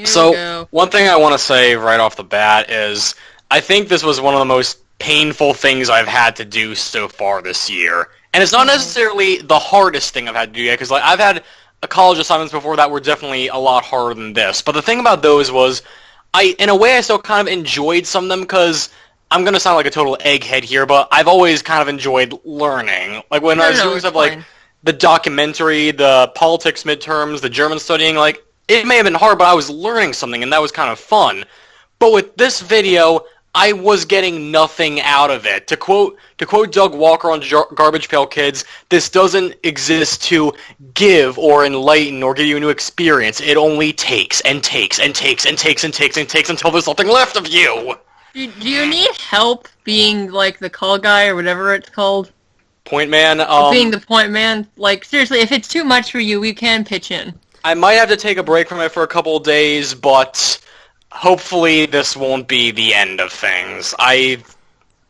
So, one thing I want to say right off the bat is, I think this was one of the most painful things I've had to do so far this year. And it's not necessarily the hardest thing I've had to do yet, because like, I've had college assignments before that were definitely a lot harder than this. But the thing about those was, in a way, I still kind of enjoyed some of them, because I'm going to sound like a total egghead here, but I've always kind of enjoyed learning. Like, when I was doing stuff like the documentary, the politics midterms, the German studying, like, it may have been hard, but I was learning something, and that was kind of fun. But with this video, I was getting nothing out of it. To quote Doug Walker on Garbage Pail Kids, this doesn't exist to give or enlighten or give you a new experience. It only takes and takes and takes and takes and takes and takes until there's nothing left of you. Do you need help being, like, the call guy or whatever it's called? Point man? Being the point man? Like, seriously, if it's too much for you, we can pitch in. I might have to take a break from it for a couple of days, but hopefully this won't be the end of things. I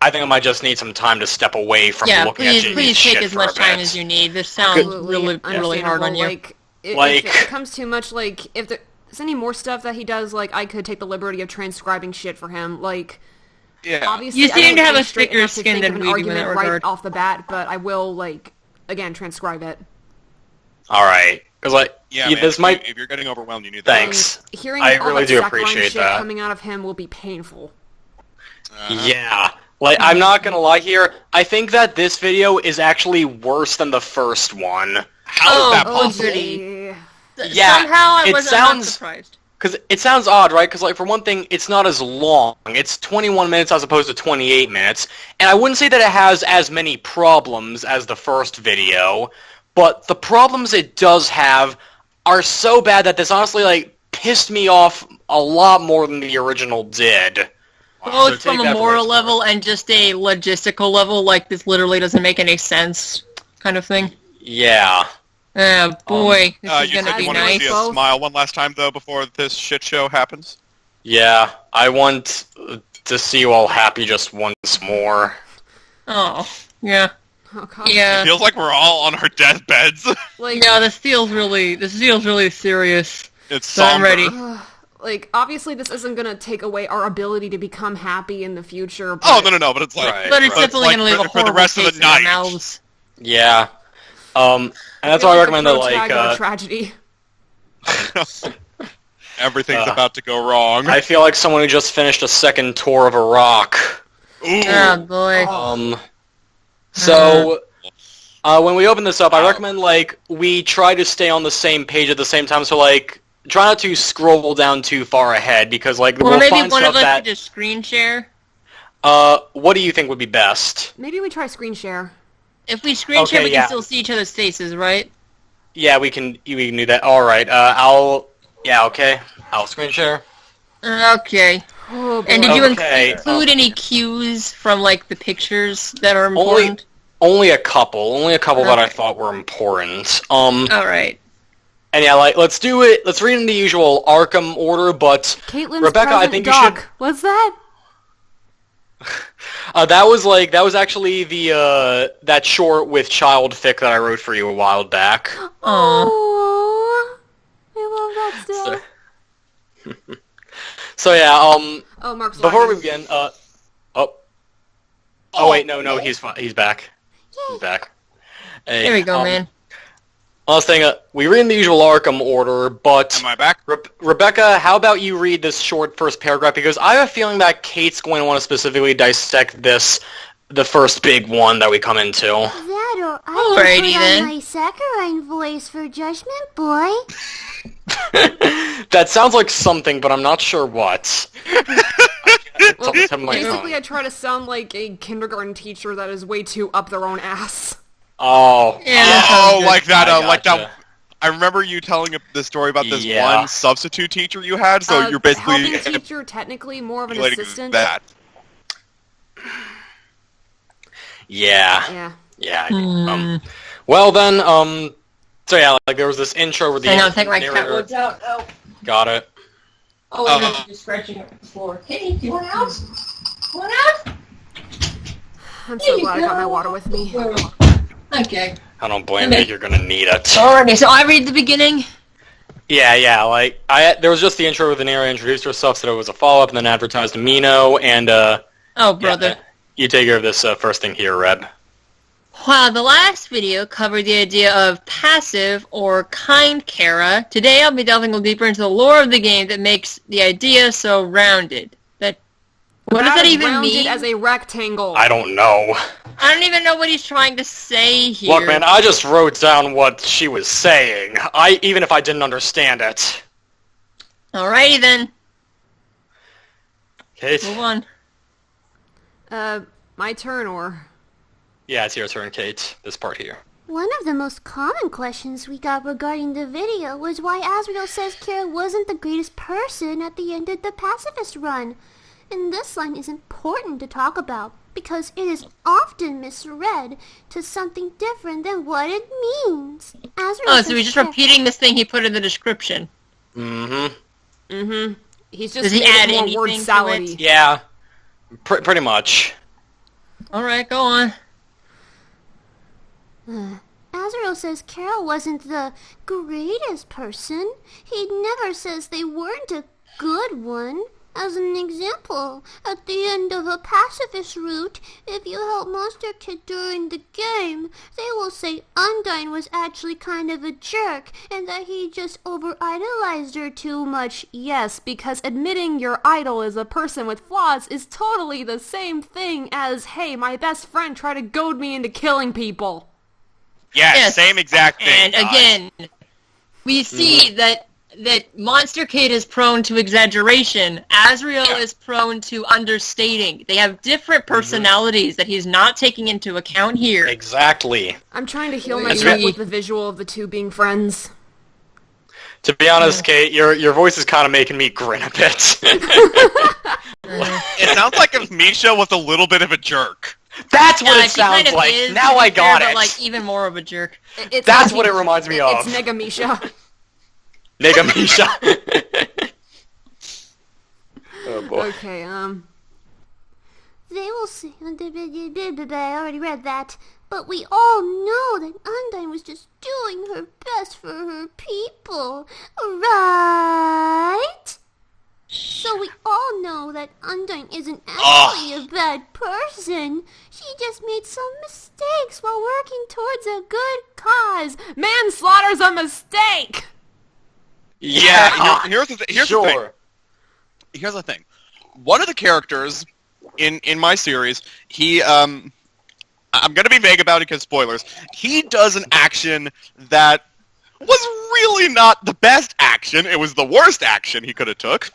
think I might just need some time to step away from looking at Jamie's shit for a bit. Please take as much time as you need. This sounds really hard on you. If it becomes too much, like, if there's any more stuff that he does, like, I could take the liberty of transcribing shit for him, like... Yeah. Obviously, you seem to have a thicker skin than we do in that regard. Right off the bat, but I will, like, again, transcribe it. Alright. Because, like, this might... If you're getting overwhelmed, you need that. Thanks. Hearing I all really that do saccharine appreciate shit that. coming out of him will be painful. Yeah. Like, I'm not gonna lie here, I think that this video is actually worse than the first one. How is that possible? Yeah, somehow I was not surprised. Because it sounds odd, right? Because, like, for one thing, it's not as long. It's 21 minutes as opposed to 28 minutes. And I wouldn't say that it has as many problems as the first video, but the problems it does have are so bad that this honestly, like, pissed me off a lot more than the original did. Both from a moral level and just a logistical level, like, this literally doesn't make any sense kind of thing. Yeah. Oh, boy, this is gonna be nice. You see us smile one last time, though, before this shit show happens? Yeah, I want to see you all happy just once more. Oh, yeah. Oh, God. Yeah. It feels like we're all on our deathbeds. Like, yeah, this feels really serious. It's so I'm ready. Like, obviously this isn't gonna take away our ability to become happy in the future, but... Oh, no, but it's like... Right, but it's definitely gonna leave a for the horrible rest of taste the in our night. mouths. Yeah. And that's why I recommend that, like, tragedy. Everything's about to go wrong. I feel like someone who just finished a second tour of Iraq. Ooh. Oh, boy. So, when we open this up, I recommend, like, we try to stay on the same page at the same time, so, like, try not to scroll down too far ahead, because, like, we'll maybe find one stuff of us that... could just screen share? What do you think would be best? Maybe we try screen share. If we screen share, we can still see each other's faces, right? Yeah, we can do that. Alright, I'll screen share. Okay. Oh, boy. And did you include any cues from, like, the pictures that are important? Only a couple that I thought were important. Alright. And yeah, like, let's do it, let's read in the usual ARKM order, but Caitlin's Rebecca, I think you should... What's that? that was actually the, that short with child fic that I wrote for you a while back. Oh, I love that stuff. So yeah, oh, Mark's before lagging. we begin, wait, no, he's back. He's back. Hey, There we go, man. Last thing, we read in the usual ARKM order, but... Am I back? Rebecca, how about you read this short first paragraph, because I have a feeling that Kate's going to want to specifically dissect this, the first big one that we come into. That or I can put on my saccharine voice for Judgment Boy. That sounds like something, but I'm not sure what. Well, basically I try to sound like a kindergarten teacher that is way too up their own ass. Oh. Yeah, like that, like gotcha. that. I remember you telling the story about this one substitute teacher you had, so you're basically... helping teacher, technically more of an assistant. That. Yeah. Well then, so yeah, like there was this intro where the Hang on, take my cat woods out. Oh. Got it. Oh, I'm just scratching up the floor. Kitty, do you want out? Want out? I'm so glad I got my water with me. Okay. I don't blame you, you're gonna need it. Alrighty, so I read the beginning? Yeah, like, there was just the intro where the Nero introduced herself, said it was a follow-up, and then advertised Amino, and, Oh, brother. Yeah, you take care of this first thing here, Reb. While the last video covered the idea of passive or kind Kara, today I'll be delving a little deeper into the lore of the game that makes the idea so rounded. What does that even mean? As a rectangle. I don't know. I don't even know what he's trying to say here. Look, man, I just wrote down what she was saying. Even if I didn't understand it. Alrighty then. Kate? Move on. My turn, or? Yeah, it's your turn, Kate. This part here. One of the most common questions we got regarding the video was why Azrael says Kara wasn't the greatest person at the end of the pacifist run. And this line is important to talk about because it is often misread to something different than what it means. So he's just repeating this thing he put in the description. Mm-hmm. He's just Does he add more anything word to salad-y. it? Yeah, pretty much. Alright, go on. Azrael says Carol wasn't the greatest person. He never says they weren't a good one. As an example, at the end of a pacifist route, if you help Monster Kid during the game, they will say Undyne was actually kind of a jerk, and that he just over-idolized her too much. Yes, because admitting your idol is a person with flaws is totally the same thing as, hey, my best friend tried to goad me into killing people. Yes, same exact thing. And again, we see that Monster Kid is prone to exaggeration. Azrael is prone to understating. They have different personalities that he's not taking into account here. Exactly. I'm trying to heal myself with the visual of the two being friends. To be honest, Kate, your voice is kind of making me grin a bit. It sounds like if Misha was a little bit of a jerk. That's what it sounds like. Now I got it. But like even more of a jerk. That's what it reminds me of. It's Nega Misha. Nega Misha. Oh boy. Okay, They will say, I already read that, but we all know that Undyne was just doing her best for her people, right? So we all know that Undyne isn't actually a bad person. She just made some mistakes while working towards a good cause. Manslaughter's a mistake! Yeah, here's the thing. Sure. Here's the thing. One of the characters in my series, he I'm gonna be vague about it because spoilers. He does an action that was really not the best action. It was the worst action he could have took,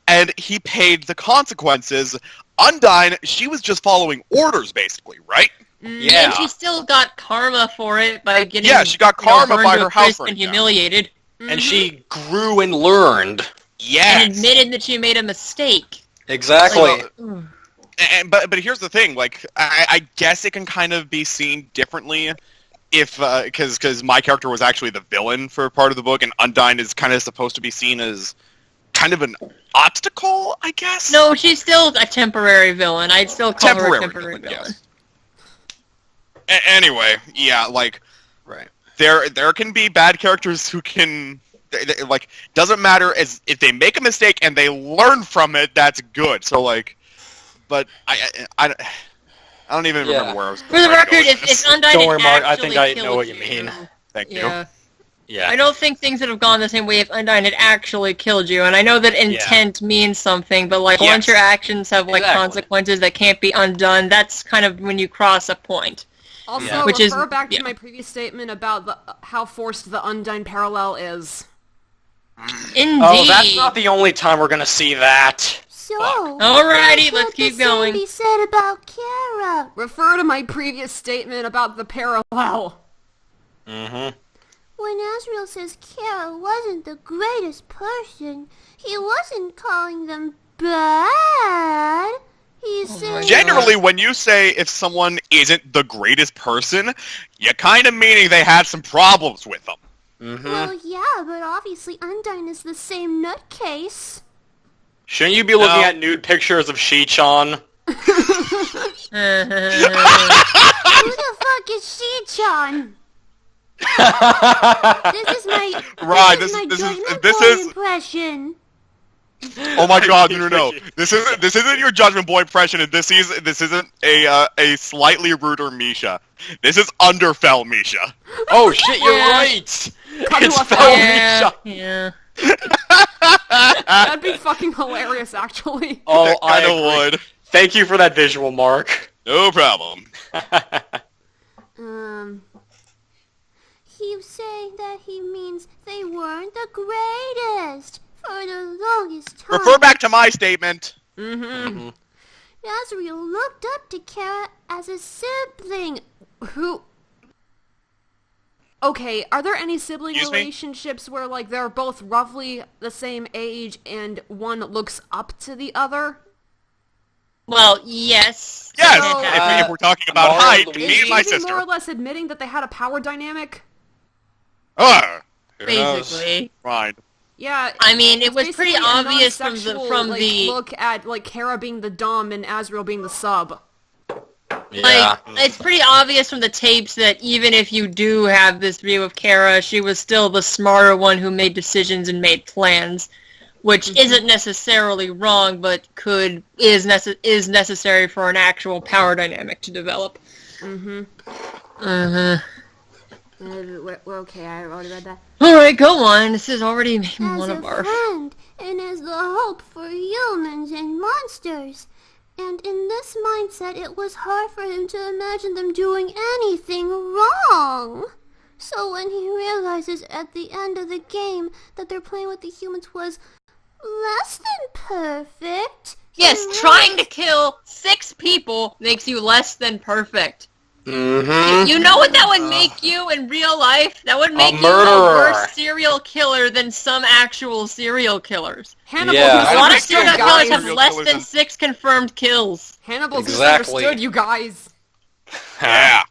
and he paid the consequences. Undyne, she was just following orders, basically, right? Yeah. And she still got karma for it by getting she got karma by her house and humiliated. And she grew and learned. Yes. And admitted that she made a mistake. Exactly. But here's the thing, like, I guess it can kind of be seen differently if, because my character was actually the villain for part of the book, and Undyne is kind of supposed to be seen as kind of an obstacle, I guess? No, she's still a temporary villain. I'd still call her a temporary villain. Yes. Anyway, yeah, like, right. There can be bad characters who can, like, doesn't matter as if they make a mistake and they learn from it, that's good. So, like, but I don't even remember where I was going. For the record, if Undyne don't worry, Mark, I think I know what you mean. Thank you. Yeah. I don't think things would have gone the same way if Undyne had actually killed you, and I know that intent means something, but, like, once your actions have, like, consequences that can't be undone, that's kind of when you cross a point. Also, refer back to my previous statement about how forced the Undyne parallel is. Indeed. Oh, that's not the only time we're gonna see that. So, alrighty, let's keep going. Be said about Kara. Refer to my previous statement about the parallel. Mm-hmm. When Azrael says Kara wasn't the greatest person, he wasn't calling them bad. Generally, when you say if someone isn't the greatest person, you're kind of meaning they had some problems with them. Mm-hmm. Well, yeah, but obviously Undyne is the same nutcase. Shouldn't you be looking at nude pictures of Shi-chan? Who the fuck is Shi-chan? This is my Right, this is my this Judgment this Boy is- impression. Oh my God, no. This isn't your Judgment Boy impression, and this isn't a slightly ruder Misha. This is Underfell Misha. Oh shit, you're Yeah. right! Cut to It's a Fel Yeah, Misha! yeah. That'd be fucking hilarious, actually. Oh, That I kind of agree. would. Thank you for that visual, Mark. No problem. He's saying that he means they weren't the greatest for the longest time. Refer back to my statement. Mm-hmm. Azriel looked up to Kara as a sibling. Who... Okay, are there any sibling Excuse me? relationships where, like, they're both roughly the same age and one looks up to the other? Well, yes. Yes, So, if we're talking about Mara height, Louise- me and my Is he more or sister. less admitting that they had a power dynamic? Who knows? Basically. Fine. Yeah. I mean, it it's was pretty basically a obvious non-sexual, from like, the look at, like, Kara being the dom and Azriel being the sub. Yeah. like it's pretty obvious from the tapes that even if you do have this view of Kara, she was still the smarter one who made decisions and made plans, which isn't necessarily wrong, but is necessary for an actual power dynamic to develop. Mm-hmm. Okay, I already read that. All right, go on. This is already making me As want a to barf. friend, and as the hope for humans and monsters. And in this mindset, it was hard for him to imagine them doing anything wrong. So when he realizes at the end of the game that they're playing with the humans was less than perfect. Yes, he trying to kill 6 people makes you less than perfect. Mm-hmm. You know what that would make you in real life? That would make you a murderer. worse serial killer than some actual serial killers. Hannibal Yeah. A lot of make you serial a killers guy have serial less killers than and- 6 confirmed kills. Hannibal's Exactly. misunderstood, you guys. Yeah.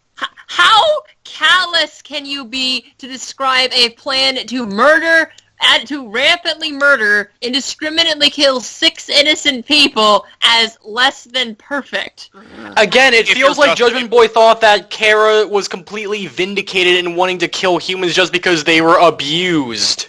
How callous can you be to describe a plan to murder, to rampantly murder, indiscriminately kill 6 innocent people as less than perfect? Again, it If feels you're like just- Judgment Boy thought that Kara was completely vindicated in wanting to kill humans just because they were abused.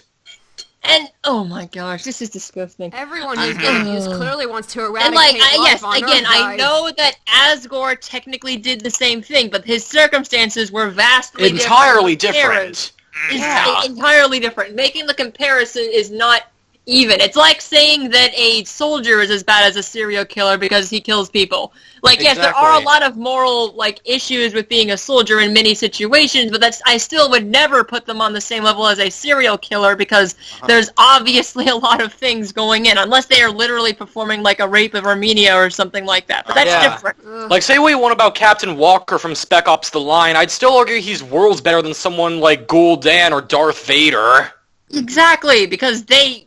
And, oh my gosh, this is disgusting. Everyone who's been abused clearly wants to eradicate And like, life on again, Earth, I guys. know that Asgore technically did the same thing, but his circumstances were vastly Entirely different. from Kara's. different. It's entirely different. Making the comparison is not even. It's like saying that a soldier is as bad as a serial killer because he kills people. Like, yes, there are a Exactly. lot of moral, like, issues with being a soldier in many situations, but I still would never put them on the same level as a serial killer because there's obviously a lot of things going in, unless they are literally performing, like, a rape of Armenia or something like that. But that's Yeah. different. Like, say what you want about Captain Walker from Spec Ops The Line, I'd still argue he's worlds better than someone like Gul'dan or Darth Vader. Exactly, because the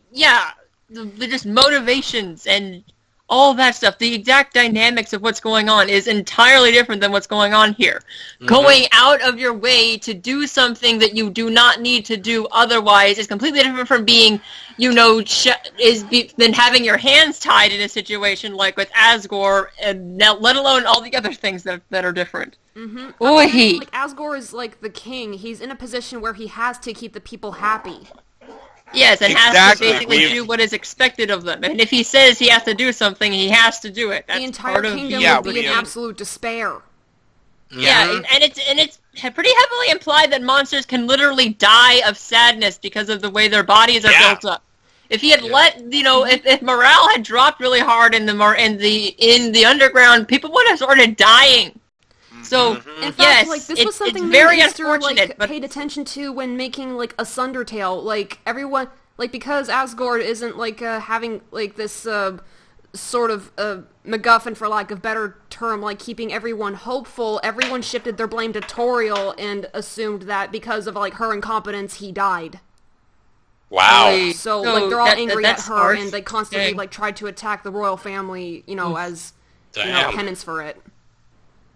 just motivations and all that stuff, the exact dynamics of what's going on is entirely different than what's going on here. Going out of your way to do something that you do not need to do otherwise is completely different from being, than having your hands tied in a situation like with Asgore, and now, let alone all the other things that are different. Mm-hmm. Oy. Like, Asgore is like the king. He's in a position where he has to keep the people happy. Yes, and has Exactly. to basically do what is expected of them. And if he says he has to do something, he has to do it. That's The entire part of kingdom Yeah, would be in but- absolute despair. Yeah, and it's pretty heavily implied that monsters can literally die of sadness because of the way their bodies are Yeah. built up. If he had if morale had dropped really hard in the underground, people would have started dying. So In fact, yes, like, this it's, was something it's very me and Easter, unfortunate, like, but paid attention to when making, like, a Sundertale. Like, everyone, like, because Asgore isn't, like, having, like, this, sort of, MacGuffin, for lack of better term, like, keeping everyone hopeful, everyone shifted their blame to Toriel and assumed that because of, like, her incompetence, he died. Wow. Really, So, like, they're all angry at that's her, harsh. and they constantly, Dang. like, tried to attack the royal family, as, Damn. penance for it.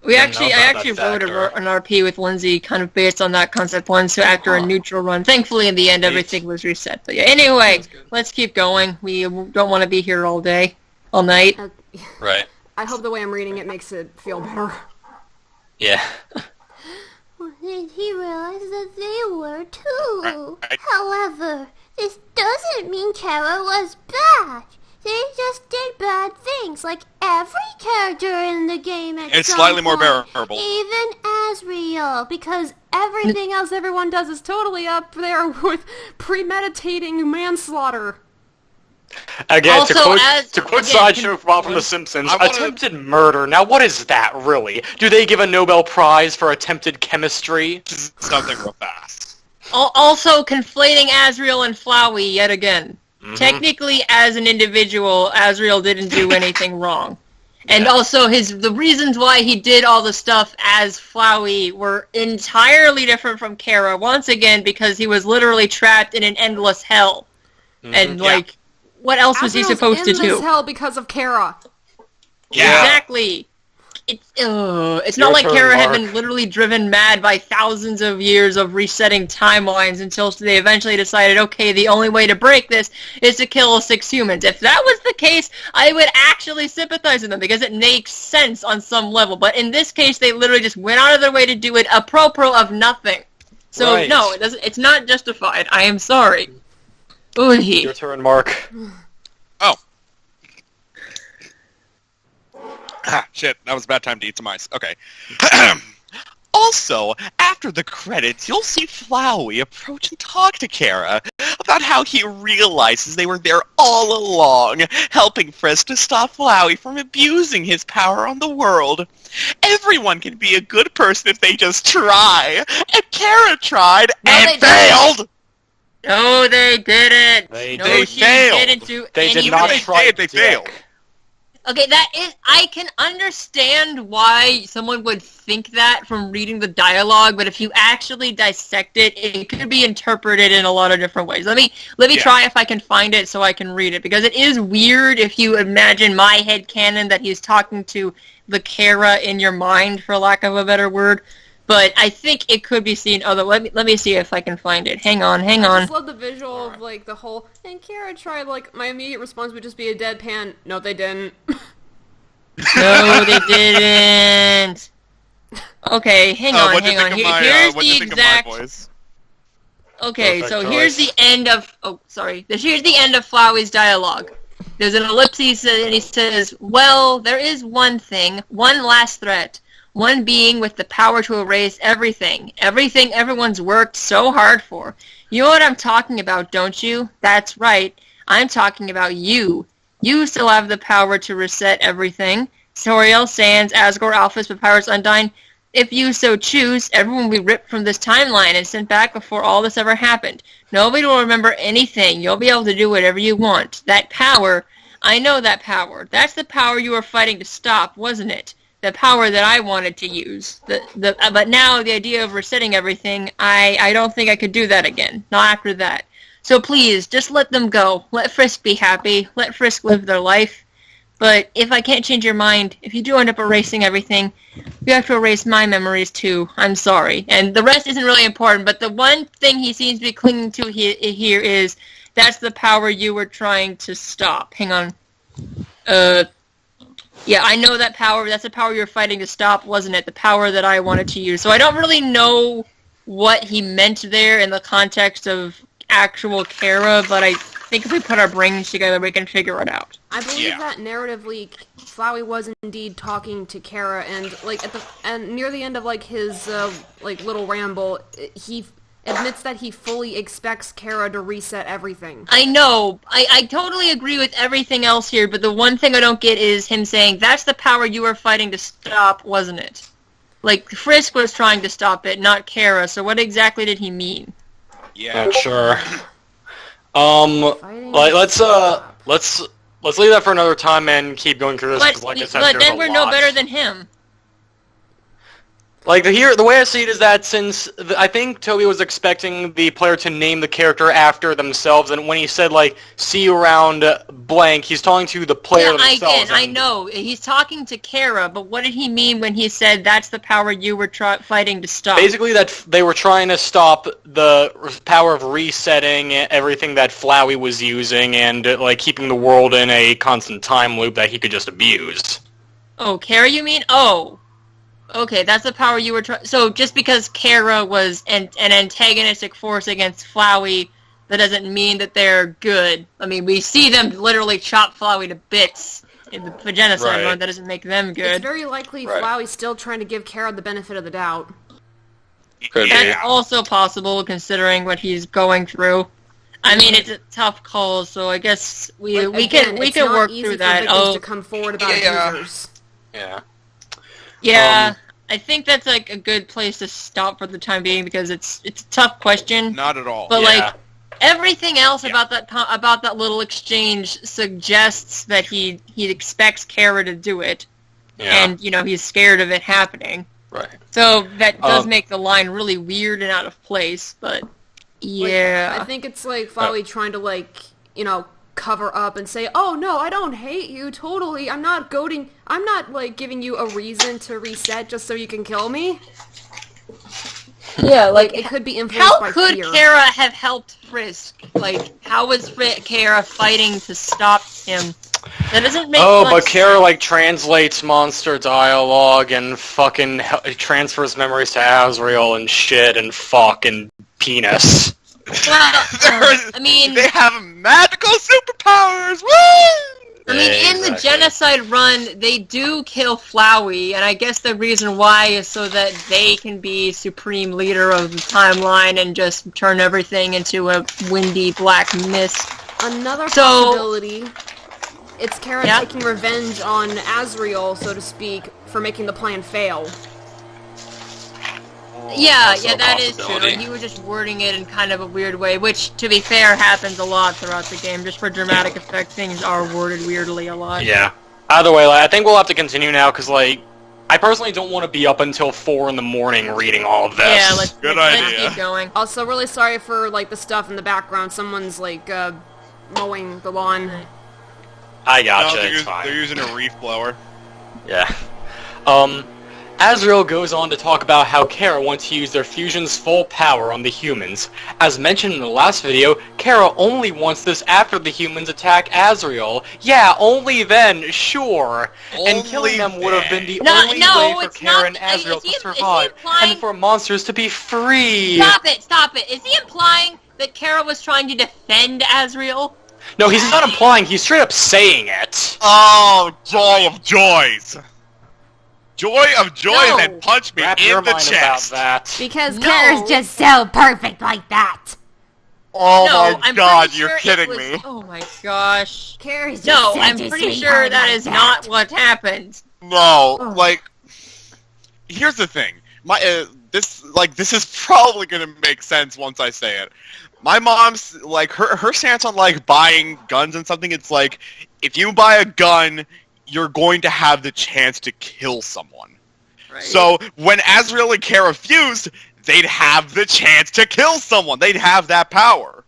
I Didn't know actually about that wrote factor. an RP with Lindsay kind of based on that concept once, so after a neutral run. Thankfully, in the end, everything was reset. But yeah, anyway, let's keep going. We don't want to be here all night. Right. I hope the way I'm reading it makes it feel better. Yeah. Well, and he realized that they were too. However, this doesn't mean Kara was bad. They just did bad things, like every character in the game at It's some slightly more point, bearable. even Asriel, because Everything else everyone does is totally up there with premeditating manslaughter. Again, Also, to quote Sideshow Bob from The Simpsons, I wanna- attempted murder. Now, what is that, really? Do they give a Nobel Prize for attempted chemistry? Something real fast. Also, conflating Asriel and Flowey yet again. Technically, as an individual, Asriel didn't do anything wrong. And also, the reasons why he did all the stuff as Flowey were entirely different from Kara. Once again, because he was literally trapped in an endless hell. And, like, what else was he Asriel's supposed to in this do? hell because of Kara. Yeah. Exactly. It's Your not like turn, Kara had Mark. been literally driven mad by thousands of years of resetting timelines until they eventually decided, okay, the only way to break this is to kill 6 humans. If that was the case, I would actually sympathize with them because it makes sense on some level. But in this case, they literally just went out of their way to do it apropos of nothing. So Right. no, it doesn't. It's not justified. I am sorry. Ooh, Your turn, Mark. Oh. Shit, that was a bad time to eat some ice. Okay. Also, after the credits, you'll see Flowey approach and talk to Kara about how he realizes they were there all along, helping Frisk to stop Flowey from abusing his power on the world. Everyone can be a good person if they just try, and Kara tried and they failed! No, they didn't. They she failed. didn't do They did anything. not They try. did, they failed. Dick. Okay, I can understand why someone would think that from reading the dialogue, but if you actually dissect it, it could be interpreted in a lot of different ways. Let me try if I can find it so I can read it, because it is weird if you imagine my headcanon that he's talking to the Kara in your mind, for lack of a better word. But I think it could be seen other. Let me see if I can find it. Hang on. I just love the visual of, like, the whole, and Kara tried, like, my immediate response would just be a deadpan, no they didn't. No, they didn't. Okay, hang on. What'd you think of my, Here's what'd you the think of exact. my voice? Okay, Perfect so choice. here's the end of. Oh, sorry. Here's the end of Flowey's dialogue. There's an ellipsis, and he says, "Well, there is one thing, one last threat, one being with the power to erase everything everyone's worked so hard for. You know what I'm talking about, don't you? That's right. I'm talking about you. You still have the power to reset everything. Soriel, Sans, Asgore, Alphys, Papyrus, Undyne. If you so choose, everyone will be ripped from this timeline and sent back before all this ever happened. Nobody will remember anything. You'll be able to do whatever you want. That power, I know that power. That's the power you were fighting to stop, wasn't it? The power that I wanted to use. But now the idea of resetting everything, I don't think I could do that again. Not after that. So please, just let them go. Let Frisk be happy. Let Frisk live their life. But if I can't change your mind, if you do end up erasing everything, you have to erase my memories too. I'm sorry. And the rest isn't really important, but the one thing he seems to be clinging to here is, that's the power you were trying to stop. Hang on. Yeah, I know that power. That's the power you were fighting to stop, wasn't it? The power that I wanted to use. So I don't really know what he meant there in the context of actual Kara, but I think if we put our brains together, we can figure it out. I believe that narratively, Flowey was indeed talking to Kara, and like near the end of like his like little ramble, he admits that he fully expects Kara to reset everything. I know. I totally agree with everything else here, but the one thing I don't get is him saying, that's the power you were fighting to stop, wasn't it? Like, Frisk was trying to stop it, not Kara, so what exactly did he mean? Yeah. Not sure. Let's leave that for another time and keep going through this. 'Cause like I said, But there's then a we're no lot. better than him. Like, the way I see it is that since I think Toby was expecting the player to name the character after themselves, and when he said, like, see you around blank, he's talking to the player themselves. Again, I know. He's talking to Kara, but what did he mean when he said, that's the power you were fighting to stop? Basically, that they were trying to stop the power of resetting everything that Flowey was using and, like, keeping the world in a constant time loop that he could just abuse. Oh, Kara, you mean? Oh. Okay, that's the power you were trying... So just because Kara was an antagonistic force against Flowey, that doesn't mean that they're good. I mean, we see them literally chop Flowey to bits in the genocide run. That doesn't make them good. It's very likely Flowey's still trying to give Kara the benefit of the doubt. That's also possible, considering what he's going through. I mean, it's a tough call, so I guess we can work through that. To come forward about abusers. Yeah. Yeah, I think that's like a good place to stop for the time being because it's a tough question. Not at all. But like everything else about that little exchange suggests that he expects Kara to do it, and he's scared of it happening. Right. So that does make the line really weird and out of place. But yeah, like, I think it's like Flowey trying to cover up and say, "Oh no, I don't hate you. Totally, I'm not goading. I'm not like giving you a reason to reset just so you can kill me." Yeah, like it could be influenced by fear. How could Kara have helped Frisk? Like, how was Kara fighting to stop him? That doesn't make sense. But Kara translates monster dialogue and fucking transfers memories to Azrael and shit and fuck and penis. Well, I mean, they have magical superpowers. Woo! I mean, in the genocide run, they do kill Flowey, and I guess the reason why is so that they can be supreme leader of the timeline and just turn everything into a windy black mist. Another possibility, it's Kara taking revenge on Azrael, so to speak, for making the plan fail. Yeah, that is true. He was just wording it in kind of a weird way, which, to be fair, happens a lot throughout the game. Just for dramatic effect, things are worded weirdly a lot. Yeah. Either way, I think we'll have to continue now, because, I personally don't want to be up until 4 in the morning reading all of this. Yeah, let's idea. keep going. Also, really sorry for, the stuff in the background. Someone's, mowing the lawn. I gotcha, it's fine. They're using a reef blower. Yeah. Azrael goes on to talk about how Kara wants to use their fusion's full power on the humans. As mentioned in the last video, Kara only wants this after the humans attack Azrael. Yeah, only then, sure. And killing them would have been the only way for Kara and Azrael to survive, and for monsters to be free. Stop it. Is he implying that Kara was trying to defend Azrael? No, he's not implying, he's straight up saying it. Oh, joy of joys. Joy of joy that punched me in the chest. About that. Because Kara's just so perfect like that. Oh my god, you're kidding me. Oh my gosh. Kara's just I'm pretty sure that is not what happened. No, here's the thing. This is probably gonna make sense once I say it. My mom's, her stance on, buying guns and something, it's if you buy a gun, you're going to have the chance to kill someone. Right. So, when Azrael and Kara fused, they'd have the chance to kill someone. They'd have that power.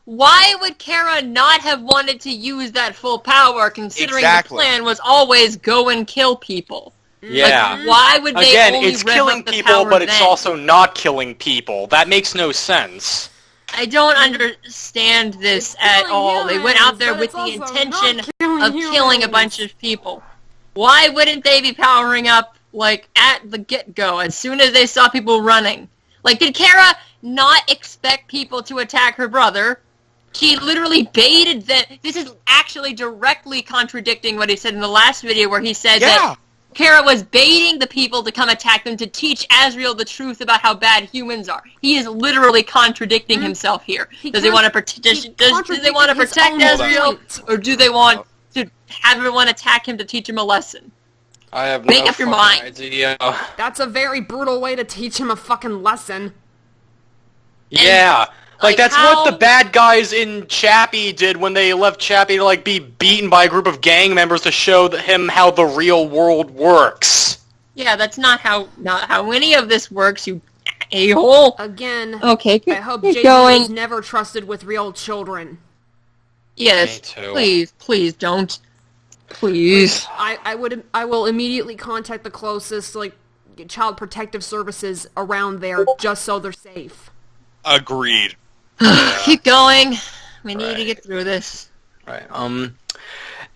Why would Kara not have wanted to use that full power, considering the plan was always go and kill people? Yeah. Why would they only it's killing people, but it's also not killing people. That makes no sense. I don't understand this at all. They went out there with the intention of killing a bunch of people. Why wouldn't they be powering up, at the get-go, as soon as they saw people running? Did Kara not expect people to attack her brother? She literally baited them. This is actually directly contradicting what he said in the last video, where he said that Kara was baiting the people to come attack them to teach Azrael the truth about how bad humans are. He is literally contradicting himself here. Does he want to protect Azrael, or do they want to have everyone attack him to teach him a lesson? I have Make up your mind. Idea. That's a very brutal way to teach him a fucking lesson. Yeah. That's what the bad guys in Chappie did when they left Chappie to, be beaten by a group of gang members to show him how the real world works. Yeah, that's not how any of this works, you a-hole. Again, okay, I hope Jason is never trusted with real children. Yes, please don't. Please. I will immediately contact the closest, child protective services around there, just so they're safe. Agreed. Keep going. We need to get through this. Right.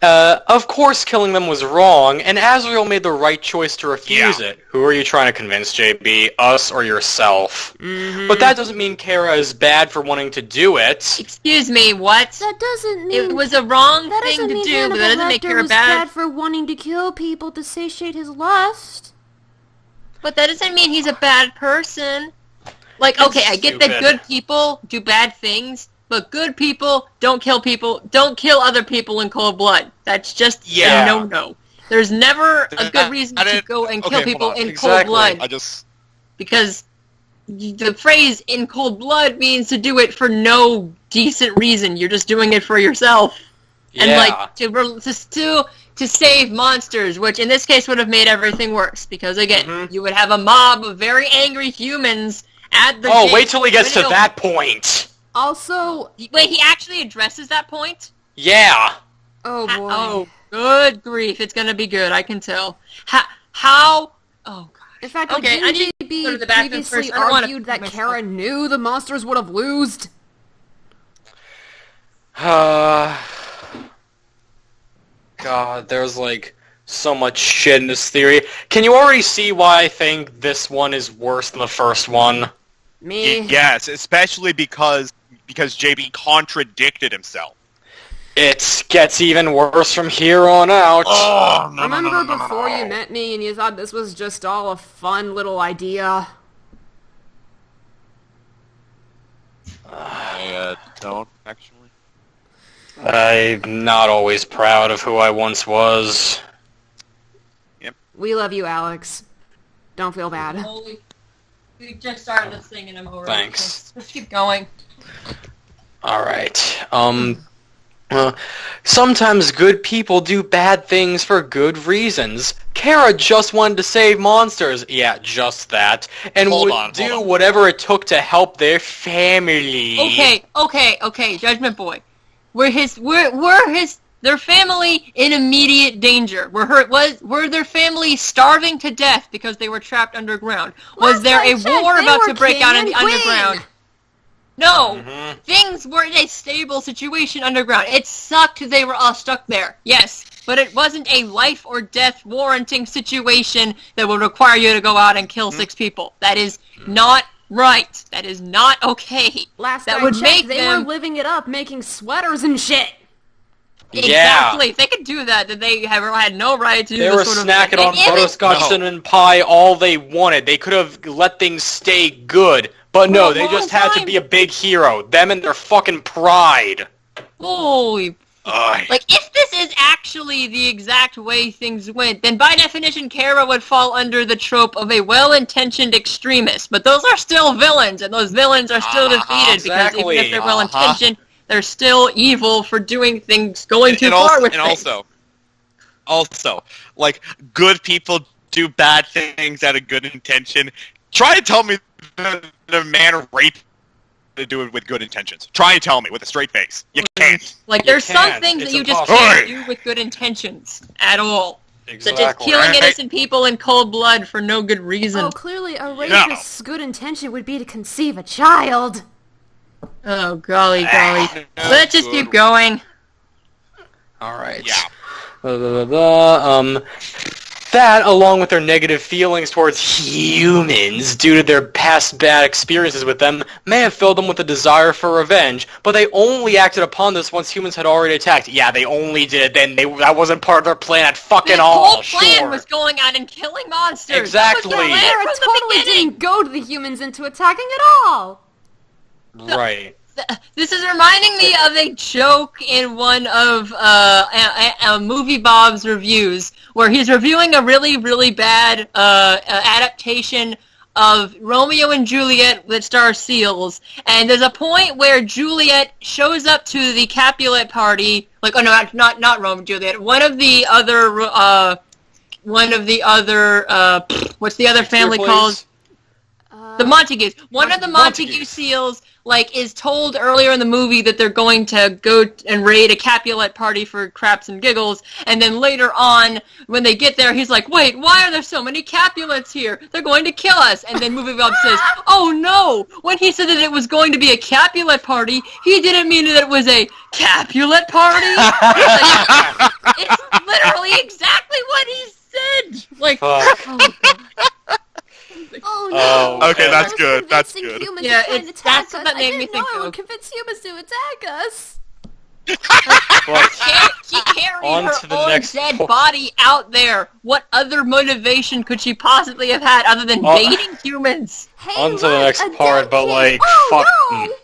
Of course killing them was wrong, and Azrael made the right choice to refuse it. Who are you trying to convince, JB? Us or yourself? But that doesn't mean Kara is bad for wanting to do it. Excuse me, what? That doesn't mean... It was a wrong that thing doesn't to mean do, but that doesn't make Hannibal her Lecter was bad. bad for wanting to kill people to satiate his lust. But that doesn't mean he's a bad person. Like, okay, I get that good people do bad things, but good people don't kill other people in cold blood. That's just a no-no. There's never a good reason to go and kill people in cold blood. Because the phrase "in cold blood" means to do it for no decent reason. You're just doing it for yourself. And like to save monsters, which in this case would have made everything worse. Because again, you would have a mob of very angry humans at the gate. Wait till he gets to that point. Also... Wait, he actually addresses that point? Yeah. Oh, boy. Oh, good grief. It's gonna be good, I can tell. How... Oh, God. In fact, okay, I need to go to the bathroom previously first. I don't wanna argued that myself. Kara knew the monsters would have lost. God, there's like so much shit in this theory. Can you already see why I think this one is worse than the first one? Me? Yes, especially because JB contradicted himself. It gets even worse from here on out. Oh, Remember before you met me and you thought this was just all a fun little idea? I don't, actually. I'm not always proud of who I once was. We love you, Alex. Don't feel bad. We just started this thing and I'm over. Thanks. Let's keep going. Alright, sometimes good people do bad things for good reasons. Kara just wanted to save monsters. Yeah, just that. And would do whatever it took to help their family. Okay, Judgment Boy. Were their family in immediate danger? Were their family starving to death because they were trapped underground? Was there a war about to break out in the underground? No! Things were in a stable situation underground. It sucked they were all stuck there. Yes, but it wasn't a life or death warranting situation that would require you to go out and kill 6 people. That is not right. That is not okay. Last that I would checked, make they them... were living it up, making sweaters and shit. Exactly. If they could do that, then they had no right to do this sort of thing. They were snacking on butterscotch cinnamon pie all they wanted. They could have let things stay good. But no, they just had to be a big hero. Them and their fucking pride. Holy... Like, if this is actually the exact way things went, then by definition, Kara would fall under the trope of a well-intentioned extremist. But those are still villains, and those villains are still defeated, because even if they're well-intentioned, they're still evil for doing things, going too far with things. And also, like, good people do bad things out of good intention. Try to tell me that a man raped to do it with good intentions. Try and tell me with a straight face. You can't. Like, there's some things that you just can't do with good intentions at all. Such as killing innocent people in cold blood for no good reason. Oh, clearly a rapist's good intention would be to conceive a child. Oh, golly. Let's just keep going. Alright. Yeah. That, along with their negative feelings towards humans due to their past bad experiences with them, may have filled them with a desire for revenge, but they only acted upon this once humans had already attacked. Yeah, they only did it, then that wasn't part of their plan at fucking all. The whole plan was going out and killing monsters. Exactly. Kara totally didn't goad the humans into attacking at all. Right. This is reminding me of a joke in one of Movie Bob's reviews, where he's reviewing a really, really bad adaptation of Romeo and Juliet that stars seals, and there's a point where Juliet shows up to the Capulet party, like, oh no, not Romeo and Juliet, one of the other, what's the other family called? The Montagues. One of the Montague seals like, is told earlier in the movie that they're going to go and raid a Capulet party for craps and giggles, and then later on, when they get there, he's like, wait, why are there so many Capulets here? They're going to kill us. And then movie Bob says, oh no, when he said that it was going to be a Capulet party, he didn't mean that it was a Capulet party. Like, it's literally exactly what he said. Like, Oh no! Okay, that's I was good. That's convincing good. humans Yeah, to try and that's attack what us. that made I me didn't think know I of. would convince humans to attack us. She carried On her to the own next dead point. body out there. What other motivation could she possibly have had other than baiting humans? Hey, On to the look, next a part, dead but kid. like, Oh, fuck.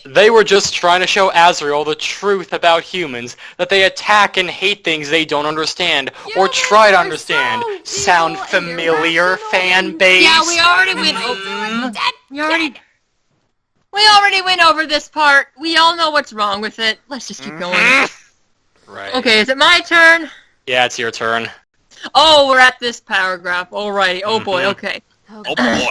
They were just trying to show Azrael the truth about humans, that they attack and hate things they don't understand, or Humans try to are understand. so Sound evil and familiar, irrational fan and- base? Yeah, we already went over. We already went over this part. We all know what's wrong with it. Let's just keep going. Right. Okay, is it my turn? Yeah, it's your turn. Oh, we're at this paragraph. Alrighty. Oh boy. Okay. Oh boy.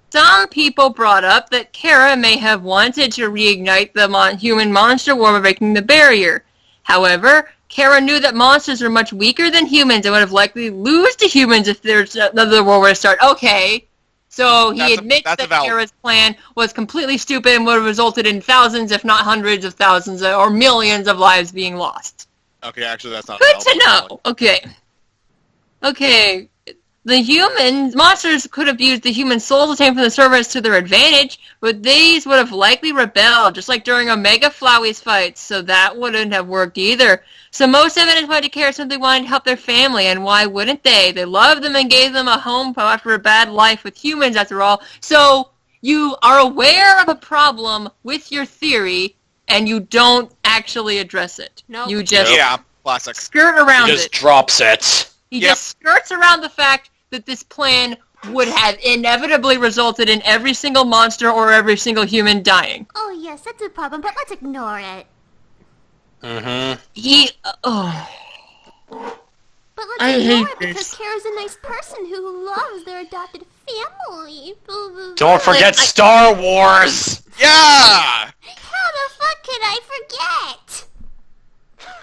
Some people brought up that Kara may have wanted to reignite the human-monster war by breaking the barrier. However, Kara knew that monsters are much weaker than humans and would have likely lose to humans if there's another war were to start. Okay, so he admits that's a that valid- Kara's plan was completely stupid and would have resulted in thousands, if not hundreds of thousands, or millions of lives being lost. Okay, actually, that's not Good to valid. know. Okay. The monsters could have used the human souls obtained from the servants to their advantage, but these would have likely rebelled, just like during Omega Flowey's fights, so that wouldn't have worked either. So most evidence pointed to Kara simply wanted to help their family, and why wouldn't they? They loved them and gave them a home after a bad life with humans, after all. So you are aware of a problem with your theory, and you don't actually address it. Nope. You just Yeah, classic. skirt around He it. just drops it. He Yep. just skirts around the fact that this plan would have inevitably resulted in every single monster or every single human dying. Oh yes, that's a problem, but let's ignore it. Mm-hmm. But let's I ignore hate it because this. Kara's a nice person who loves their adopted family. Don't forget Star Wars! Yeah! How the fuck could I forget?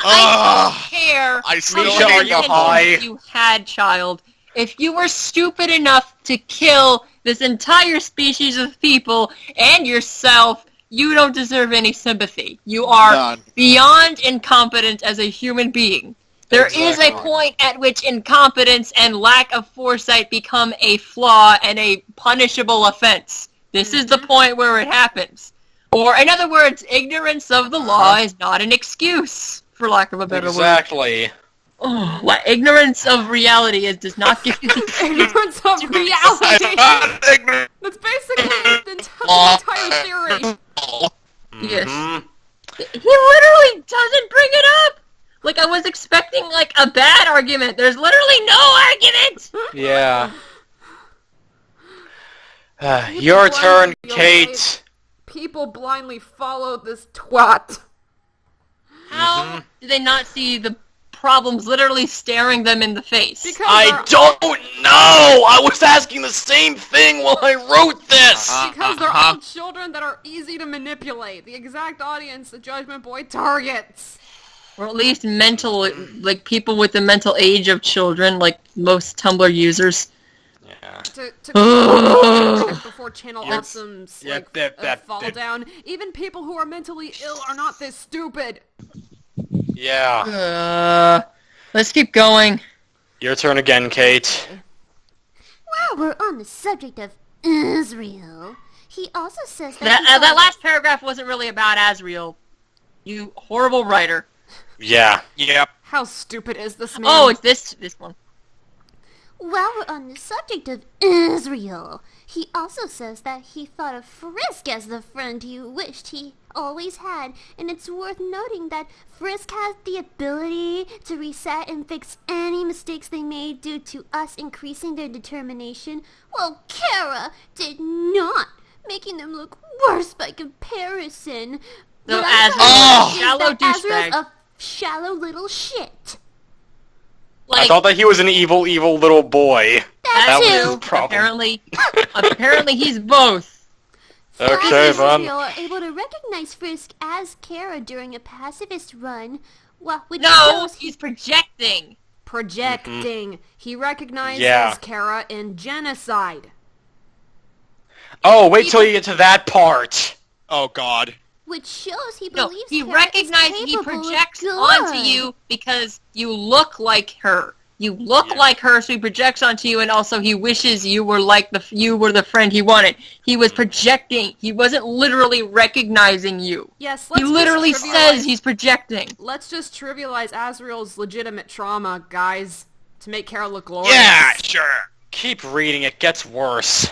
Ugh. Care I still Misha, hate are you the high? you had, child. If you were stupid enough to kill this entire species of people and yourself, you don't deserve any sympathy. You are None. beyond incompetent as a human being. There is a Exactly. point at which incompetence and lack of foresight become a flaw and a punishable offense. This is the point where it happens. Or, in other words, ignorance of the law is not an excuse, for lack of a better word. Exactly. Oh, ignorance of reality does not give you the Ignorance of I'm reality. not ignorant. That's basically the entire theory. Yes. Mhm. He literally doesn't bring it up! Like, I was expecting, like, a bad argument. There's literally no argument! Yeah. Your turn, Kate. People blindly follow this twat. How do they not see the problems literally staring them in the face? Because I they're- don't know! I was asking the same thing while I wrote this! Because they're all children that are easy to manipulate. The exact audience the Judgment Boy targets. Or at least mental, like, people with the mental age of children, like most Tumblr users. Yeah. To before Channel Awesome's Yep, like, yep, yep, fall yep. down. Even people who are mentally ill are not this stupid. Yeah. Let's keep going. Your turn again, Kate. While we're on the subject of Israel, he also says that he That thought- last paragraph wasn't really about Azrael. You horrible writer. Yeah. Yep. How stupid is this man? Oh, it's this one. While we're on the subject of Israel, he also says that he thought of Frisk as the friend he wished he always had, and it's worth noting that Frisk has the ability to reset and fix any mistakes they made due to us increasing their determination, while Kara did not, making them look worse by comparison. So What I Azrael thought is a is shallow that Azrael's douchebag. a shallow little shit. I thought that he was an evil, evil little boy. That That was too. his problem. Apparently he's both. Okay, and then. Israel are able to recognize Frisk as Kara during a pacifist run, which No, shows he's projecting. Projecting. He recognizes Yeah. Kara in genocide. Oh, wait till you get to that part. Oh God. which shows he No, believes he Kara recognizes is he capable of projects good. onto you because you look like her. You look like her, so he projects onto you, and also he wishes you were like you were the friend he wanted. He was projecting. He wasn't literally recognizing you. Yes, He literally says he's projecting. Let's just trivialize Azrael's legitimate trauma, guys, to make Kara look glorious. Yeah, sure. Keep reading, it gets worse.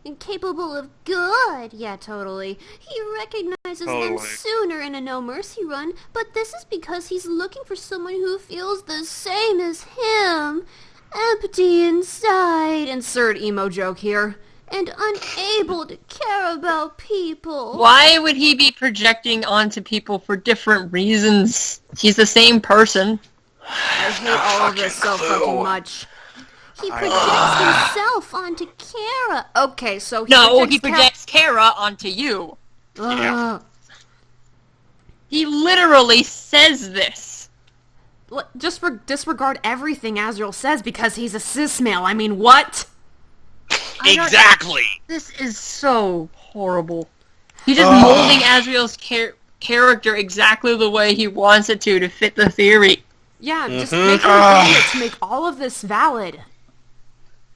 Incapable of good. Yeah, totally. He recognizes them sooner in a No Mercy run, but this is because he's looking for someone who feels the same as him. Empty inside. Insert emo joke here. And unable to care about people. Why would he be projecting onto people for different reasons? He's the same person. I hate all of this so fucking much. He projects himself onto Kara. Okay, so He projects Kara onto you. Ugh. He literally says this. Just disregard everything Azrael says because he's a cis male. I mean, what? Exactly. This is so horrible. He's just molding Azrael's character exactly the way he wants it to fit the theory. Yeah, just make him an idiot to make all of this valid.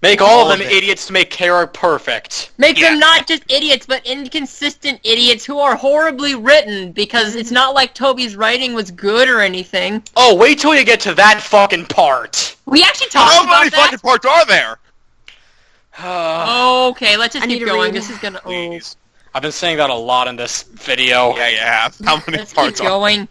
Make all of them idiots to make Kara perfect. Make them not just idiots, but inconsistent idiots who are horribly written, because it's not like Toby's writing was good or anything. Oh, wait till you get to that fucking part. We actually talked How about many that. fucking parts are there? Okay, let's just I need keep to going. read. This is gonna... Please. I've been saying that a lot in this video. Yeah, you have. How many Let's keep parts are there? going.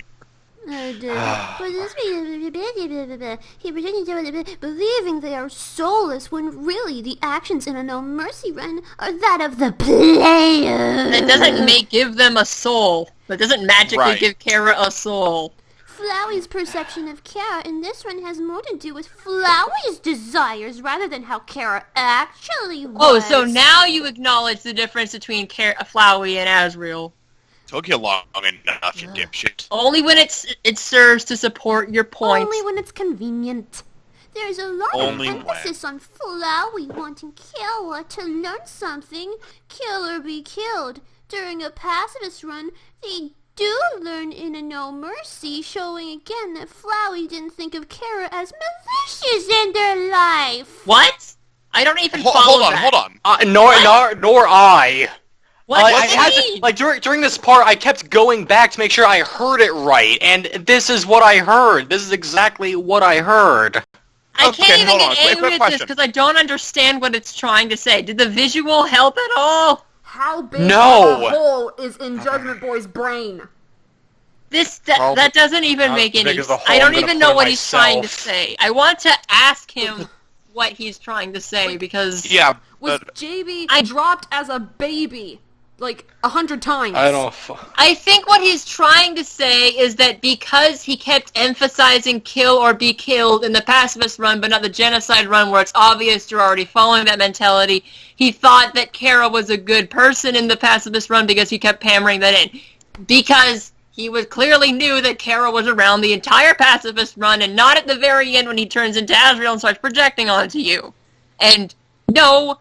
He pretended believing they are soulless when really the actions in a No Mercy run are that of the player. That doesn't give them a soul. That doesn't magically Right. give Kara a soul. Flowey's perception of Kara in this run has more to do with Flowey's desires rather than how Kara actually was. Oh, so now you acknowledge the difference between Flowey and Azrael. Took you long enough, you dipshit. Only when it serves to support your points. Only when it's convenient. There's a lot Only of emphasis on Flowey wanting Kara to learn something, kill or be killed. During a pacifist run, they do learn in a No Mercy, showing again that Flowey didn't think of Kara as malicious in their life. What? I don't even follow Hold on, that. hold on. Nor I. What? I had to, during this part, I kept going back to make sure I heard it right, and this is what I heard. This is exactly what I heard. I Okay, can't even hold on. get Quick angry at this question. because I don't understand what it's trying to say. Did the visual help at all? How big No. of a hole is in Judgment Boy's brain? That doesn't even Not make as any big as the sense. hole I I'm don't gonna even put know in what he's trying to myself. say. I want to ask him what he's trying to say because Yeah, Was but JB I- dropped as a baby like 100 times? I don't. I think what he's trying to say is that because he kept emphasizing kill or be killed in the pacifist run, but not the genocide run where it's obvious you're already following that mentality, he thought that Kara was a good person in the pacifist run because he kept hammering that in. Because he clearly knew that Kara was around the entire pacifist run and not at the very end when he turns into Azrael and starts projecting onto you. And no,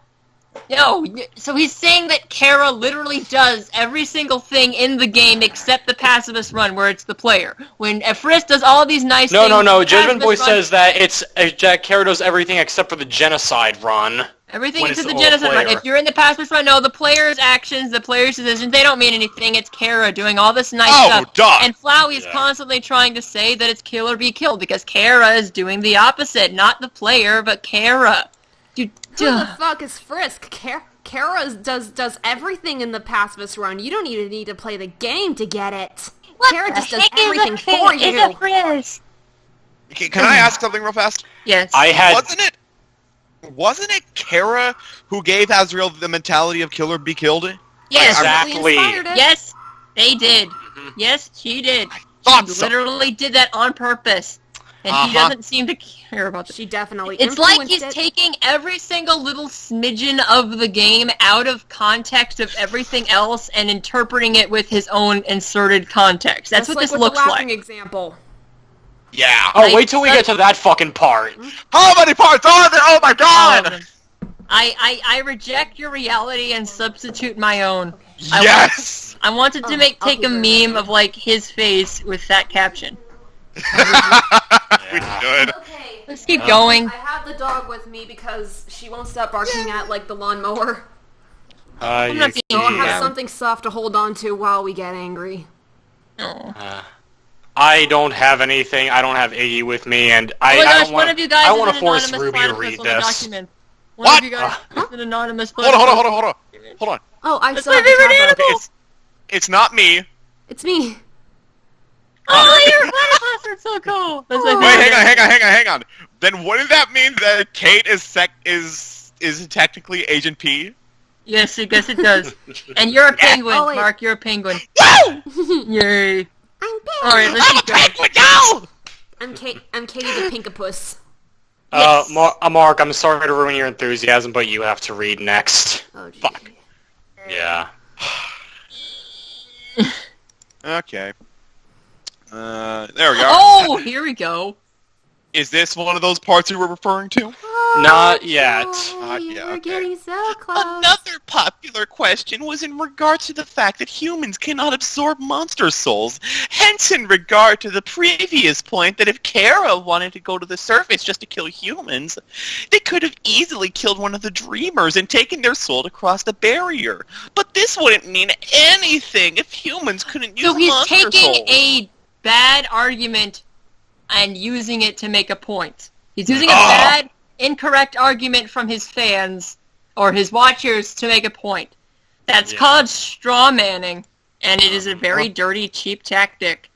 so he's saying that Kara literally does every single thing in the game except the pacifist run where it's the player. When Frisk does all these nice things... No. the Judgment Boy pacifist run- says that it's Jack Kara does everything except for the genocide run. Everything when except it's the the genocide run. player. If you're in the pacifist run, no, the player's actions, the player's decisions, they don't mean anything. It's Kara doing all this nice stuff. duh. And Flowey is constantly trying to say that it's kill or be killed because Kara is doing the opposite. Not the player, but Kara. Dude, Who the fuck is Frisk? Kara does everything in the pacifist run. You don't even need to play the game to get it. Kara just does everything for you. can I ask something real fast? Yes. Wasn't it Kara who gave Azrael the mentality of kill or be killed? Yes. Exactly. Inspired it. Yes, they did. Yes, she did. Thought She so. literally did that on purpose. And he doesn't seem to care about this. She definitely It's like he's influenced it. taking every single little smidgen of the game out of context of everything else and interpreting it with his own inserted context. That's Just what like this with looks the laughing like. example. Yeah. Oh, wait till we get to that fucking part. How many parts are there? Oh my All of god! them. I reject your reality and substitute my own. Yes! I wanted to take a meme of like his face with that caption. We should. Okay. Let's keep going. I have the dog with me because she won't stop barking at like the lawnmower. I'm not being So I'll have loud. something soft to hold on to while we get angry. Oh. I don't have anything. I don't have Iggy with me, and Oh my I gosh, don't one want. of you guys I is want an to force anonymous Ruby to platypus read on the this. document. One What? of you guys is an anonymous Hold on, platypus. hold on. Oh, I That's still my have the favorite tab up. animal! It's not me. It's me. Oh, your platypus are so cool! That's my Oh. Wait, favorite hang on. Then wouldn't that mean that Kate is technically Agent P? Yes, I guess it does. And you're a penguin, Oh, wait. Mark, you're a penguin. Woo! Yay. I'm big. Alright, let's I'm a keep going. penguin now! I'm Katie the Pinkapus. Yes. Mark, I'm sorry to ruin your enthusiasm, but you have to read next. Oh, gee. Fuck. Yeah. Okay. There we go. Oh, here we go. Is this one of those parts you were referring to? Not yet. Not yet, We're okay. getting so close. Another popular question was in regard to the fact that humans cannot absorb monster souls. Hence, in regard to the previous point that if Kara wanted to go to the surface just to kill humans, they could have easily killed one of the dreamers and taken their soul to cross the barrier. But this wouldn't mean anything if humans couldn't use So he's monster taking souls. a bad argument and using it to make a point. He's using a Oh. bad, incorrect argument from his fans or his watchers to make a point. That's Yeah. called straw manning, and it is a very dirty, cheap tactic.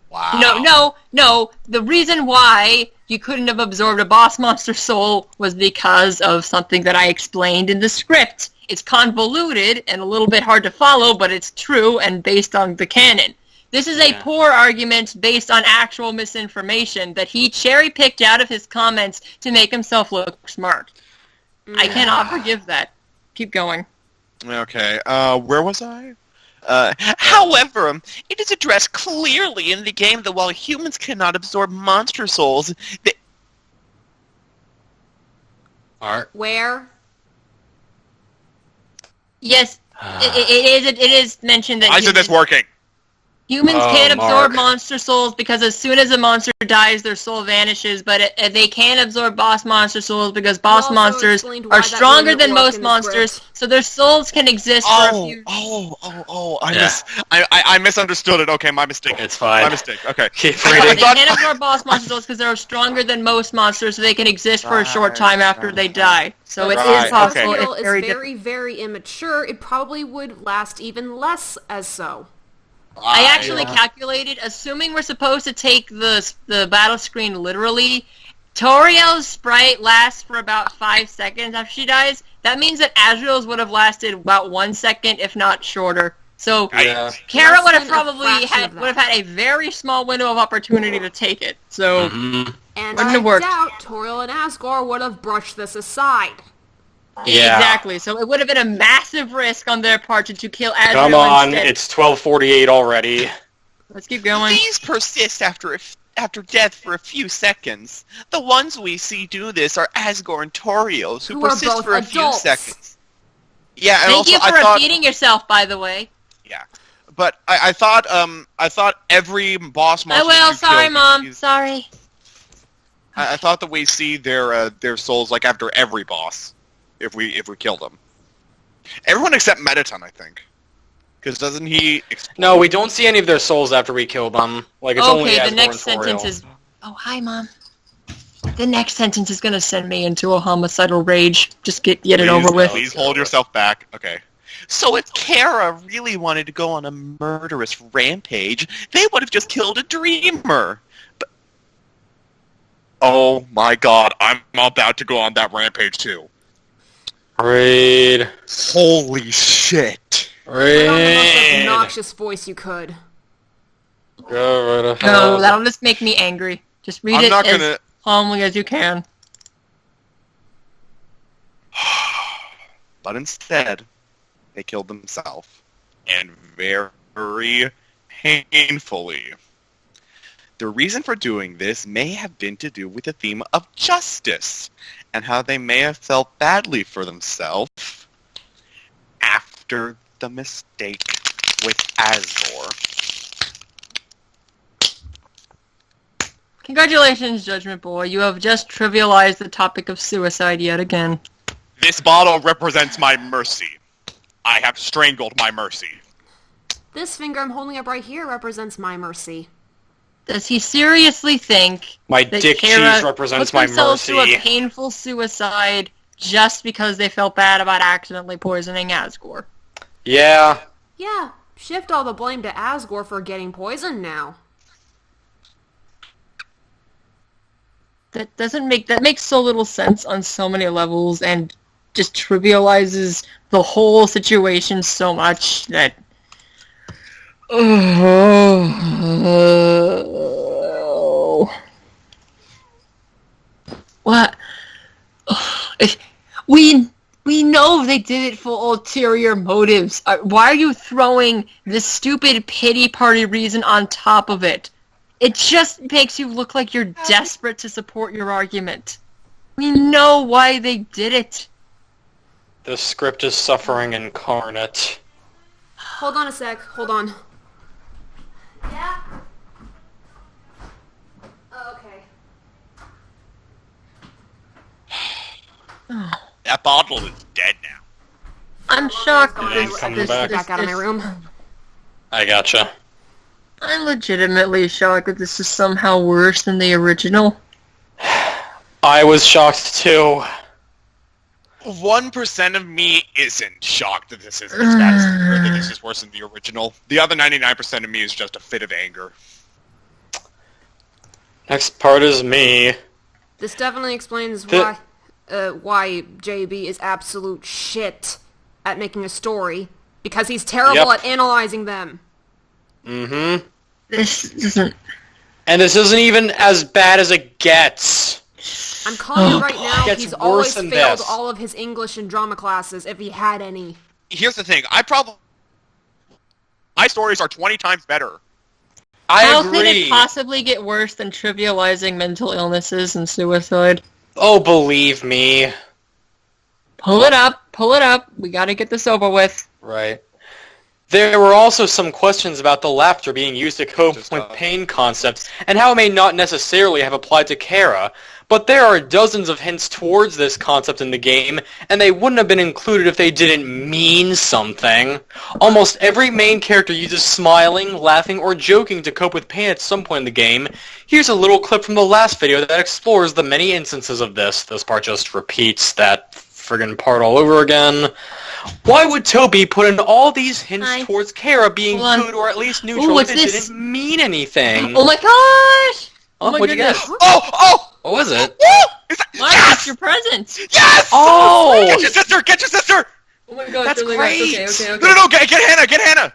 Wow. No. The reason why you couldn't have absorbed a boss monster soul was because of something that I explained in the script. It's convoluted and a little bit hard to follow, but it's true and based on the canon. This is a Yeah. poor argument based on actual misinformation that he cherry-picked out of his comments to make himself look smart. I cannot forgive that. Keep going. Okay, where was I? However, it is addressed clearly in the game that while humans cannot absorb monster souls, they... Mark. Where? Yes, it is mentioned that I said that's working. humans Oh, can't absorb Mark. monster souls because as soon as a monster dies, their soul vanishes, but they can absorb boss monster souls because boss also monsters explained why are that stronger wouldn't than work most in the monsters, script. so their souls can exist for a few... I misunderstood it. Okay, my mistake. It's fine. My mistake. Okay. Keep They reading. can't absorb boss monster souls because they're stronger than most monsters, so they can exist for a short time after they die. So it Right, is possible. okay. It's very very, very immature. It probably would last even less as so. I actually calculated, assuming we're supposed to take the battle screen literally, Toriel's sprite lasts for about 5 seconds after she dies. That means that Azrael's would have lasted about 1 second, if not shorter. So Yeah. Kara would have Less than a probably fraction of that. would have had a very small window of opportunity to take it. So Mhm. And Wouldn't I have worked. doubt Toriel and Asgore would have brushed this aside. Yeah. exactly. So it would have been a massive risk on their part to kill Azrael Come on, instead. it's 12:48 already. Let's keep going. These persist after death for a few seconds. The ones we see do this are Asgore and Torios, who Who are persist both for a few adults. seconds. Yeah, and Thank also you for I thought, repeating yourself, by the way. yeah, but I thought every boss monster. I will. you Sorry, kill, Mom. Sorry. I thought that we see their souls like after every boss, if we kill them. Everyone except Mettaton, I think, because doesn't he? No, we don't see any of their souls after we kill them. Like it's only Okay, Asgore the next and Toriel. sentence is... Oh, hi, Mom. The next sentence is going to send me into a homicidal rage. Just get it over with. Please hold yourself back. Okay. So if Kara really wanted to go on a murderous rampage, they would have just killed a dreamer. But oh my God, I'm about to go on that rampage too. Read. Holy shit. Put on the most Read. obnoxious voice you could. Go right ahead. No, that'll just make me angry. Just read I'm it not as gonna- calmly as you can. But instead, they killed themselves. And very painfully. The reason for doing this may have been to do with the theme of justice, and how they may have felt badly for themselves after the mistake with Azor. Congratulations, Judgment Boy. You have just trivialized the topic of suicide yet again. This bottle represents my mercy. I have strangled my mercy. This finger I'm holding up right here represents my mercy. Does he seriously think My that dick Kara cheese represents put my themselves through a mercy. painful suicide just because they felt bad about accidentally poisoning Asgore? Yeah. Yeah, shift all the blame to Asgore for getting poisoned now. That makes so little sense on so many levels and just trivializes the whole situation so much that what? If we know they did it for ulterior motives. Why are you throwing this stupid pity party reason on top of it? It just makes you look like you're desperate to support your argument. We know why they did it. The script is suffering incarnate. Hold on a sec, hold on. Yeah? Oh, okay. That bottle is dead now. I'm shocked Hold that on, He's coming this, back. back out of my room. I gotcha. I'm legitimately shocked that this is somehow worse than the original. I was shocked too. 1% of me isn't shocked that this isn't as bad as or that this is worse than the original. The other 99% of me is just a fit of anger. Next part is me. This definitely explains The- why JB is absolute shit at making a story. Because he's terrible Yep. at analyzing them. Mm-hmm. This isn't... And this isn't even as bad as it gets. I'm calling it right now, Gets he's worse always than failed this. all of his English and drama classes, if he had any. Here's the thing. My stories are 20 times better. How I could it agree. possibly get worse than trivializing mental illnesses and suicide? Oh, believe me. Pull it up. We gotta get this over with. Right. There were also some questions about the laughter being used to cope Just, with pain concepts, and how it may not necessarily have applied to Kara, but there are dozens of hints towards this concept in the game, and they wouldn't have been included if they didn't mean something. Almost every main character uses smiling, laughing, or joking to cope with pain at some point in the game. Here's a little clip from the last video that explores the many instances of this. This part just repeats that friggin' part all over again. Why would Toby put in all these hints Hi. towards Kara being Hold on. good or at least neutral what's if it this? didn't mean anything? Oh my gosh! Oh, my what'd you goodness. get? Oh! What was it? Woo! Is that, What? yes! It's your present! Yes! Oh! Get your sister! Get your sister! Oh my gosh, That's oh my great! gosh. Okay. No, get Hannah! Get Hannah!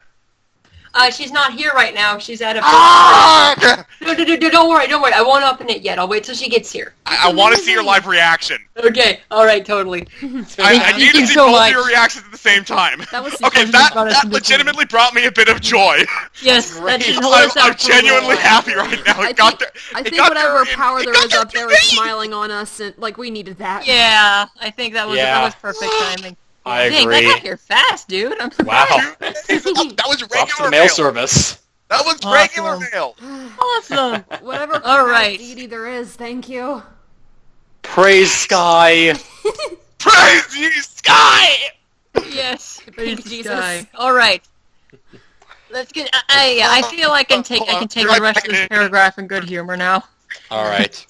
She's not here right now. She's at a... Ah! No, don't worry. I won't open it yet. I'll wait till she gets here. I want to see your live reaction. Okay, alright, totally. I Thank need you to see so both much. of your reactions at the same time. That was Okay, super that brought us into legitimately brought me a bit of joy. Yes, that should hold I'm, us out I'm for a little genuinely while. happy right now. I It got think, there. I it think got whatever there in- power it there got is there up there today. is smiling on us, and like we needed that. Yeah, I think that was Yeah. perfect timing. I Dang, that agree. got here fast, dude. I'm Wow. That was Props to regular mail mail. service. That was Awesome. regular mail. awesome. Whatever All right. deity there is, thank you. Praise Sky. Praise ye sky! Yes, praise the Jesus. sky. All right. Let's get. I feel I can take the rest of this paragraph in good humor now. Alright.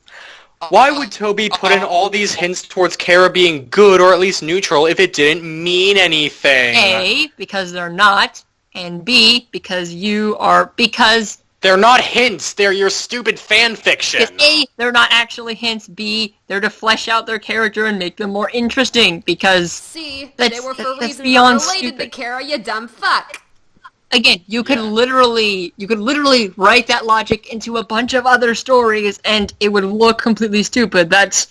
Why would Toby put in all these hints towards Kara being good or at least neutral if it didn't mean anything? A, because they're not, and B, because They're not hints, they're your stupid fan fiction. A, they're not actually hints. B, they're to flesh out their character and make them more interesting. Because See, That's- they were for that's reasons beyond unrelated to stupid. Kara, you dumb fuck. again, you could literally write that logic into a bunch of other stories, and it would look completely stupid. That's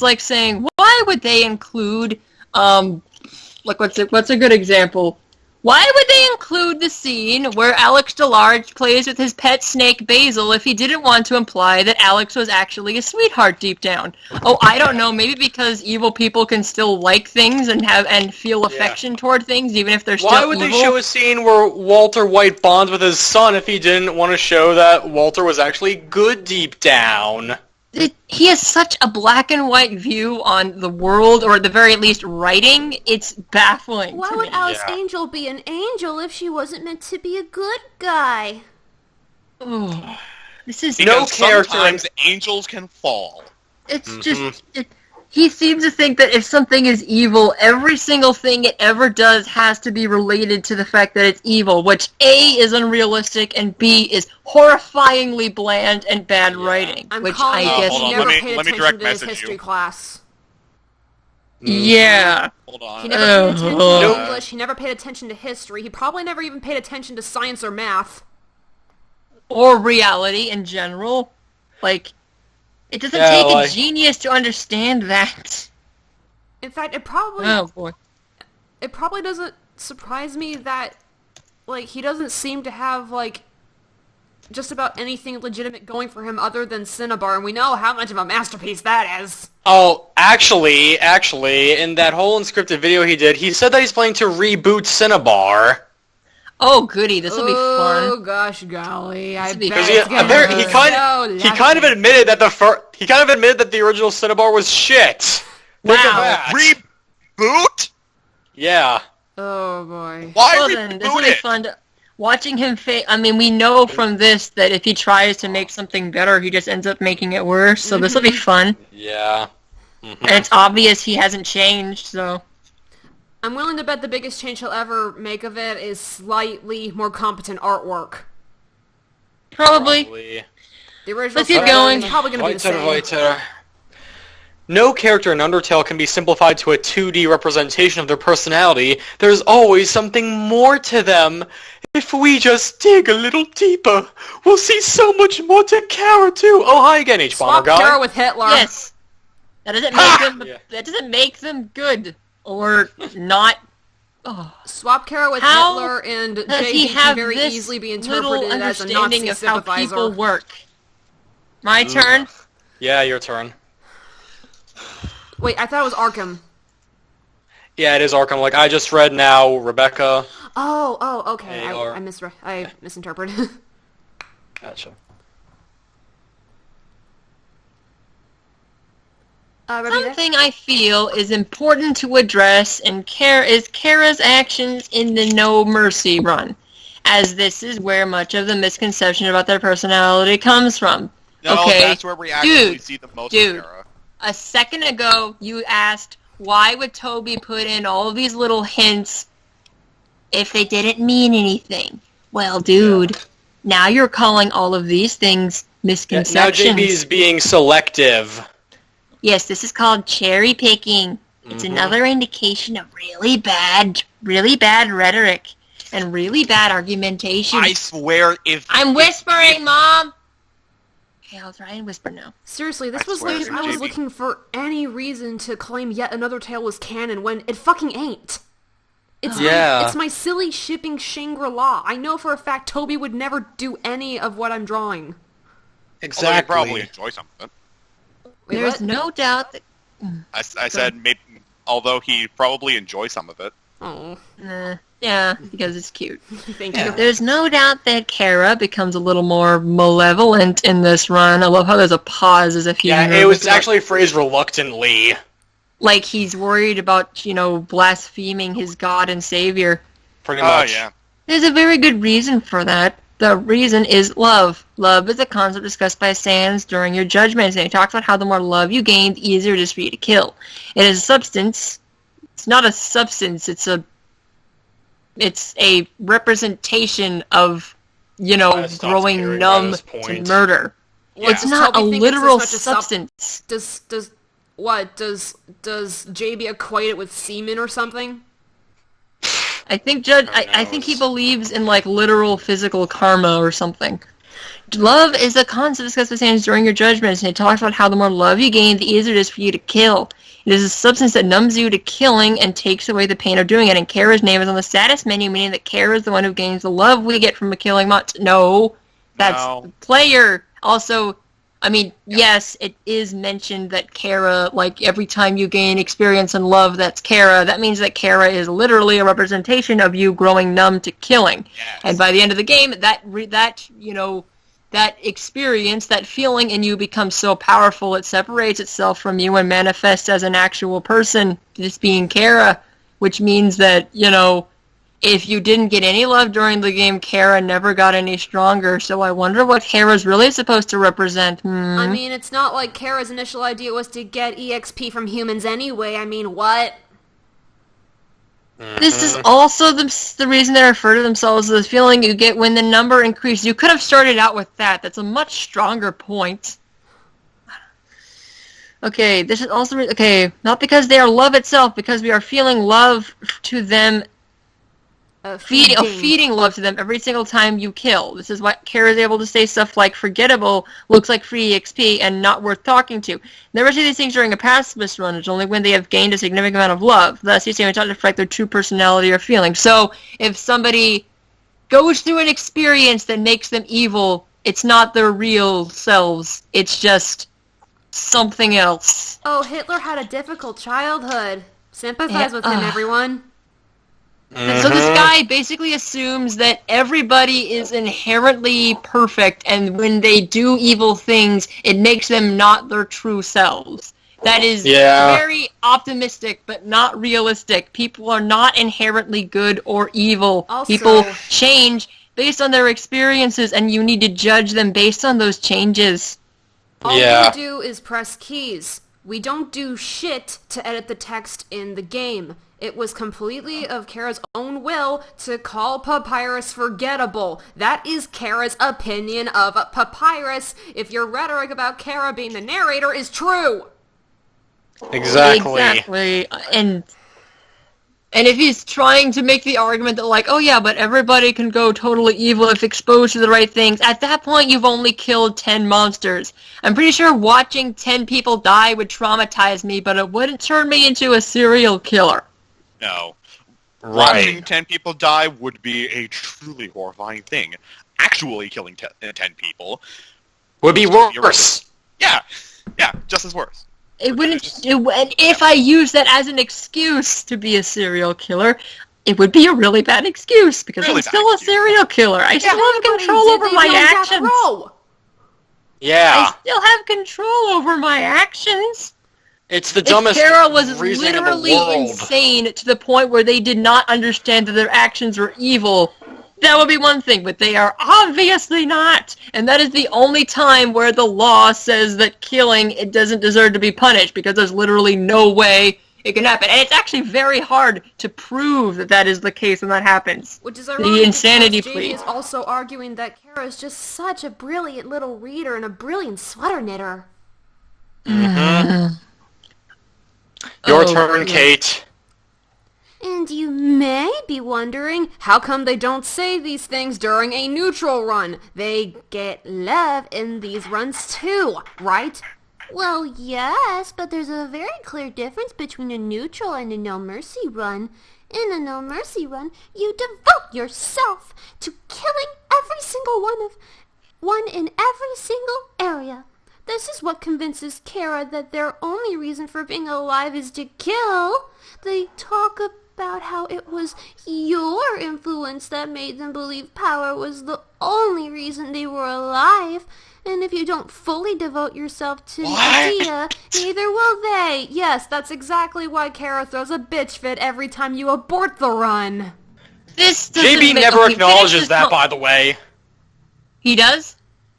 like saying, why would they include, like what's a good example? Why would they include the scene where Alex DeLarge plays with his pet snake Basil if he didn't want to imply that Alex was actually a sweetheart deep down? Oh, I don't know. Maybe because evil people can still like things and feel affection toward things, even if they're still evil. Why would they show a scene where Walter White bonds with his son if he didn't want to show that Walter was actually good deep down? He has such a black and white view on the world, or at the very least writing. It's baffling. Why would Alice Angel be an angel if she wasn't meant to be a good guy? Oh, this is no character. Sometimes angels can fall. It's just he seems to think that if something is evil, every single thing it ever does has to be related to the fact that it's evil, which A, is unrealistic, and B, is horrifyingly bland and bad writing. I'm which calling I guess he hold on, never let me paid attention direct to his message history you. class. Yeah. Hold on. He never paid attention to Nope. English, he never paid attention to history, he probably never even paid attention to science or math. Or reality in general. Like, it doesn't take a genius to understand that. In fact, it probably Oh, boy. it probably doesn't surprise me that, like, he doesn't seem to have, like, just about anything legitimate going for him other than Cinnabar, and we know how much of a masterpiece that is. Oh, actually, in that whole unscripted video he did, he said that he's planning to reboot Cinnabar. Oh, goody, this will be Oh, fun. gosh golly, I bet Because Because it's gonna be he kind of admitted that the original Cinnabar was shit. Think of Wow. that. Reboot? Yeah. Oh, boy. Why Well then, this will reboot be it? fun to... Watching him I mean, we know from this that if he tries to make something better, he just ends up making it worse, so this will be fun. Yeah. And it's obvious he hasn't changed, so... I'm willing to bet the biggest change he'll ever make of it is slightly more competent artwork. Probably. The original Let's keep storyline going. is probably going to be the same. Weiter. No character in Undertale can be simplified to a 2D representation of their personality. There's always something more to them. If we just dig a little deeper, we'll see so much more to Kara too. Oh, hi again, H-Bomber Swap guy. Kara with Hitler. Yes. That doesn't make them... Yeah. That doesn't make them good. Or not... Oh. Swap Kara with How Hitler, and Does he JD have can very this easily be little interpreted as a understanding Nazi of how sympathizer. people work? My turn? Yeah, your turn. Wait, I thought it was ARKM. Yeah, it is Arkham. Like, I just read now, Rebecca. Oh, okay. AR. I misinterpreted. Gotcha. Ready there? Something I feel is important to address is Kara's actions in the No Mercy run, as this is where much of the misconception about their personality comes from. No, okay, that's where we actually see the most of dude. Kara. A second ago, you asked, why would Toby put in all of these little hints if they didn't mean anything? Well, dude, now you're calling all of these things misconceptions. Now JB's being selective. Yes, this is called cherry picking. It's another indication of really bad rhetoric and really bad argumentation. I swear if... I'm whispering, Mom! Okay, I'll try and whisper now. Seriously, this I was swear like to I was JB. looking for any reason to claim yet another tale was canon when it fucking ain't. It's Yeah. my silly shipping Shangri-La. I know for a fact Toby would never do any of what I'm drawing. Although you probably enjoy some of it. Wait, There's what? no doubt that... I said maybe, although he probably enjoy some of it. Oh, yeah, because it's cute. thank you. There's no doubt that Kara becomes a little more malevolent in this run. I love how there's a pause as if he's Yeah, it nervous was about- actually phrased reluctantly. like he's worried about, blaspheming his God and Savior. Pretty Oh, much. yeah. There's a very good reason for that. The reason is love. Love is a concept discussed by Sans during your judgments, and he talks about how the more love you gain, the easier it is for you to kill. It is a substance. It's not a substance. It's a representation of, That stops growing caring numb about this to point. murder. Yeah. It's not a Toby think it's as literal much a substance. Does JB equate it with semen or something? I think I think he believes in like literal physical karma or something. Love is a concept discussed with Sans during your judgments, and it talks about how the more love you gain, the easier it is for you to kill. It is a substance that numbs you to killing and takes away the pain of doing it, and Kara's name is on the status menu, meaning that Kara is the one who gains the love we get from a killing monster. No, that's the player. Also, I mean, yes, it is mentioned that Kara, like, every time you gain experience and love, that's Kara. That means that Kara is literally a representation of you growing numb to killing. Yes. And by the end of the game, that experience, that feeling in you becomes so powerful, it separates itself from you and manifests as an actual person, this being Kara, which means that, if you didn't get any love during the game, Kara never got any stronger, so I wonder what Kara's really supposed to represent. I mean, it's not like Kara's initial idea was to get EXP from humans anyway. I mean, what? This is also the reason they refer to themselves as the feeling you get when the number increases. You could have started out with that. That's a much stronger point. Okay, this is also... Okay, not because they are love itself, because we are feeling love to them... feeding love to them every single time you kill. This is why Kara is able to say stuff like forgettable, looks like free EXP, and not worth talking to. Never say these things during a pacifist run. It's only when they have gained a significant amount of love. Thus, these statements don't reflect their true personality or feeling. So, if somebody goes through an experience that makes them evil, it's not their real selves. It's just something else. Oh, Hitler had a difficult childhood. Sympathize with him, everyone. And so this guy basically assumes that everybody is inherently perfect, and when they do evil things, it makes them not their true selves. That is very optimistic, but not realistic. People are not inherently good or evil. Also, people change based on their experiences, and you need to judge them based on those changes. All we do is press keys. We don't do shit to edit the text in the game. It was completely of Kara's own will to call Papyrus forgettable. That is Kara's opinion of Papyrus, if your rhetoric about Kara being the narrator is true. Exactly. And if he's trying to make the argument that, like, oh yeah, but everybody can go totally evil if exposed to the right things, at that point you've only killed 10 monsters. I'm pretty sure watching 10 people die would traumatize me, but it wouldn't turn me into a serial killer. No. Watching 10 people die would be a truly horrifying thing. Actually killing 10 people would be worse. Yeah, just as worse. It wouldn't. And if I use that as an excuse to be a serial killer, it would be a really bad excuse because I'm still a serial killer. I still have control over my actions. Yeah. I still have control over my actions. It's the dumbest reasoning Kara was reasoning literally in the world. insane to the point where they did not understand that their actions were evil, that would be one thing, but they are obviously not. And that is the only time where the law says that killing, it doesn't deserve to be punished, because there's literally no way it can happen. And it's actually very hard to prove that that is the case when that happens. Which is ironic, the insanity because plea Jamie is also arguing that Kara is just such a brilliant little reader and a brilliant sweater knitter. Your turn, Kate. And you may be wondering, how come they don't say these things during a neutral run? They get love in these runs too, right? Well, yes, but there's a very clear difference between a neutral and a no mercy run. In a no mercy run, you devote yourself to killing every single one in every single area. This is what convinces Kara that their only reason for being alive is to kill. They talk about how it was your influence that made them believe power was the only reason they were alive. And if you don't fully devote yourself to the idea, neither will they. Yes, that's exactly why Kara throws a bitch fit every time you abort the run. This JB never acknowledges that, by the way. He does?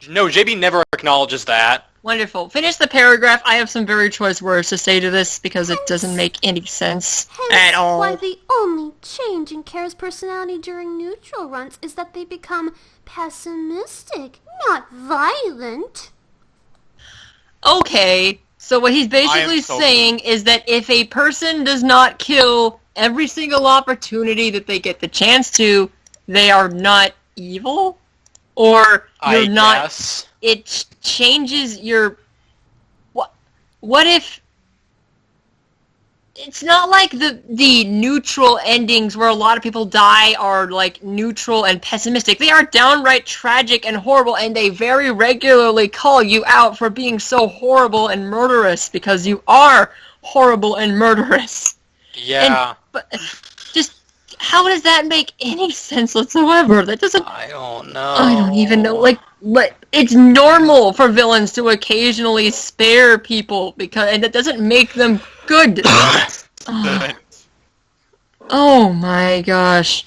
No, JB never acknowledges that. Wonderful. Finish the paragraph. I have some very choice words to say to this because it doesn't make any sense at all. Why the only change in Kara's personality during neutral runs is that they become pessimistic, not violent. Okay, so what he's basically saying is that if a person does not kill every single opportunity that they get the chance to, they are not evil, or you're not. Guess. It changes your. What if? It's not like the neutral endings where a lot of people die are like neutral and pessimistic. They are downright tragic and horrible, and they very regularly call you out for being so horrible and murderous because you are horrible and murderous. Yeah. But just how does that make any sense whatsoever? That doesn't. I don't know. I don't even know. Like it's normal for villains to occasionally spare people and that doesn't make them good. Oh my gosh.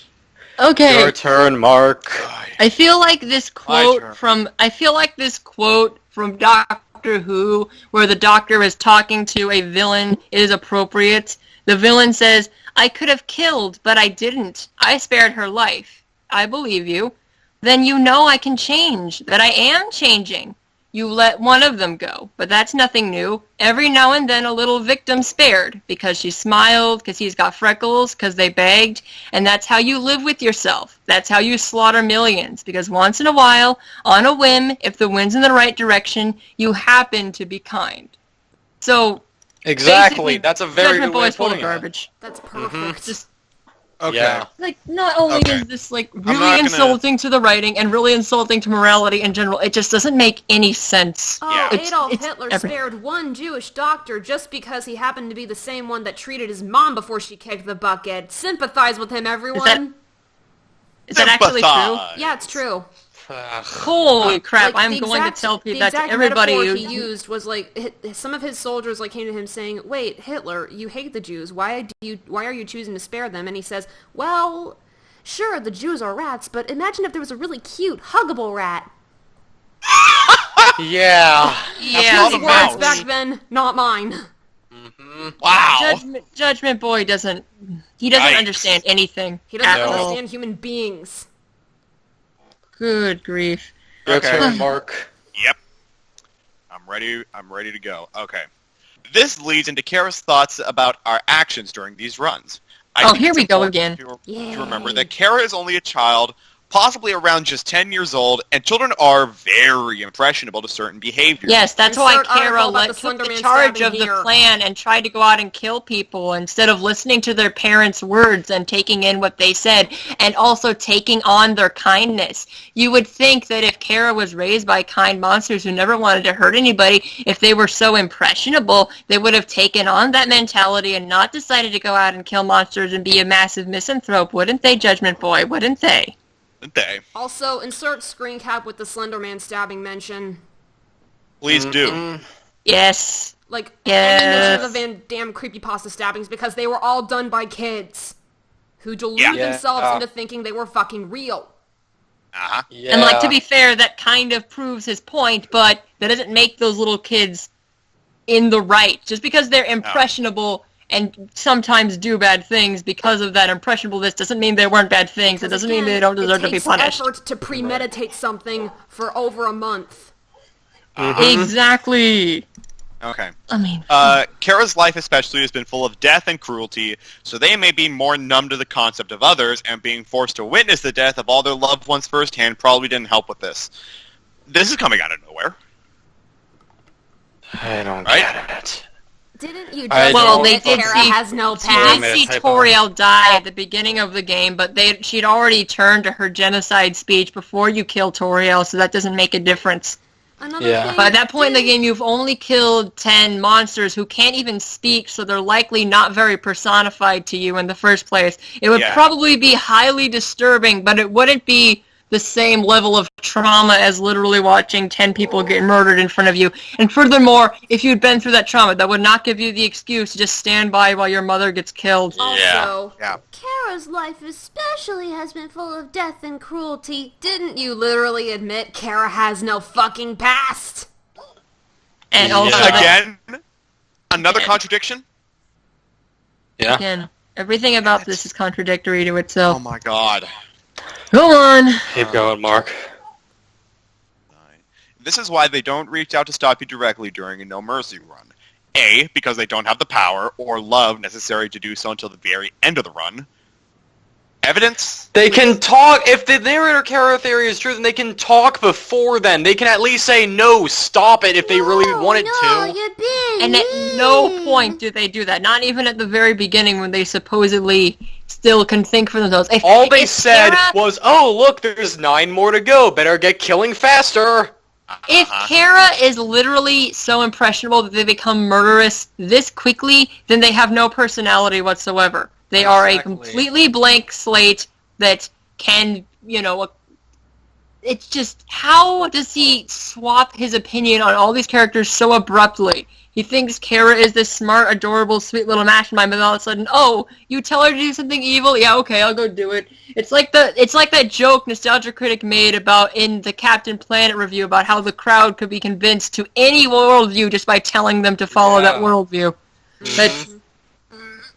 Okay. Your turn, Mark. I feel like this quote turn. from Doctor Who, where the Doctor is talking to a villain, is appropriate. The villain says, "I could have killed, but I didn't. I spared her life. I believe you. Then you know I can change, that I am changing. You let one of them go, but that's nothing new. Every now and then a little victim spared, because she smiled, because he's got freckles, because they begged, and that's how you live with yourself. That's how you slaughter millions, because once in a while, on a whim, if the wind's in the right direction, you happen to be kind." So, Exactly. basically, That's a very Judgment good way Boy's of full of putting it. garbage. That's perfect. Just Okay. Yeah. like, not only Okay. is this like not really gonna- insulting to the writing and really insulting to morality in general, it just doesn't make any sense. Oh, Yeah. Adolf It's Hitler everything. spared one Jewish doctor just because he happened to be the same one that treated his mom before she kicked the bucket. Sympathize with him, everyone. Is that actually true? Sympathize. Yeah, it's true. Ugh. Holy crap! Like, I'm the going to exact- tell the people that to exact everybody. metaphor he used was like some of his soldiers like came to him saying, "Wait, Hitler, you hate the Jews. Why are you choosing to spare them?" And he says, "Well, sure, the Jews are rats, but imagine if there was a really cute, huggable rat." Yeah. Yeah, not His a words mouse. back then, not mine. Wow. Judgment Boy doesn't. He doesn't Yikes. understand anything. He doesn't at all. understand human beings. Good grief. Your Okay. turn, Mark. Yep. I'm ready to go. Okay. This leads into Kara's thoughts about our actions during these runs. I Oh, think here it's we go important again. To remember that Kara is only a child, possibly around just 10 years old, and children are very impressionable to certain behaviors. Yes, that's why Insert Kara article about the took the Slenderman charge stabbing of the here. plan and tried to go out and kill people instead of listening to their parents' words and taking in what they said, and also taking on their kindness. You would think that if Kara was raised by kind monsters who never wanted to hurt anybody, if they were so impressionable, they would have taken on that mentality and not decided to go out and kill monsters and be a massive misanthrope, wouldn't they, Judgment Boy? Wouldn't they? They. Also, insert screen cap with the Slenderman stabbing mention. Please do. Yes. Like, Yes. any mention of the Van Damme creepypasta stabbings, because they were all done by kids who deluded Yeah. themselves Yeah. into thinking they were fucking real. Uh-huh. Yeah. And, like, to be fair, that kind of proves his point, but that doesn't make those little kids in the right. Just because they're impressionable and sometimes do bad things because of that impressionableness doesn't mean they weren't bad things. It doesn't mean they don't deserve to be punished. It takes effort to premeditate something for over a month. Exactly. Okay. I mean, Kara's life especially has been full of death and cruelty, so they may be more numb to the concept of others, and being forced to witness the death of all their loved ones firsthand probably didn't help with this. This is coming out of nowhere. I don't Right? get it. Didn't you I just well, don't they admit did Kara see, has no she Damn did it, see typo. Toriel die at the beginning of the game, but she'd already turned to her genocide speech before you kill Toriel, so that doesn't make a difference. Another Yeah. thing, By that point in the didn't- game, you've only killed 10 monsters who can't even speak, so they're likely not very personified to you in the first place. It would Yeah. probably be highly disturbing, but it wouldn't be the same level of trauma as literally watching 10 people get murdered in front of you. And furthermore, if you'd been through that trauma, that would not give you the excuse to just stand by while your mother gets killed. Also, Yeah. Kara's life especially has been full of death and cruelty. didn't you literally admit Kara has no fucking past? And also, Yeah. Again, another contradiction? Yeah. again, everything about this is contradictory to Oh itself. my god. Go on! Keep going, Mark. This is why they don't reach out to stop you directly during a No Mercy run. A, because they don't have the power or love necessary to do so until the very end of the run. Evidence? They can talk. If the narrator character theory is true, then they can talk before then. They can at least say, no, stop it if they really wanted to. You're being And at no point do they do that. Not even at the very beginning when they supposedly still can think for themselves. All they said Kara, was, oh, look, there's 9 more to go. Better get killing faster. If Kara is literally so impressionable that they become murderous this quickly, then they have no personality whatsoever. They are a completely blank slate that can, it's just, how does he swap his opinion on all these characters so abruptly? He thinks Kara is this smart, adorable, sweet little mastermind, but all of a sudden, oh, you tell her to do something evil? Yeah, okay, I'll go do it. It's like that joke Nostalgia Critic made about in the Captain Planet review about how the crowd could be convinced to any worldview just by telling them to follow that worldview.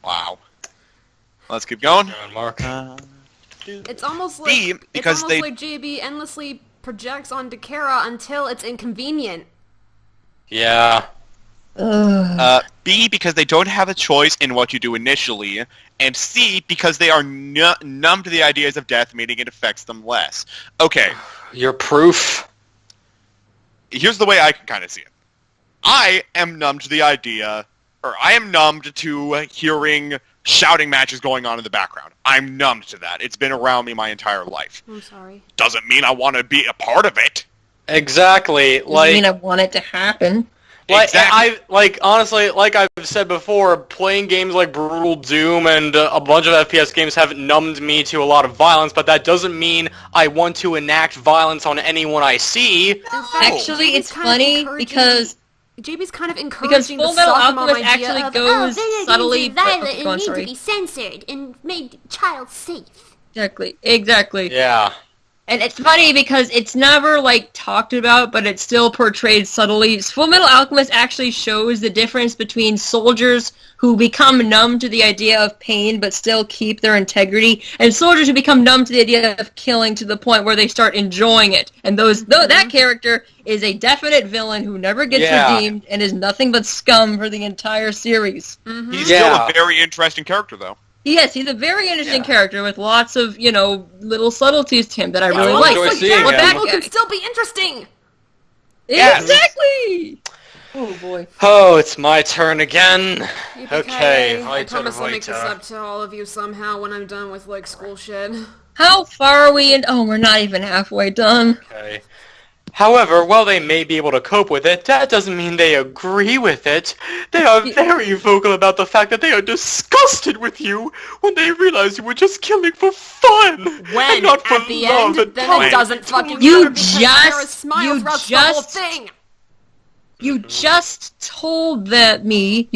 Wow. Let's keep going. Mark. It's almost like B, because they... like JB endlessly projects onto Kara until it's inconvenient. Yeah. B, because they don't have a choice in what you do initially, and C, because they are numb to the ideas of death, meaning it affects them less. Okay. Your proof? Here's the way I can kind of see it. I am numb to the idea, or I am numbed to hearing shouting matches going on in the background. I'm numbed to that. It's been around me my entire life. I'm sorry. Doesn't mean I want to be a part of it. Exactly. I mean, I want it to happen. Like, honestly, like I've said before, playing games like Brutal Doom and a bunch of FPS games have numbed me to a lot of violence, but that doesn't mean I want to enact violence on anyone I see. Actually, it's funny because JB's kind of encouraging Full the Metal sophomore Alchemist idea actually of, goes subtly, violent go on, and need sorry. to be censored and made child safe. Exactly. Yeah. And it's funny because it's never, talked about, but it's still portrayed subtly. Full Metal Alchemist actually shows the difference between soldiers who become numb to the idea of pain but still keep their integrity, and soldiers who become numb to the idea of killing to the point where they start enjoying it. And that character is a definite villain who never gets redeemed and is nothing but scum for the entire series. He's still a very interesting character, though. Yes, he's a very interesting character with lots of, little subtleties to him that I really like. enjoy seeing him. People can still be interesting! Yes. Exactly! Oh, boy. Oh, it's my turn again. Okay, I promise I'll make this up to all of you somehow when I'm done with, school shit. How far are we in? Oh, we're not even halfway done. Okay. However, while they may be able to cope with it, that doesn't mean they agree with it. They are very vocal about the fact that they are disgusted with you when they realize you were just killing for fun. When, and not for at the love end, and then it time. doesn't fucking You matter because just- Kara smiles you throughout the whole just- thing! You just told me,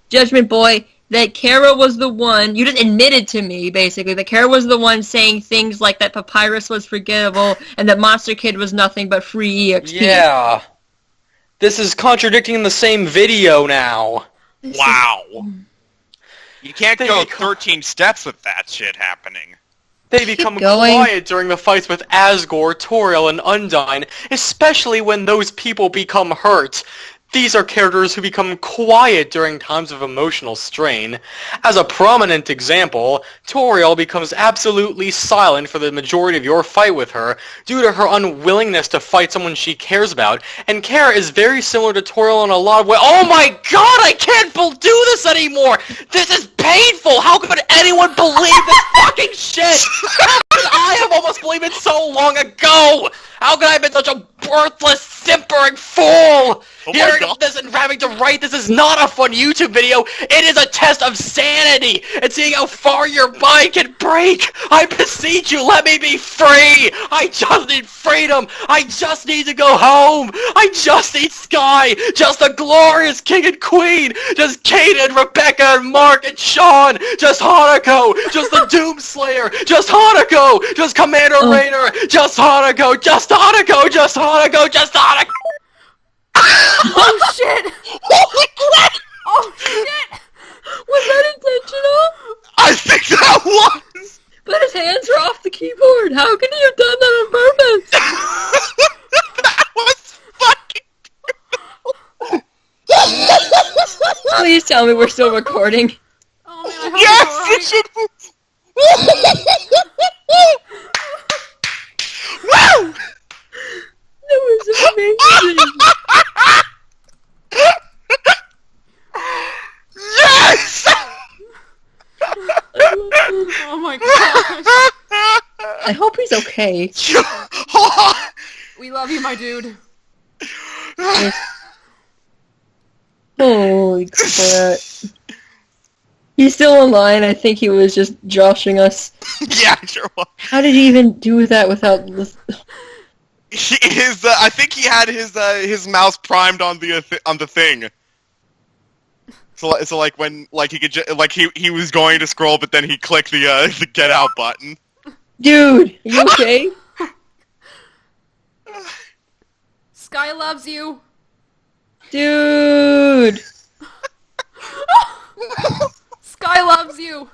Judgment Boy, that Kara was the one, you just admitted to me, basically, that Kara was the one saying things like that Papyrus was forgettable and that Monster Kid was nothing but free EXP. Yeah. This is contradicting the same video now. Wow. You can't go 13 steps with that shit happening. They become going. quiet during the fights with Asgore, Toriel, and Undyne, especially when those people become hurt. These are characters who become quiet during times of emotional strain. As a prominent example, Toriel becomes absolutely silent for the majority of your fight with her due to her unwillingness to fight someone she cares about, and Kara is very similar to Toriel in a lot of ways. Oh my god, I can't do this anymore! This is painful! How could anyone believe this fucking shit? How could I have almost believed it so long ago? How could I have been such a worthless, simpering fool? Hearing this and having to write this is not a fun YouTube video. It is a test of sanity and seeing how far your mind can break. I beseech you, let me be free. I just need freedom. I just need to go home. I just need Sky. Just the glorious king and queen. Just Kaden, Rebecca, and Mark, and Sean. Just Hanako. Just the Doomslayer. Just Hanako. Just Commander Rainer. Just Hanako. Just Hanako. Just Hanako. Just Hanako. Oh shit! Holy crap! Oh shit! Was that intentional? I think that was! But his hands are off the keyboard. How can he have done that on purpose? That was fucking... please tell me we're still recording? Oh man, I hope Yes! it's alright. Woo! That was amazing. Yes! Oh my gosh. I hope he's okay. We love you, my dude. Holy crap. He's still online. I think he was just joshing us. Yeah, sure was. How did he even do that without... I think he had his mouse primed on the thing. So like when he could he was going to scroll, but then he clicked the get out button. Dude, are you okay? Sky loves you. Dude! Sky loves you.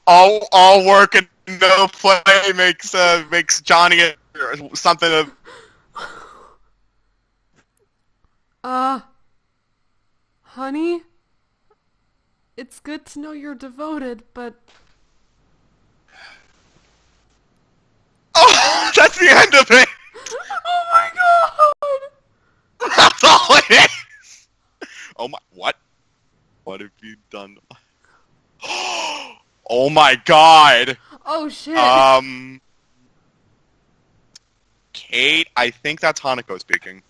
All work and no play makes Johnny something of. Honey? It's good to know you're devoted, but... Oh, that's the end of it! Oh my god! That's all it is! Oh my... What? What have you done? Oh my god! Oh shit! Kate, I think that's Hanako speaking.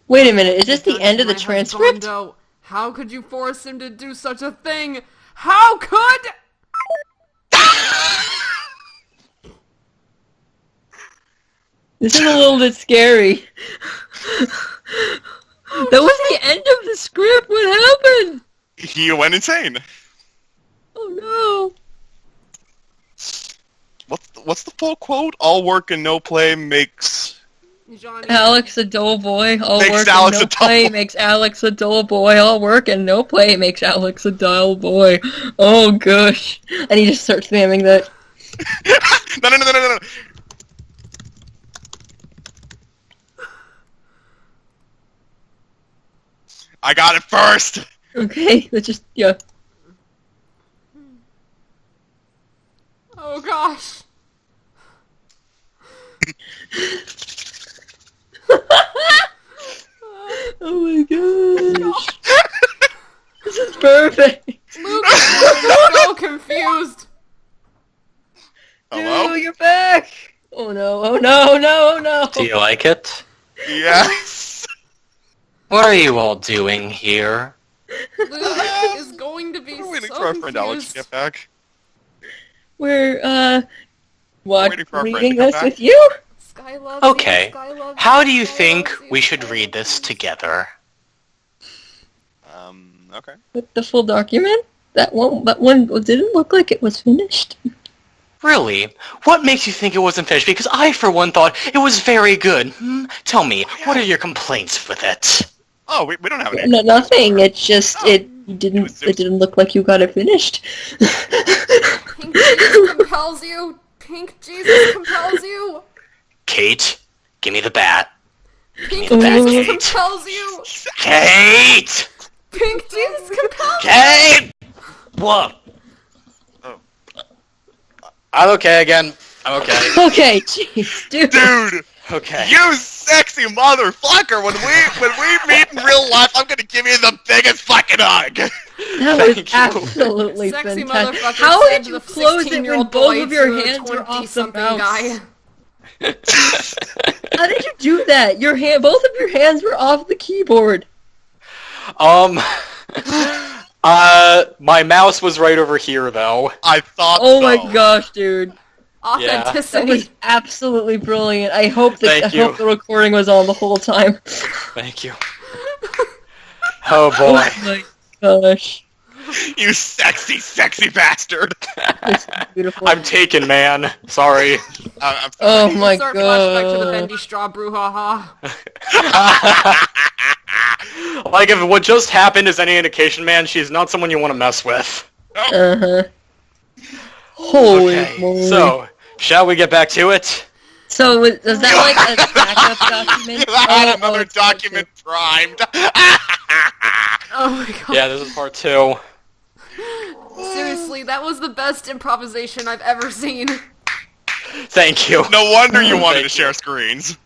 Wait a minute, is this the end of the transcript? Husbando. How could you force him to do such a thing? How could... This is a little bit scary. That was the end of the script. What happened? He went insane. Oh What's the full quote? All work and no play makes... Johnny. no. Alex a dull boy. All Makes work Alex and a no dull play boy. makes Alex a dull boy. All work and no play makes Alex a dull boy. Oh gosh. And he just starts spamming that. No. I got it first! Okay, let's just, yeah. Oh gosh. Oh my gosh. This is perfect. Luke is so confused. Hello? Dude, you're back. Oh no, oh no, no, no. Do you like it? Yes! What are you all doing here? Luke is going to be We're waiting so for our friend Alex to confused. get back. We're, what, waiting for our friend to reading come this back. with you? Sky loves Okay. you, Sky loves How you, do you Sky think loves you, we should Sky read loves this you. together? Okay. With the full document? That one didn't look like it was finished. Really? What makes you think it wasn't finished? Because I, for one, thought it was very good. Tell me, what are your complaints with it? Oh, we don't have any. No, nothing. It's just Oh. it didn't look like you got it finished. Pink Jesus compels you. Pink Jesus compels you. Kate, give me the bat. Pink Give me the bat, Jesus Kate. compels you. Kate! Pink Jesus compels you. Kate! What? Oh. I'm okay again. I'm okay. Okay, jeez, dude. Dude! Okay. You sexy motherfucker! When we meet in real life, I'm gonna give you the biggest fucking hug! That Thank was you. absolutely Sexy fantastic. motherfucker How said did you the close it when 16-year-old both boy of your to a hands were off the 20-something mouse? guy. How did you do that? Both of your hands were off the keyboard. My mouse was right over here, though. I thought Oh so. my gosh, dude. That Authenticity. was absolutely brilliant. I hope Thank you. hope the recording was on the whole time. Thank you. Oh boy. Oh my gosh. You sexy, sexy bastard! This is beautiful. I'm taken, man. Sorry. I'm Oh my Start flashback to the god. bendy straw brouhaha. Like, if what just happened is any indication, man, she's not someone you want to mess with. Uh-huh. Holy Okay, moly. so, shall we get back to it? So was that like a backup document? I had Oh, another it's part document primed. Oh my god. Yeah, this is part 2. Seriously, that was the best improvisation I've ever seen. Thank you. No wonder you wanted to Thank share screens.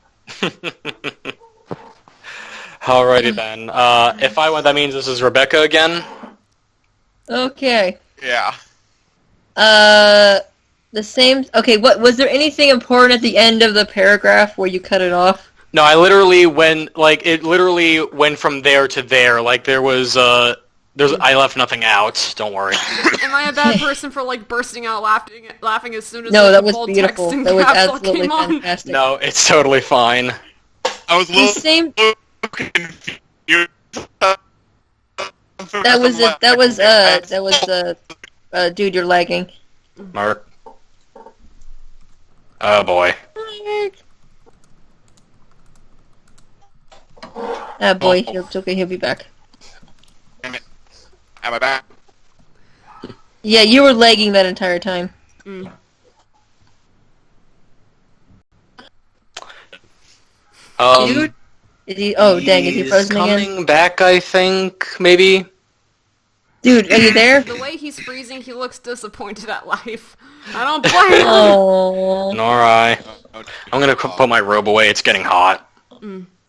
Alrighty then. If I win, that means this is Rebecca again. two. Okay. Yeah. The same. Okay. What was there anything important at the end of the paragraph where you cut it off? No, I literally went, like, it literally went from there to there. Like, I left nothing out. Don't worry. Am I a bad person for like bursting out laughing as soon as No, like, that the was bold beautiful. text in That was caps lock absolutely came on? fantastic. No, it's totally fine. I was a The little same. confused. That was dude, you're lagging. Mark. Oh boy. Ah, boy, it's okay, he'll be back. Am I back? Yeah, you were lagging that entire time. Mm. Dude? Is he, oh, dang, is he he's frozen again? coming back, I think, maybe? Dude, are you there? The way he's freezing, he looks disappointed at life. I don't blame him. Oh. Nor I. I'm gonna put my robe away, it's getting hot.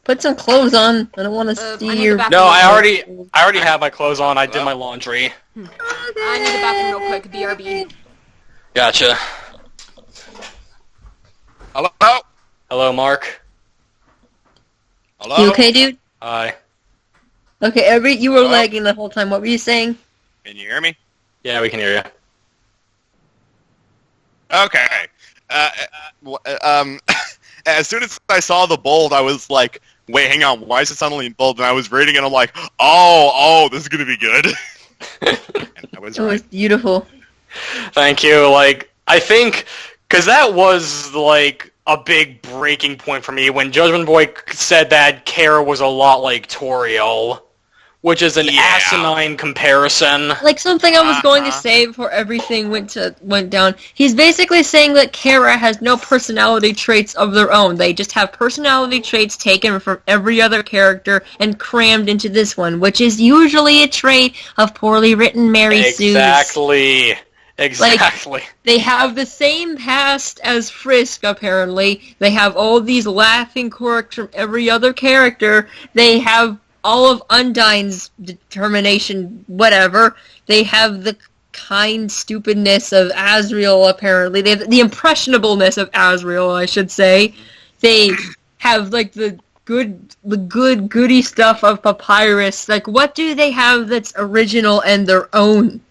Put some clothes on. I don't want to I see need your... the bathroom. No, I already have my clothes on, I did my laundry. I need the bathroom real quick. BRB. Gotcha. Hello? Hello, Mark. Hello? You okay, dude? Hi. Okay, you were Hello? lagging the whole time. What were you saying? Can you hear me? Yeah, we can hear you. Okay. As soon as I saw the bold, I was like, wait, hang on, why is it suddenly in bold? And I was reading it, and I'm like, oh, this is gonna be good. And I was It right. was beautiful. Thank you. Like, I think, because that was, like, a big breaking point for me when Judgment Boy said that Kara was a lot like Toriel, which is an Yeah. asinine comparison. Like something I was going to say before everything went down. He's basically saying that Kara has no personality traits of their own. They just have personality traits taken from every other character and crammed into this one, which is usually a trait of poorly written Mary Sue's. Exactly. They have the same past as Frisk, apparently. They have all these laughing quirks from every other character. They have all of Undyne's determination, whatever. They have the kind stupidness of Azrael, apparently. They have the impressionableness of Azrael, I should say. They have, like, the goody stuff of Papyrus. Like, what do they have that's original and their own?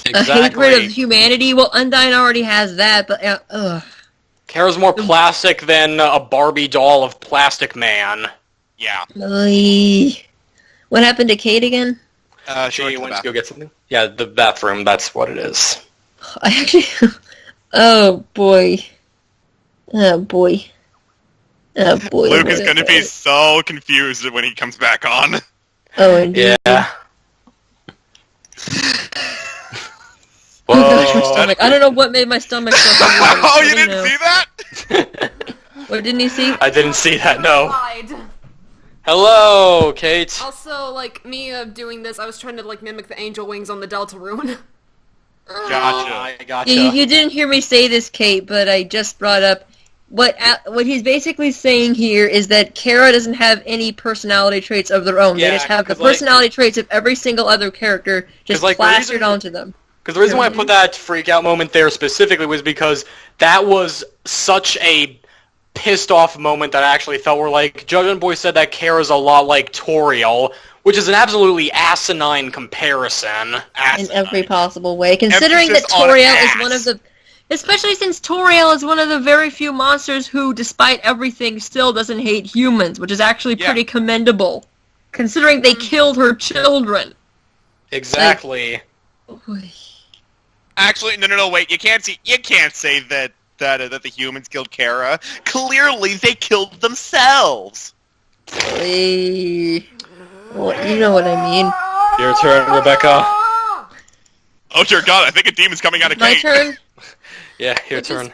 Exactly. A hatred of humanity? Well, Undyne already has that, but, ugh. Kara's more plastic than a Barbie doll of Plastic Man. Yeah. Oy. What happened to Kate again? She went to go get something? Yeah, the bathroom, that's what it is. I actually... Oh, boy. Oh, boy. Oh, boy. Luke is going to be so confused when he comes back on. Oh, indeed. Yeah. Oh, gosh, my stomach. I don't know what made my stomach so weird. Oh, you didn't see that? What didn't you see? I didn't see that, no. Lied. Hello, Kate. Also, like, me doing this, I was trying to, like, mimic the angel wings on the Delta Rune. Gotcha. I gotcha. You didn't hear me say this, Kate, but I just brought up what he's basically saying here is that Kara doesn't have any personality traits of their own. Yeah, They just have the 'cause, like- personality traits of every single other character just like, the plastered reason- onto them. Because the reason why I put that freak out moment there specifically was because that was such a pissed off moment that I actually felt where, like, Judgment Boy said that Kara's a lot like Toriel, which is an absolutely asinine comparison. In every possible way, considering that Emphasis on Toriel is ass. one of the... Especially since Toriel is one of the very few monsters who, despite everything, still doesn't hate humans, which is actually Yeah. pretty commendable, considering they killed her children. Exactly. Oy. Actually, no, wait. You can't say that the humans killed Kara. Clearly, they killed themselves. Oy. Well, you know what I mean. Your turn, Rebecca. Oh dear God! I think a demon's coming out of My Kate. turn? Yeah, your Which is- turn.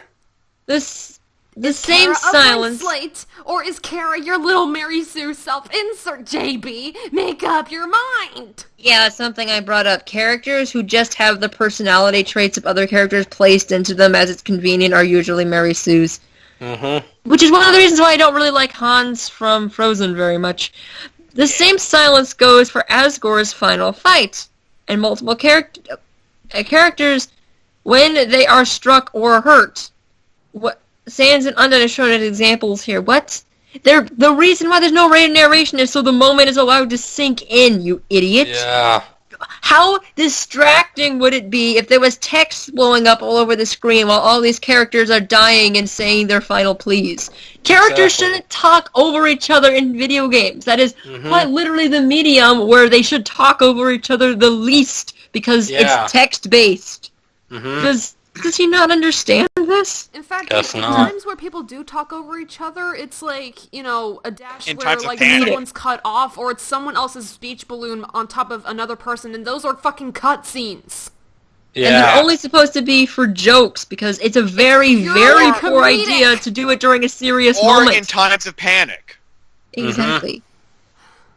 This The same Kara a silence. blank slate, or is Kara your little Mary Sue self? Insert JB. Make up your mind. Yeah, it's something I brought up. Characters who just have the personality traits of other characters placed into them as it's convenient are usually Mary Sue's. Mm-hmm. Which is one of the reasons why I don't really like Hans from Frozen very much. The same silence goes for Asgore's final fight. And multiple characters, when they are struck or hurt. Sans and Undead have shown as examples here. What? The reason why there's no rated narration is so the moment is allowed to sink in, you idiot. Yeah. How distracting would it be if there was text blowing up all over the screen while all these characters are dying and saying their final pleas? Characters shouldn't talk over each other in video games. That is quite literally the medium where they should talk over each other the least because it's text-based. Does he not understand this? In fact, Guess in not. times where people do talk over each other, it's like, a dash In where, times of like, panic. someone's cut off, or it's someone else's speech balloon on top of another person, and those are fucking cutscenes. Yeah. And they're only supposed to be for jokes because it's a very, very poor comedic. idea to do it during a serious Or moment. in times of panic. Exactly.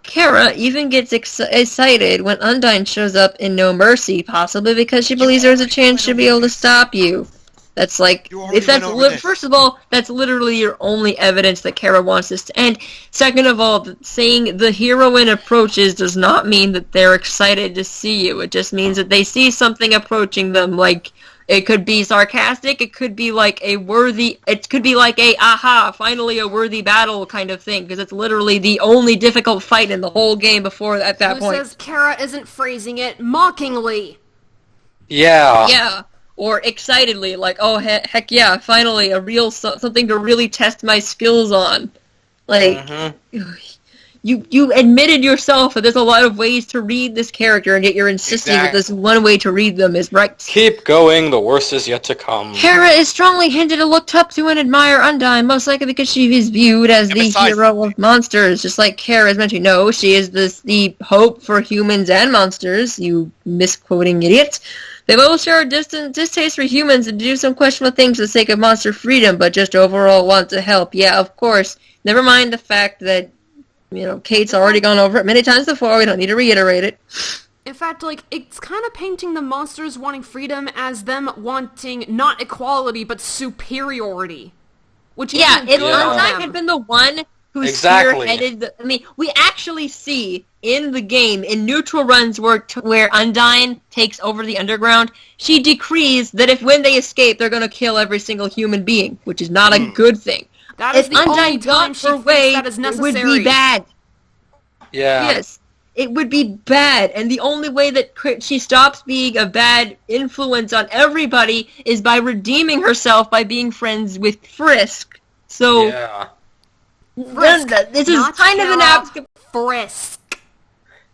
Kara even gets excited when Undyne shows up in No Mercy, possibly because she believes there's a chance she'll be able to stop you. That's like, You already if that's went over this. first of all, that's literally your only evidence that Kara wants this to end. Second of all, saying the heroine approaches does not mean that they're excited to see you. It just means that they see something approaching them, like, it could be sarcastic, it could be like aha, finally a worthy battle kind of thing, because it's literally the only difficult fight in the whole game before at that Who point. says Kara isn't phrasing it mockingly? Yeah. Yeah, or excitedly, like, oh, heck yeah, finally a real something to really test my skills on. Like, you admitted yourself that there's a lot of ways to read this character, and yet you're insisting that this one way to read them is right. Keep going, the worst is yet to come. Kara is strongly hinted to looked up to and admire Undyne, most likely because she is viewed as the hero of monsters, just like Kara is meant to. No, she is the hope for humans and monsters, you misquoting idiot. They both share a distaste for humans and do some questionable things for the sake of monster freedom, but just overall want to help. Yeah, of course. Never mind the fact that, Kate's already gone over it many times before. We don't need to reiterate it. In fact, like, it's kind of painting the monsters wanting freedom as them wanting not equality, but superiority. Which Yeah, if Undyne them. had been the one who Exactly. spearheaded we actually see in the game, in neutral runs where Undyne takes over the underground, she decrees that when they escape, they're going to kill every single human being, which is not a good thing. That is If the only Undyne time got she her thinks way, that is it necessary. would be bad. Yeah. Yes, it would be bad, and the only way that she stops being a bad influence on everybody is by redeeming herself by being friends with Frisk. So, Yeah. this is not kind of an Kara, Frisk.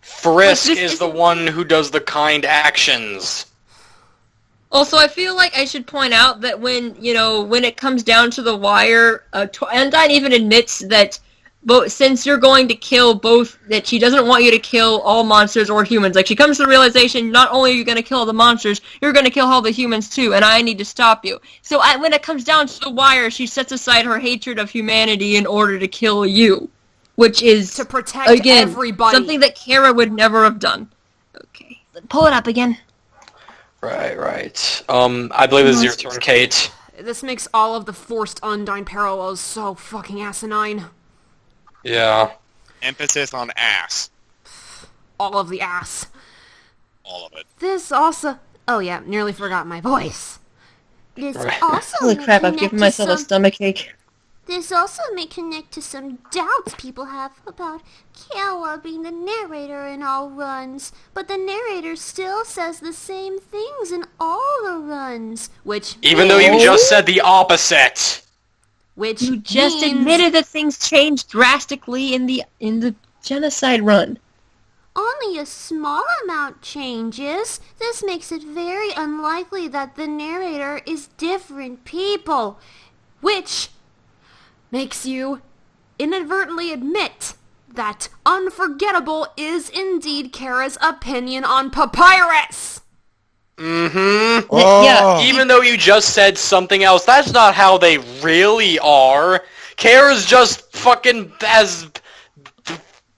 Frisk But this is is- the one who does the kind actions. Also, I feel like I should point out that when it comes down to the wire, Undyne even admits that since you're going to kill both, that she doesn't want you to kill all monsters or humans. Like, she comes to the realization, not only are you going to kill the monsters, you're going to kill all the humans too, and I need to stop you. So when it comes down to the wire, she sets aside her hatred of humanity in order to kill you. Which is, To protect again, everybody. something that Kara would never have done. Okay. Pull it up again. Right. I believe this is your turn, Kate. This makes all of the forced Undyne parallels so fucking asinine. Yeah. Emphasis on ass. All of the ass. All of it. This also... Oh yeah, nearly forgot my voice. This Right. also Holy may crap, I've connect given to myself a some- stomachache. This also may connect to some doubts people have about Kara being the narrator in all runs, but the narrator still says the same things in all the runs, which Even though you just said the opposite. which You just means admitted that things changed drastically in the genocide run. only a small amount changes. This makes it very unlikely that the narrator is different people, which makes you inadvertently admit that unforgettable is indeed Kara's opinion on Papyrus. Mm-hmm. Yeah. Even though you just said something else, that's not how they really are. Kara's just fucking has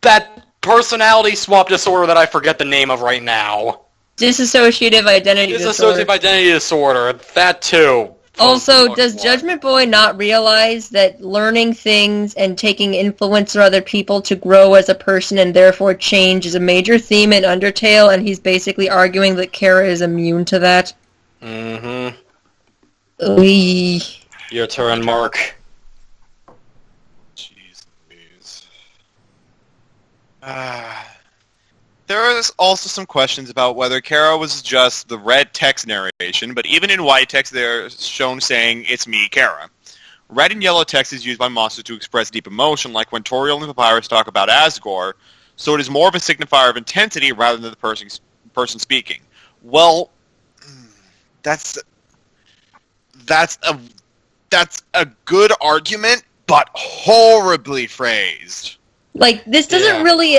that personality swap disorder that I forget the name of right now. Dissociative identity disorder. Dissociative identity disorder. That too. Also, does Judgment Boy not realize that learning things and taking influence from other people to grow as a person and therefore change is a major theme in Undertale, and he's basically arguing that Kara is immune to that? Mm-hmm. Oy. Your turn, Mark. Jeez Louise. There is also some questions about whether Kara was just the red text narration, but even in white text they're shown saying, "It's me, Kara." Red and yellow text is used by monsters to express deep emotion, like when Toriel and Papyrus talk about Asgore, so it is more of a signifier of intensity rather than the person speaking. Well, that's a good argument, but horribly phrased. Like, this doesn't really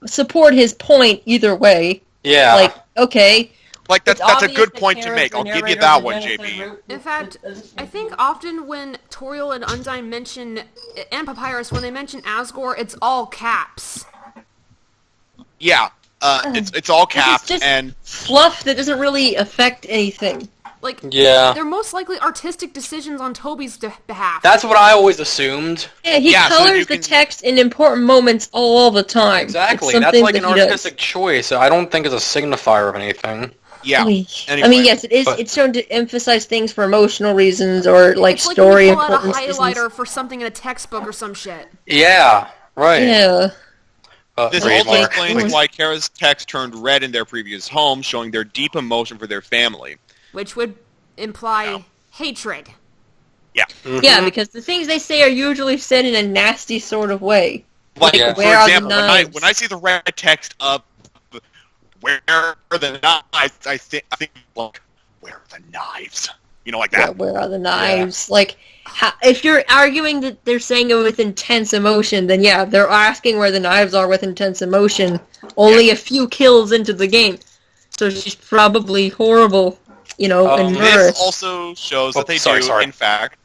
support his point either way. Yeah. Like, okay. Like, that's a good that point to Kara's make. the I'll give you narrator that of the one, genocide JP. route. In fact, I think often when Toriel and Undyne mention, and Papyrus, when they mention Asgore, it's all caps. Yeah, it's all caps, It's just and fluff that doesn't really affect anything. Like, Yeah. they're most likely artistic decisions on Toby's behalf. That's what I always assumed. Yeah, he Yeah, so that colors you the can- text in important moments all the time. Exactly. It's That's something like an that he does. artistic choice. I don't think it's a signifier of anything. yeah. I Anyway. mean, yes, it is. But- It's shown to emphasize things for emotional reasons or like it's like story when you pull out a importance reasons. highlighter for something in a textbook or some shit. Yeah. Right. Yeah. This Read, also Mark. explains why Kara's text turned red in their previous home, showing their deep emotion for their family. Which would imply hatred. Yeah. Yeah, because the things they say are usually said in a nasty sort of way. Like, Yeah. for Where are the example, knives? when I see the red text up, where are the knives, I think, like, where are the knives? You know, like Yeah, that. where are the knives? Like, if you're arguing that they're saying it with intense emotion, then yeah, they're asking where the knives are with intense emotion. Only a few kills into the game. So she's probably horrible, and This murderous. also shows that they sorry. in fact,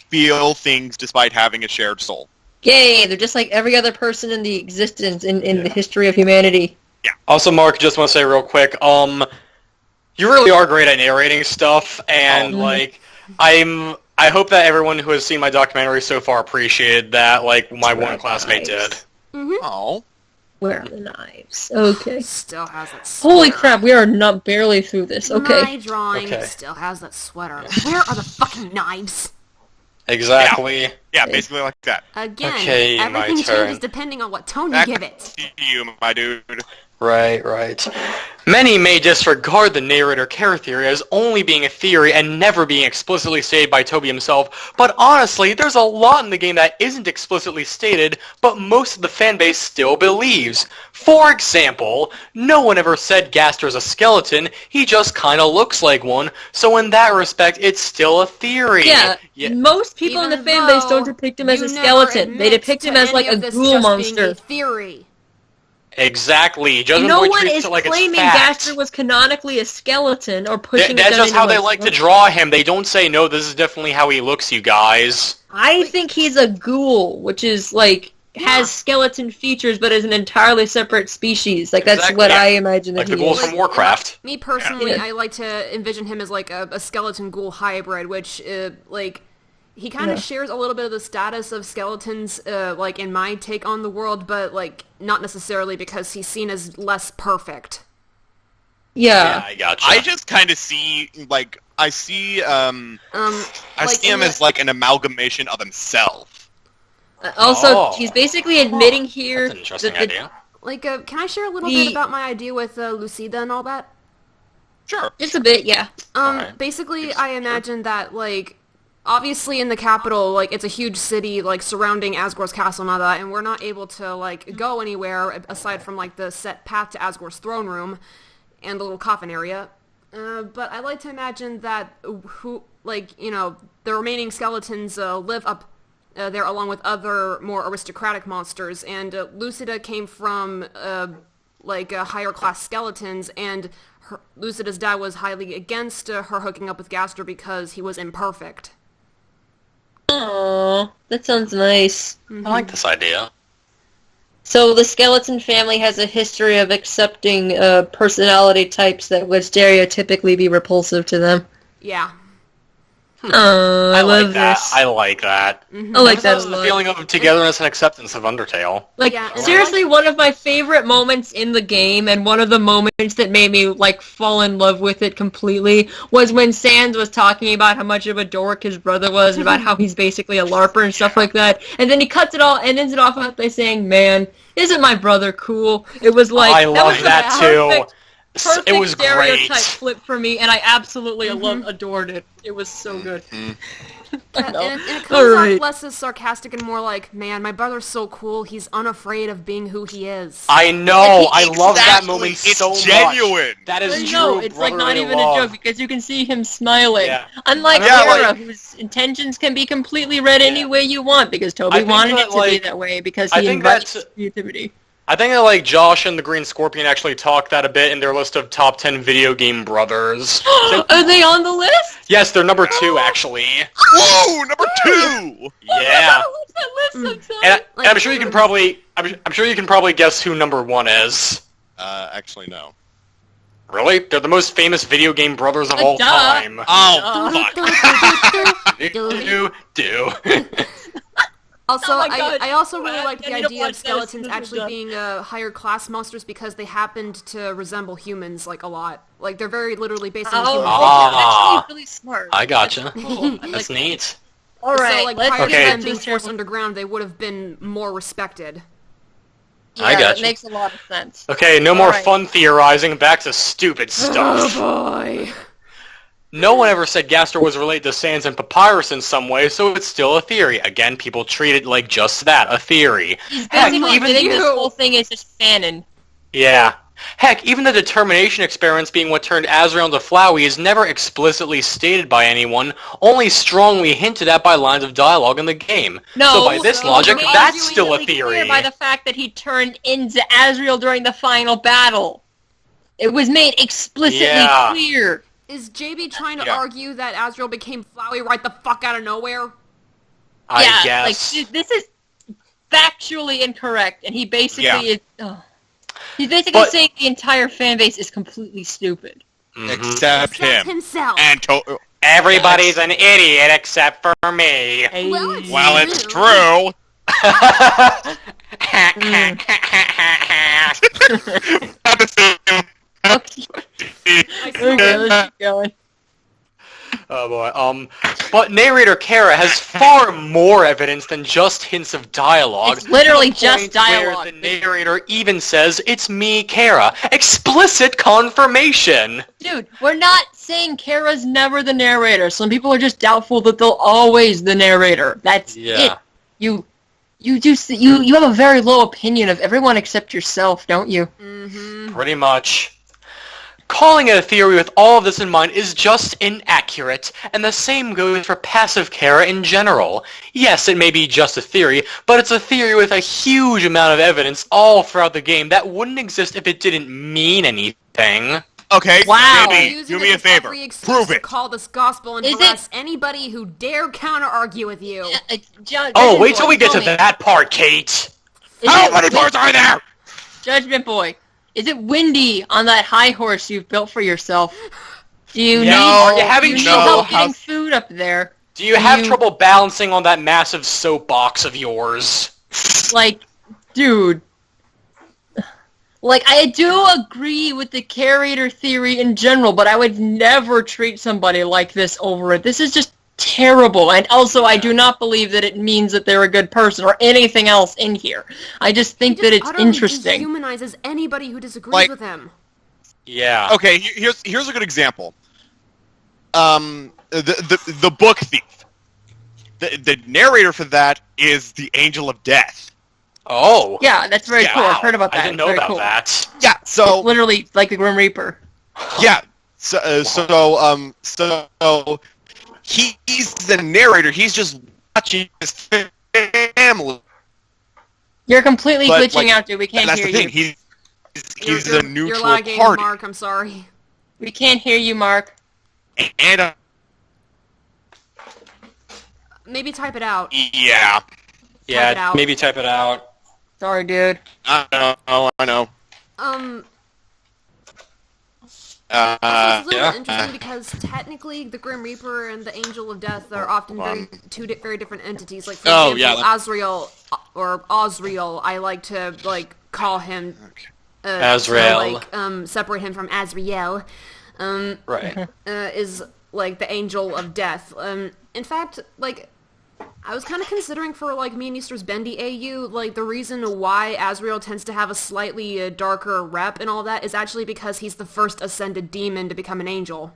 feel things despite having a shared soul. Yay, they're just like every other person in the existence in the history of humanity. Also, Mark, just want to say real quick, you really are great at narrating stuff, and I hope that everyone who has seen my documentary so far appreciated that, like my one classmate did. Oh. Where are the knives? Okay. Still has that sweater. Holy crap, we are not barely through this. Okay. My drawing Okay. still has that sweater. Where are the fucking knives? Exactly. Yeah, basically like that. Again, Okay, my everything turn. changes depending on what tone you Back give it. to you, my dude. Right. Many may disregard the narrator character theory as only being a theory and never being explicitly stated by Toby himself, but honestly, there's a lot in the game that isn't explicitly stated, but most of the fanbase still believes. For example, no one ever said Gaster's a skeleton, he just kinda looks like one, so in that respect, it's still a theory. Yeah, most people in the Even fan base though don't depict him as you a never skeleton. They admit depict to him as any like a of this ghoul just monster. being a theory. Exactly. Judgment No Boy one treats is it like claiming it's fact. Gaster was canonically a skeleton or pushing it That's down just into how they a like to skeleton. draw him. They don't say, no, this is definitely how he looks, you guys. I think he's a ghoul, which is like has skeleton features but is an entirely separate species. Like that's Exactly, what yeah. I imagine Like that the he ghouls is. from Warcraft. Me personally, Yeah. I like to envision him as like a skeleton ghoul hybrid, which he kind of shares a little bit of the status of skeletons, like in my take on the world, but like not necessarily because he's seen as less perfect. Yeah. I gotcha. I just kind of see, like, I see him as like an amalgamation of himself. Also, Oh. he's basically admitting here That's an interesting that idea. Like, can I share a little The- bit about my idea with Lucida and all that? Sure. just a bit, yeah. Alright. Basically, I imagine that, like, obviously in the capital, like, it's a huge city, like, surrounding Asgore's castle and all that, and we're not able to, like, go anywhere aside from, like, the set path to Asgore's throne room and the little coffin area. But I like to imagine that the remaining skeletons live up there along with other more aristocratic monsters, and Lucida came from higher class skeletons, and Lucida's dad was highly against her hooking up with Gaster because he was imperfect. Aww, that sounds nice. I like this idea. So the skeleton family has a history of accepting personality types that would stereotypically be repulsive to them. Yeah. I love like that. this. I like that. I like that a That's the lot. feeling of togetherness and acceptance of Undertale. Like, Yeah, and seriously, one of my favorite moments in the game, and one of the moments that made me, like, fall in love with it completely, was when Sans was talking about how much of a dork his brother was, and about how he's basically a LARPer and stuff like that, and then he cuts it all and ends it off by saying, "Man, isn't my brother cool?" It was like, I love was that a too. perfect It was stereotype great. flip for me, and I absolutely adored it. It was so good. And it comes Alright. off less as sarcastic and more like, man, my brother's so cool, he's unafraid of being who he is. I know. Like, I love that exactly. moment It's so much. genuine. That is I true. know, it's like not brotherly even love. a joke because you can see him smiling. Yeah. Unlike Yeah, Kara, like- whose intentions can be completely read any way you want because I Toby think wanted that, it to be like- that way because I he think invites that's- creativity. I think that like Josh and the Green Scorpion actually talked that a bit in their list of top 10 video game brothers. Are they on the list? Yes, they're number 2 actually. Whoa, number 2! Yeah. What's that list sometime? And Like, I'm sure you can probably I'm sure you can probably guess who number 1 is. Actually, no. Really? They're the most famous video game brothers of all Duh. time. Oh, fuck. Do. Also, Oh my God, I also really I like the need to idea of watch that as skeletons soon as we're actually done. being higher class monsters because they happened to resemble humans, like, a lot. Like, they're very literally based on Oh, human Ah. that's actually really smart. I gotcha. Cool. That's neat. All right, So, like, let's prior Okay. to get them being this forced here. underground, they would have been more respected. Yeah, I that gotcha. makes a lot of sense. Okay, no more Alright. fun theorizing. Back to stupid stuff. boy! No one ever said Gaster was related to Sans and Papyrus in some way, so it's still a theory. Again, people treat it like just that, a theory. He's Heck, basically even admitting this you. whole thing is just fanon. Yeah. Heck, even the determination experiments being what turned Azrael into Flowey is never explicitly stated by anyone, only strongly hinted at by lines of dialogue in the game. No, so by this no, logic, made that's still a abundantly theory. clear by the fact that he turned into Azrael during the final battle. It was made explicitly Yeah. clear. Is JB trying to Yeah. argue that Azrael became Flowey right the fuck out of nowhere? I yeah, guess. like this is factually incorrect, and he basically Yeah. is. He's basically But- saying the entire fan base is completely stupid. Mhm. Except him. himself. And Everybody's an idiot except for me. Well, it's well, it's true. true. Not the same. Okay, okay, let's keep going. Oh boy. But narrator Kara has far more evidence than just hints of dialogue. It's literally to the just point where dialogue. the narrator even says, "It's me, Kara." Explicit confirmation. Dude, we're not saying Kara's never the narrator. Some people are just doubtful that they'll always the narrator. That's Yeah. it. You have a very low opinion of everyone except yourself, don't you? Pretty much. Calling it a theory with all of this in mind is just inaccurate, and the same goes for passive Kara in general. Yes, it may be just a theory, but it's a theory with a huge amount of evidence all throughout the game that wouldn't exist if it didn't mean anything. Okay, Wow. JB, Using do me it a as favor. every excuse Prove to it. call this gospel and Is it- harass anybody who dare counter-argue with you. Oh, wait till we get to that part, Kate! How many parts are there? Judgment Boy, is it windy on that high horse you've built for yourself? Do you Yeah, need, are you having do you need trouble? help getting food up there? Do you have You- trouble balancing on that massive soapbox of yours? Like, dude. Like, I do agree with the curator theory in general, but I would never treat somebody like this over it. This is just terrible, and also I do not believe that it means that they're a good person or anything else in here. I just think He that just it's utterly interesting. dehumanizes anybody who disagrees Like- with him. Yeah. Okay, here's a good example. The book thief. The narrator for that is the Angel of Death. Oh. Yeah, that's very Yeah, cool. I've Wow, heard about that. I didn't know Very about cool. that. Yeah. So Literally, like the Grim Reaper. yeah. So he's the narrator. He's just watching his family. You're completely But, glitching like, out, dude. We can't That's hear the thing. you. He's You're a neutral lagging, party. Mark, I'm sorry. We can't hear you, Mark. And Maybe type it out. yeah, Type it Yeah, out. maybe type it out. Sorry, dude. I know. It's a little yeah. bit interesting because technically the Grim Reaper and the Angel of Death are often very different entities. Like, for Oh, example, yeah. Azrael, or Osriel, I like to, like, call him... Azrael. To, like, separate him from Azrael. Right. Is, like, the Angel of Death. In fact, like... I was kind of considering for, like, me and Easter's Bendy AU, like, the reason why Azrael tends to have a slightly darker rep and all that is actually because he's the first ascended demon to become an angel.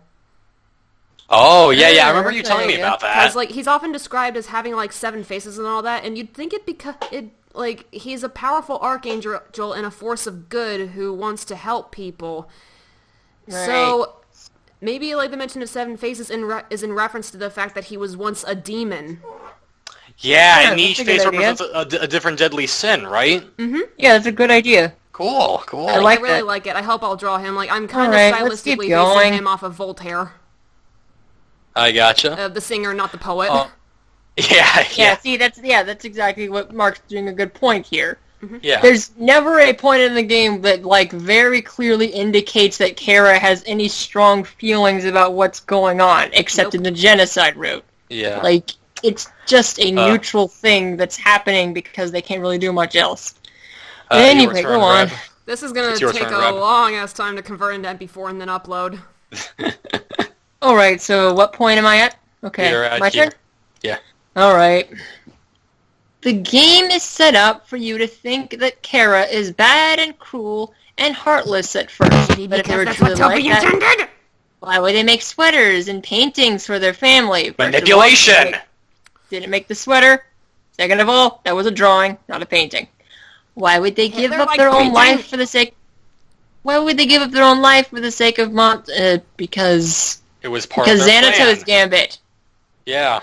Oh, yeah, I Yeah, remember you that's telling me idea. about Because, that. like, he's often described as having, like, 7 faces and all that, and you'd think he's a powerful archangel and a force of good who wants to help people. Right. So, maybe, like, the mention of 7 faces is in reference to the fact that he was once a demon. Yeah, Yeah, and each that's a good face idea. represents a different deadly sin, right? Yeah, that's a good idea. Cool. I like I really that. like it. I hope I'll draw him. Like, I'm kind Alright, of let's keep stylistically going. basing him off of Voltaire, I gotcha. the singer, not the poet. Oh. Yeah. Yeah, see, that's exactly what Mark's doing a good point here. Yeah. There's never a point in the game that, like, very clearly indicates that Kara has any strong feelings about what's going on, except Nope. in the genocide route. Yeah. Like, it's just a neutral thing that's happening because they can't really do much else. Anyway, your turn, go on. Reb. This is gonna It's your take turn, a Reb. long-ass time to convert into MP4 and then upload. Alright, so what point am I at? Okay, You're at my here. turn? Yeah. Alright. The game is set up for you to think that Kara is bad and cruel and heartless at first. But if they were truly like that, why would they make sweaters and paintings for their family? First of all, Manipulation! didn't make the sweater. Second of all, that was a drawing, not a painting. Why would they give Hitler up liked their own painting. life for the sake... Why would they give up their own life for the sake of because It was part of because their Xanatos plan. Gambit. Yeah.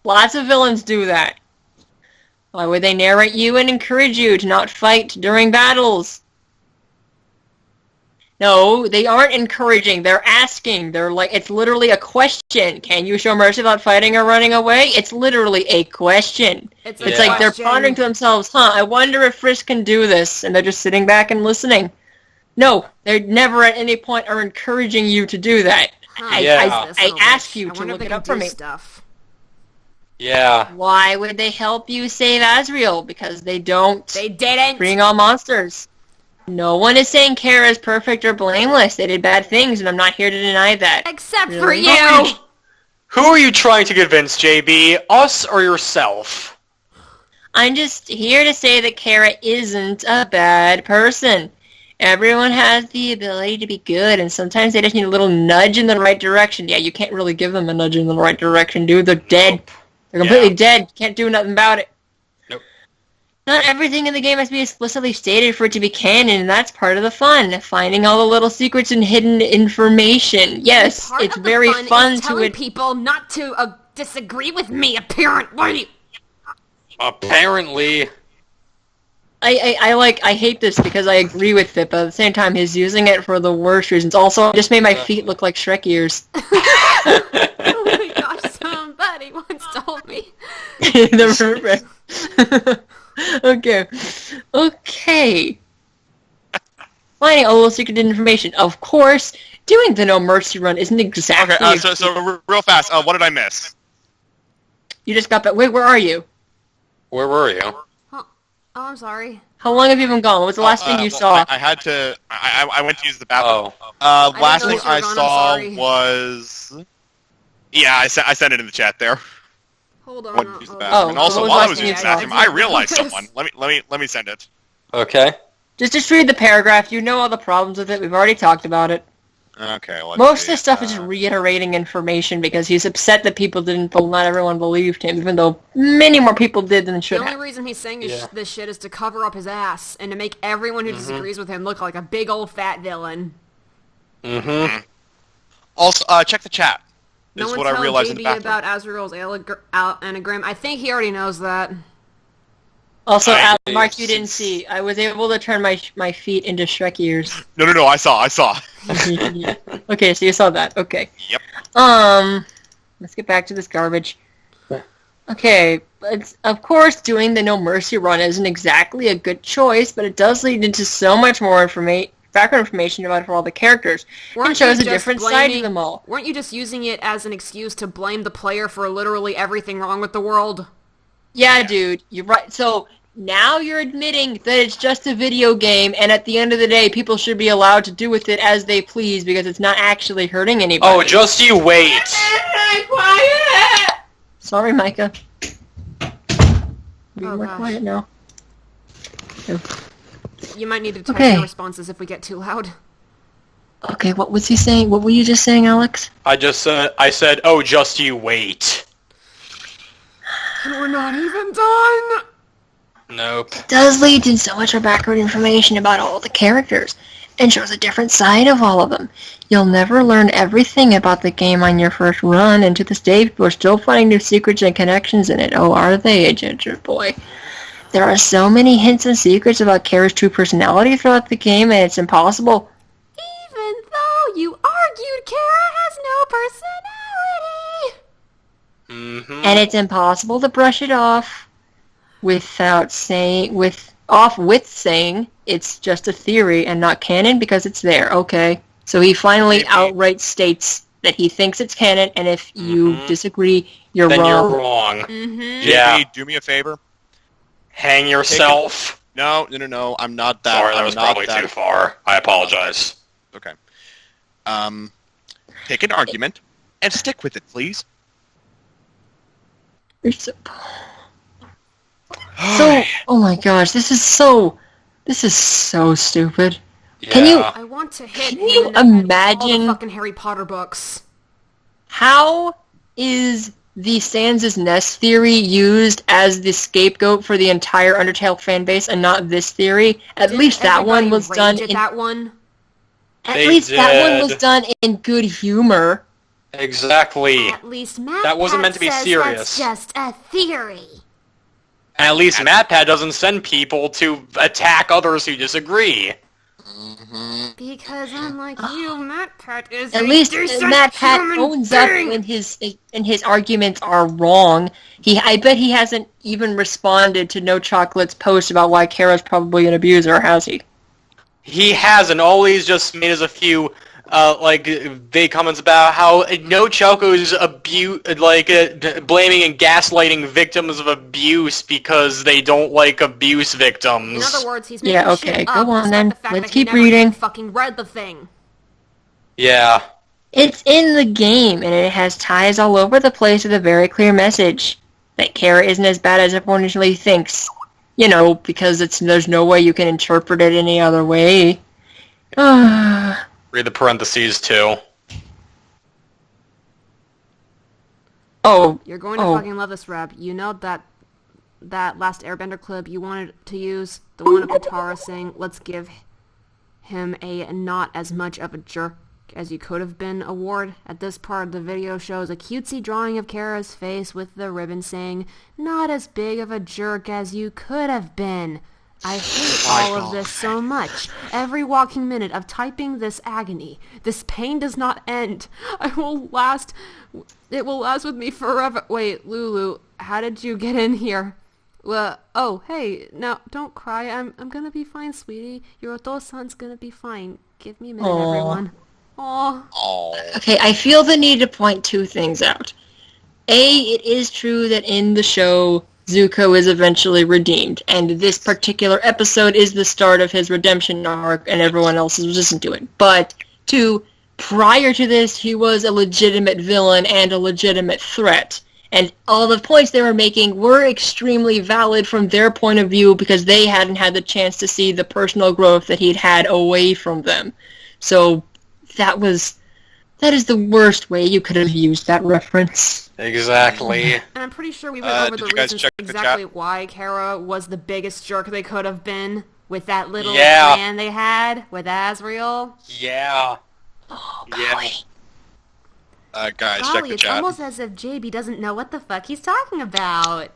Lots of villains do that. Why would they narrate you and encourage you to not fight during battles? No, they aren't encouraging. They're asking. They're like, it's literally a question. Can you show mercy without fighting or running away? It's literally a question. It's It's Yeah. like they're question. pondering to themselves, I wonder if Frisk can do this, and they're just sitting back and listening. No, they never at any point are encouraging you to do that. Yeah. I ask you to wonder if look they it can up for do me. Stuff. Yeah. Why would they help you save Azrael? Because they don't They didn't. bring all monsters. No one is saying Kara is perfect or blameless. They did bad things, and I'm not here to deny that. Except for Really? you. Who are you trying to convince, JB? Us or yourself? I'm just here to say that Kara isn't a bad person. Everyone has the ability to be good, and sometimes they just need a little nudge in the right direction. Yeah, you can't really give them a nudge in the right direction, dude. They're dead. They're completely dead. Can't do nothing about it. Nope. Not everything in the game has to be explicitly stated for it to be canon, and that's part of the fun. Finding all the little secrets and hidden information. Yes, Part it's of the very fun is to telling people not to disagree with me, apparently. Apparently. I hate this because I agree with it, but at the same time he's using it for the worst reasons. Also, it just made my feet look like Shrek ears. Oh my gosh, somebody once told me. Okay. Okay. Finding all the secret information. Of course, doing the No Mercy run isn't exactly... Okay, so real fast, what did I miss? You just got back. Wait, where are you? Where were you? Oh, I'm sorry. How long have you been gone? What was the last thing you saw? I had to. I went to use the bathroom. Oh. Last know thing that you were I gone, I'm saw sorry. was. Yeah, I sent it in the chat there. Hold on. Went to use the hold bathroom. on. And also, what was while I last was thing using you the bathroom, saw? I realized someone. Let me send it. Okay. Just read the paragraph. You know all the problems with it. We've already talked about it. Okay. Let's Most of see. this stuff is just reiterating information because he's upset that people didn't, not everyone believed him, even though many more people did than The should only have. reason he's saying Yeah. this shit is to cover up his ass and to make everyone who disagrees with him look like a big old fat villain. Mm-hmm. Also, check the chat. No Is one what I tell realized in the JB bathroom. about Azrael's anagram. I think he already knows that. Also, I- Mark, you didn't see. I was able to turn my feet into Shrek ears. No, I saw. Okay, so you saw that. Okay. Yep. Let's get back to this garbage. Okay, it's, of course, doing the No Mercy run isn't exactly a good choice, but it does lead into so much more background information about all the characters, and shows a different side to them all. Weren't you just using it as an excuse to blame the player for literally everything wrong with the world? Yeah, dude, you're right. So now you're admitting that it's just a video game, and at the end of the day, people should be allowed to do with it as they please because it's not actually hurting anybody. Oh, just you wait. Quiet! Sorry, Micah. Be Oh, more gosh. quiet now. You might need to type Okay. your responses if we get too loud. Okay, what was he saying? What were you just saying, Alex? I said, oh, just you wait. And we're not even done! Nope. It does lead to so much more background information about all the characters, and shows a different side of all of them. You'll never learn everything about the game on your first run, and to this day, people are still finding new secrets and connections in it. Oh, are they, Ginger Boy? There are so many hints and secrets about Kara's true personality throughout the game, and it's impossible. Even though you argued Kara has no personality! Mm-hmm. And it's impossible to brush it off without saying, with saying it's just a theory and not canon because it's there. Okay. So he finally Maybe. outright states that he thinks it's canon, and if you disagree, you're Then wrong. you're wrong. Mm-hmm. Yeah. JP, do me a favor. Hang yourself. No, I'm not that. Sorry, that I'm was not probably that. too far. I apologize. Okay. Take an argument and stick with it, please. You're so, oh my gosh, this is so stupid. Can you- Yeah. I want to hit Can him you in the head with all imagine- the fucking Harry Potter books. How is the Sans' Nest theory used as the scapegoat for the entire Undertale fan base and not this theory? At Didn't least that one everybody was done rage at in, that one? at They least that one was did. done in good humor. Exactly. At least Matt That wasn't meant to be says serious. That's just a theory. At least MatPat doesn't send people to attack others who disagree. Because unlike you, MatPat is At a least decent Matt Pat human owns up being. when his arguments are wrong. I bet he hasn't even responded to No Chocolate's post about why Kara's probably an abuser, has he? He hasn't. All he's just made is a few, vague comments about how no Choco's blaming and gaslighting victims of abuse because they don't like abuse In victims. other words, he's making Yeah, shit okay, up, go on despite then. the fact Let's that he keep never reading. even fucking read the thing. Yeah. It's in the game, and it has ties all over the place with a very clear message that Kara isn't as bad as everyone usually thinks. You know, because there's no way you can interpret it any other way. Read the parentheses too. Oh, You're going to Oh. fucking love this, Reb. You know that last Airbender clip you wanted to use? The one of Katara saying, let's give him a not as much of a jerk as you could have been award. At this part of the video shows a cutesy drawing of Kara's face with the ribbon saying, not as big of a jerk as you could have been. I hate all of this so much. Every walking minute of typing this agony. This pain does not end. It will last with me forever. Wait, Lulu, how did you get in here? Well, oh, hey, now, don't cry. I'm gonna be fine, sweetie. Your Oto-san's gonna be fine. Give me a minute, Aw. everyone. Aw. Oh. okay, I feel the need to point two things out. A, it is true that in the show, Zuko is eventually redeemed, and this particular episode is the start of his redemption arc, and everyone else is resistant to it. But, two, prior to this, he was a legitimate villain and a legitimate threat. And all the points they were making were extremely valid from their point of view because they hadn't had the chance to see the personal growth that he'd had away from them. So, that is the worst way you could have used that reference. Exactly. And I'm pretty sure we went over did the you guys reasons check the exactly chat? why Kara was the biggest jerk they could have been with that little Yeah. plan they had with Asriel. Yeah. Oh, Yeah. golly. Guys, check Golly, the it's chat. almost as if JB doesn't know what the fuck he's talking about.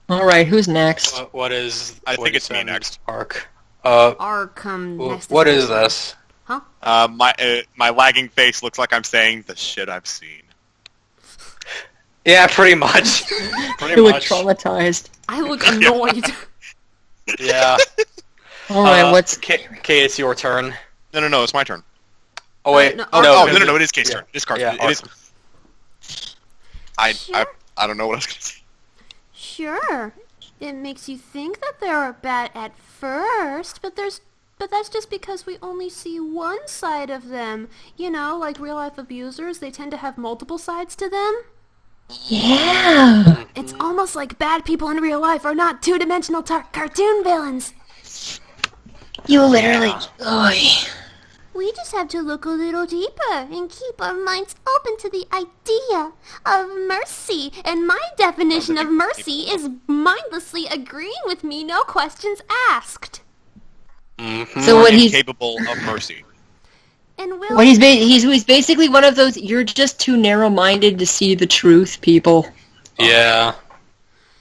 All right, who's next? What is? I what think is, it's me next. Arc. ARKM next. What is this? My lagging face looks like I'm saying the shit I've seen. Yeah, pretty much. Pretty You look much. traumatized. I look annoyed. Yeah. All right, what's... Kate, it's your turn. No, it's my turn. Oh wait. no, No, it is Kate's turn. It's Carson. Yeah, It is. Sure. I don't know what I was gonna say. Sure. It makes you think that they're bad at first, but that's just because we only see one side of them. You know, like real-life abusers, they tend to have multiple sides to them. Yeah. It's almost like bad people in real life are not two-dimensional cartoon villains. You literally... Oy. We just have to look a little deeper and keep our minds open to the idea of mercy. And my definition of mercy is mindlessly agreeing with me, no questions asked. So what he's... Capable of mercy. And will What he's basically one of those, you're just too narrow-minded to see the truth, people. Yeah.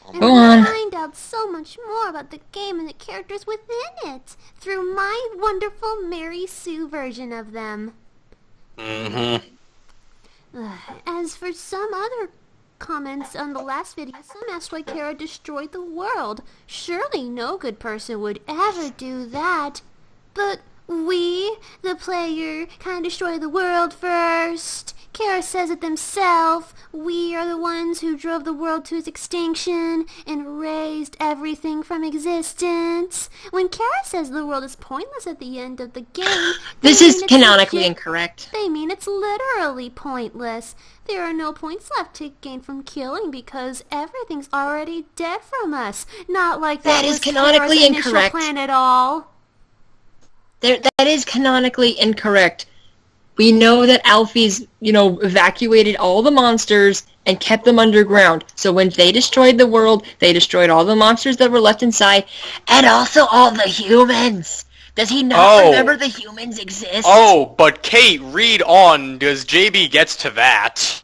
and Go we'll on. find out so much more about the game and the characters within it through my wonderful Mary Sue version of them. Mm-hmm. As for some other comments on the last video, some asked why Kara destroyed the world. Surely no good person would ever do that. But we, the player, kind of destroyed the world first. Kara says it themselves. We are the ones who drove the world to its extinction and raised everything from existence. When Kara says the world is pointless at the end of the game, This they is mean it's canonically legit- incorrect. They mean it's literally pointless. There are no points left to gain from killing because everything's already dead from us. Not like That is was canonically Kara's initial incorrect. plan at all. That is canonically incorrect. We know that Alfie's, evacuated all the monsters and kept them underground. So when they destroyed the world, they destroyed all the monsters that were left inside, and also all the humans. Does he not remember the humans exist? Oh, but Kate, read on, because JB gets to that.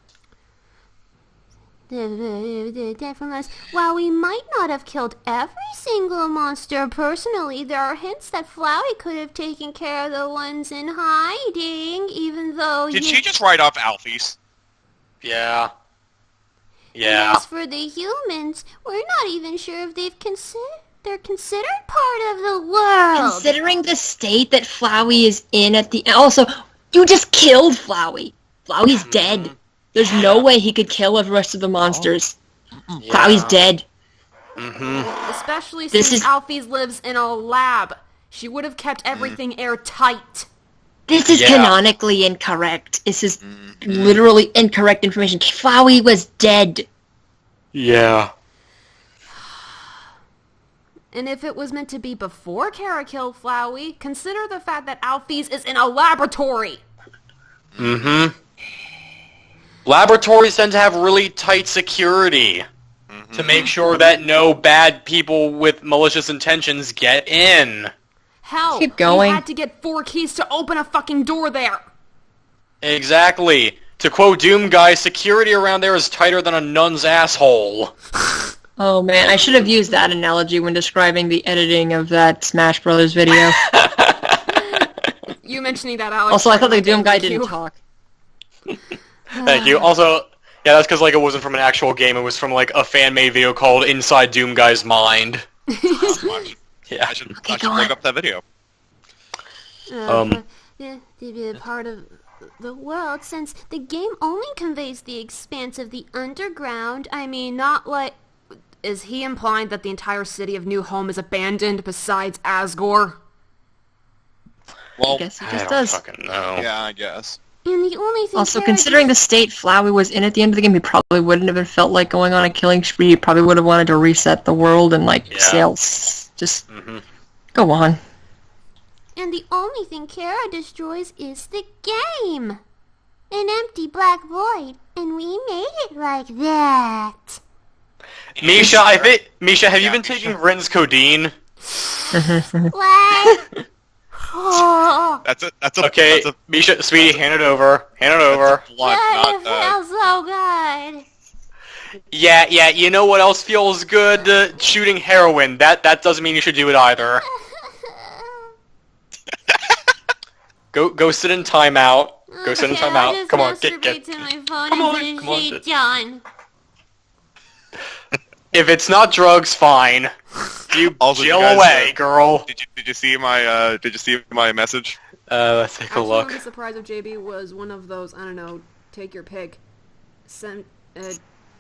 Dead from us. While we might not have killed every single monster personally, there are hints that Flowey could have taken care of the ones in hiding, even though Did she just write off Alfie's? Yeah. And Yeah. as for the humans, we're not even sure if they're considered part of the world. Considering the state that Flowey is in at the... Also, you just killed Flowey. Flowey's dead. There's no way he could kill the rest of the monsters. Yeah. Flowey's dead. Mm-hmm. Especially This since is- Alfie's lives in a lab. She would have kept everything airtight. This is Yeah. canonically incorrect. This is literally incorrect information. Flowey was dead. Yeah. And if it was meant to be before Kara killed Flowey, consider the fact that Alfie's is in a laboratory. Mm-hmm. Laboratories tend to have really tight security to make sure that no bad people with malicious intentions get in. Hell, Keep going. he had to get 4 keys to open a fucking door there. Exactly. To quote Doom Guy, security around there is tighter than a nun's asshole. Oh man, I should have used that analogy when describing the editing of that Smash Brothers video. You mentioning that, Alex. Also, I thought the reminded Doom guy me of didn't you. talk. Thank you. Also, yeah, that's because it wasn't from an actual game. It was from a fan-made video called Inside Doom Guy's Mind. Yeah. I should go look on. up that video. To be a part of the world, since the game only conveys the expanse of the underground. I mean, not like... Is he implying that the entire city of New Home is abandoned besides Asgore? Well, I guess he I just don't does. fucking know. yeah, I guess. And the only thing Also, Kara considering the state Flowey was in at the end of the game, he probably wouldn't have felt like going on a killing spree. He probably would have wanted to reset the world and, Yeah. sales. Just Mm-hmm. go on. And the only thing Kara destroys is the game. An empty black void. And we made it like that. Misha, have you been taking Ren's codeine? What? Oh, That's a Okay, That's a Misha, sweetie, hand it over. Hand it over. blunt, yeah, it not feels so good. Yeah, you know what else feels good? Shooting heroin. That doesn't mean you should do it either. Go sit in timeout. Go sit in timeout. Come on, get. To my phone Come on, and come on, say, sit. John. If it's not drugs, fine. You Also, you chill guys, away, girl. Did you see my message? Let's take a Actually, I look. would be surprised if JB was one of those, I don't know, take your pick.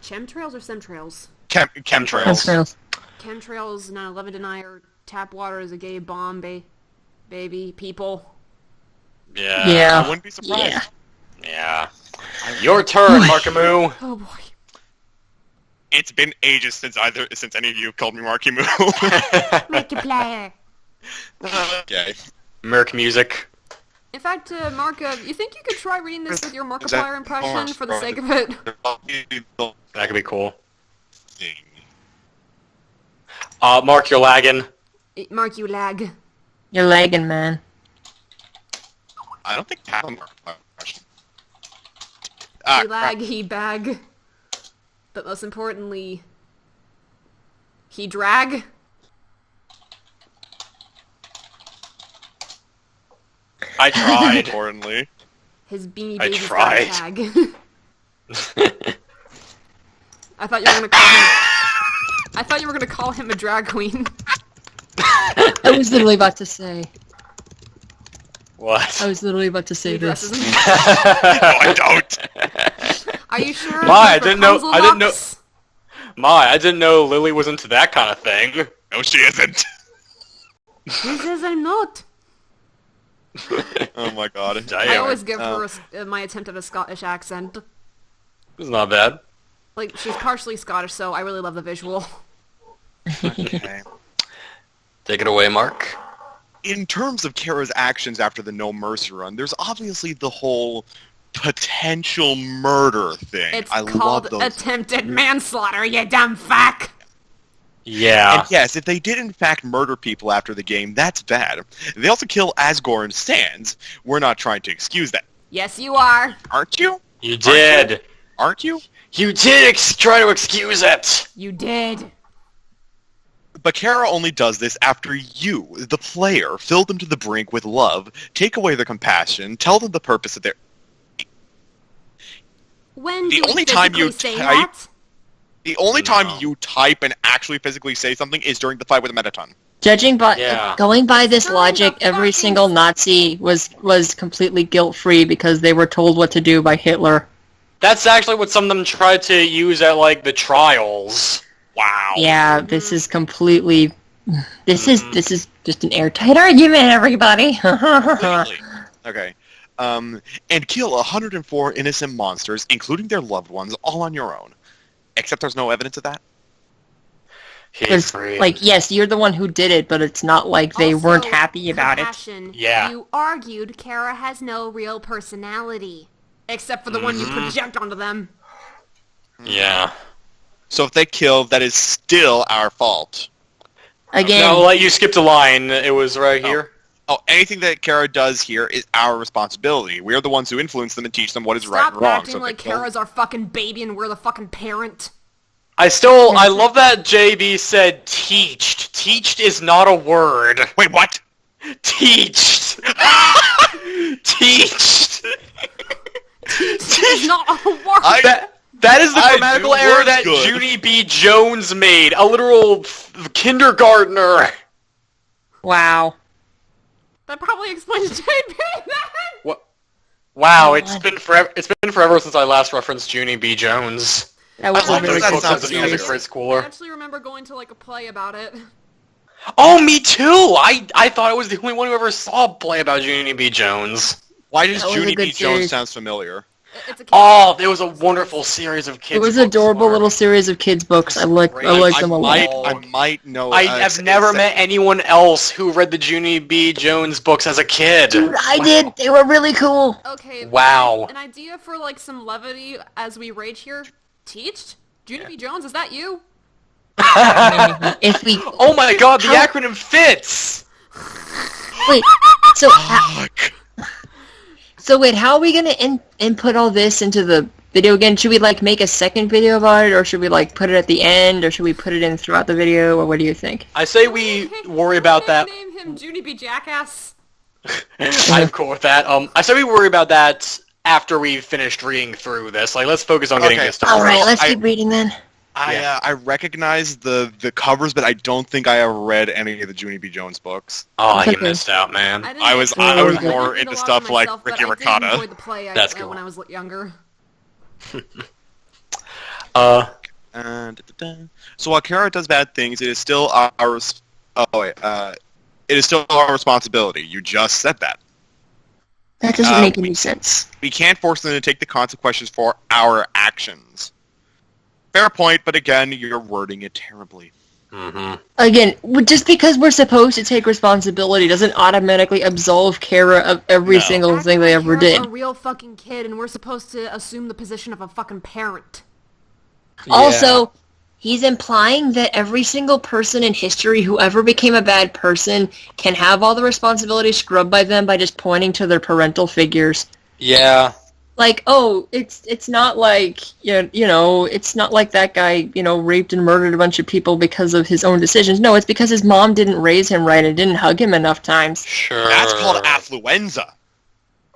Chemtrails or semtrails? Chemtrails. Chemtrails, 9/11 denier, tap water is a gay bomb, baby, people. Yeah. Yeah. I wouldn't be surprised. Yeah. Your turn, Markamu. Oh boy. It's been ages since any of you have called me Marky Moo. Multiplier. Okay. Merc music. In fact, Mark, you think you could try reading this with your Markiplier impression for the sake of it? That could be cool. Mark, you're lagging. Mark, you lag. You're lagging, man. I don't think I have a Markiplier impression. He lag, he bag. But most importantly, he drag. I tried. Importantly. His beanie I baby's got a tried. tag. I thought you were gonna call him. I thought you were gonna call him a drag queen. I was literally about to say. What? I was literally about to say He this. dresses him. No, I don't. Are you sure? Why? I With didn't know- Rapunzel I didn't know- locks? I didn't know Lily was into that kind of thing. No, she isn't. He says I'm not. Oh my god. I always give um, her my attempt at a Scottish accent. It's not bad. Like, she's partially Scottish, so I really love the visual. Okay. Take it away, Mark. In terms of Kara's actions after the No Mercy run, there's obviously the whole potential murder thing. It's I called love those. attempted manslaughter, you dumb fuck! Yeah. And yes, if they did in fact murder people after the game, that's bad. They also kill Asgore and Sans. We're not trying to excuse that. Yes, you are. Aren't you? You did. Aren't you? You did try to excuse it. You did. But Kara only does this after you, the player, fill them to the brink with love, take away their compassion, tell them the purpose of their... When The do we only time you physically say type- that? The only time No. you type and actually physically say something is during the fight with a Metaton. Judging by Yeah. going by this Turn logic, the every fucking- single Nazi was completely guilt-free because they were told what to do by Hitler. That's actually what some of them tried to use at, like, the trials. Wow. Yeah, this is completely. This is just an airtight argument, everybody. Completely. Okay. And kill 104 innocent monsters, including their loved ones, all on your own. Except there's no evidence of that. He's Because, free. like, yes, you're the one who did it, but it's not like they Also, weren't happy about it. compassion. Yeah. You argued Kara has no real personality. Except for the one you project onto them. Yeah. So if they kill, that is still our fault. Again, No, like, you skipped a line. It was right here. Oh, anything that Kara does here is our responsibility. We are the ones who influence them and teach them what is right Stop and wrong. acting So if like they kill- Kara's our fucking baby and we're the fucking parent. I love that JB said teached. Teached is not a word. Wait, what? Teached. Teached. It's not a word. That is the I grammatical do error words that good. Junie B. Jones made. A literal kindergartner. wow. That probably explains JB then. What? Wow, God. it's been forever since I last referenced Junie B. Jones. That was I love a really those that cool books sounds as a music familiar. grade I schooler. actually remember going to like a play about it. Oh, me too! I thought I was the only one who ever saw a play about Junie B. Jones. Why does That was a Junie good B. Jones series. sounds familiar? It's a kid. Oh, there was a wonderful series of kids. It was a books, adorable Mark. little series of kids books. I like them a lot. Oh. I might know. I have never met anyone else who read the Junie B. Jones books as a kid. Dude, I did. They were really cool. Okay. Wow. An idea for like some levity as we rage here. Teached? Junie B. Jones, is that you? If we Oh my god, the How- acronym fits! wait, so wait, how are we gonna input all this into the video again. Should we like make a second video about it, or should we like put it at the end, or should we put it in throughout the video, or what do you think? I say we worry about that. Name him Junie B. Jackass. I'm cool with that. I say we worry about that after we've finished reading through this. Like, let's focus on getting Okay. this done. All right, Well, let's keep reading then. I recognize the covers, but I don't think I ever read any of the Junie B. Jones books. Oh, you Okay. missed out, man. I was I more didn't read into a lot stuff for like myself, Ricky but I did Ricotta. enjoy the play That's cool. when I was younger. So while Kara does bad things, it is still our it is still our responsibility. You just said that. That doesn't make any sense. We can't force them to take the consequences for our actions. Fair point, but again, you're wording it terribly. Again, just because we're supposed to take responsibility doesn't automatically absolve Kara of every No. single thing they ever Kara's did. a real fucking kid, and we're supposed to assume the position of a fucking parent. Also, he's implying that every single person in history who ever became a bad person can have all the responsibility scrubbed by them by just pointing to their parental figures. Yeah. Like, oh, it's not like, you know, it's not like that guy, raped and murdered a bunch of people because of his own decisions. No, it's because his mom didn't raise him right and didn't hug him enough times. Sure. That's called affluenza.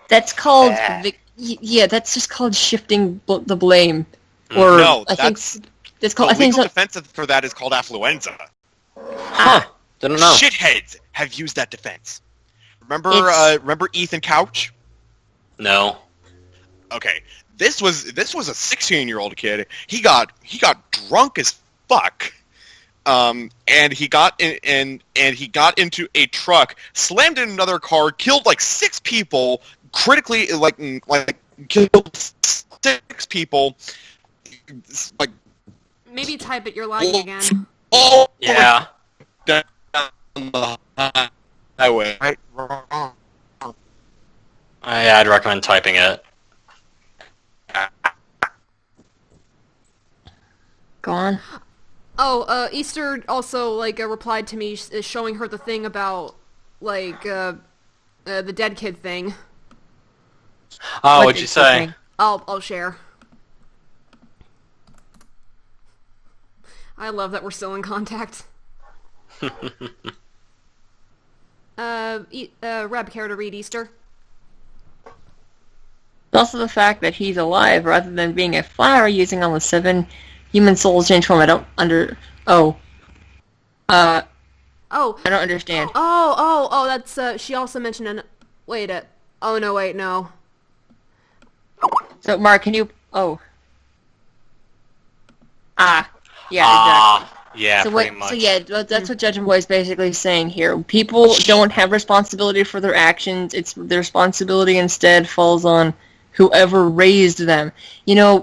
That's called, that's just called shifting the blame. Or No, I think that's it's called. the I think legal so. defense for that is called affluenza. Huh. Didn't know. Shitheads have used that defense. Remember, It's- remember Ethan Couch? No. Okay, this was a 16-year-old kid. He got drunk as fuck, and he got into a truck, slammed in another car, killed like 6 people, critically like killed 6 people, like Maybe type it, you're lying again. all Yeah. down the highway. Right, wrong. I'd recommend typing it. Go on. Oh, Easter also, replied to me showing her the thing about, the dead kid thing. Oh, what'd you say? I'll share. I love that we're still in contact. Reb, care to read Easter? Also the fact that he's alive rather than being a flower using all the 7 human souls change form. I don't understand. Oh, that's, she also mentioned no. So, Mark, can you... Yeah, exactly. Yeah, So pretty much. So yeah, that's what Judge and Boy is basically saying here. People don't have responsibility for their actions. It's their responsibility instead falls on whoever raised them. Yeah.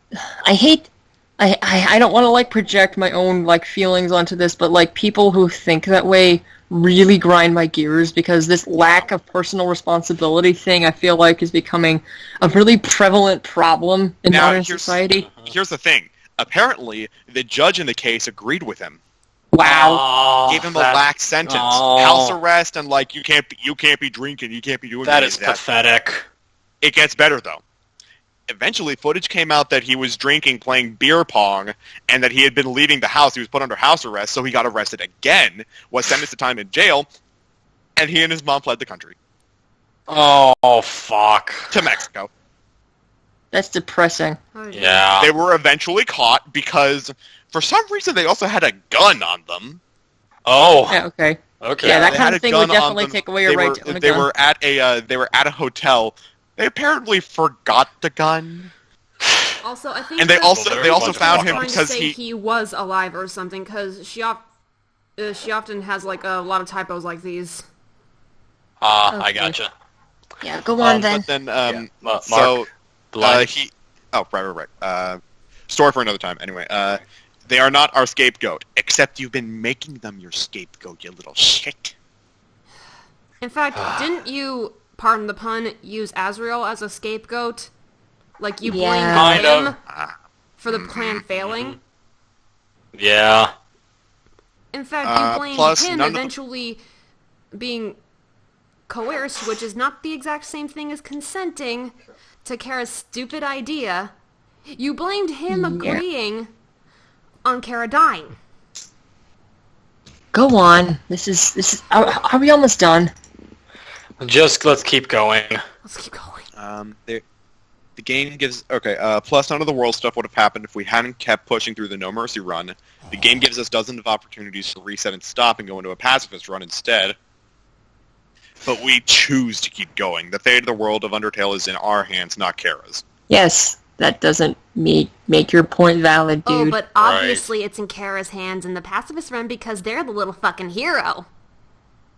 I don't want to project my own feelings onto this, but people who think that way really grind my gears because this lack of personal responsibility thing I feel like is becoming a really prevalent problem in modern society. Here's the thing. Apparently, the judge in the case agreed with him. Wow. Gave him a lax sentence, house arrest, and you can't be drinking, you can't be doing That any is of that. pathetic. It gets better though. Eventually, footage came out that he was drinking, playing beer pong, and that he had been leaving the house. He was put under house arrest, so he got arrested again, was sentenced to time in jail, and he and his mom fled the country Oh, fuck. to Mexico. That's depressing. Yeah. They were eventually caught because, for some reason, they also had a gun on them. Oh. Yeah, okay. Okay. Yeah, that They kind had of a thing gun would on definitely them. take away your right to own a They gun. were at a hotel. They apparently forgot the gun, Also, I think and they that also Bunch found of him trying to because say he was alive or something, because she often has a lot of typos like these. I Okay. gotcha. Yeah, go on then. But then Mark, so the line. right. Story for another time. Anyway, they are not our scapegoat, except you've been making them your scapegoat, you little shit. In fact, didn't you, pardon the pun, use Azrael as a scapegoat? You Yeah. blamed Kind him for the plan failing? Yeah. In fact, you blamed plus him none of the- eventually being coerced, which is not the exact same thing as consenting, to Kara's stupid idea, you blamed him agreeing on Kara dying. Go on. This is. Are we almost done? Let's keep going. Let's keep going. The game gives... Okay, plus none of the world stuff would have happened if we hadn't kept pushing through the No Mercy run. The game gives us dozens of opportunities to reset and stop and go into a pacifist run instead. But we choose to keep going. The fate of the world of Undertale is in our hands, not Kara's. Yes, that doesn't make your point valid, dude. Oh, but obviously it's in Kara's hands in the pacifist run because they're the little fucking hero.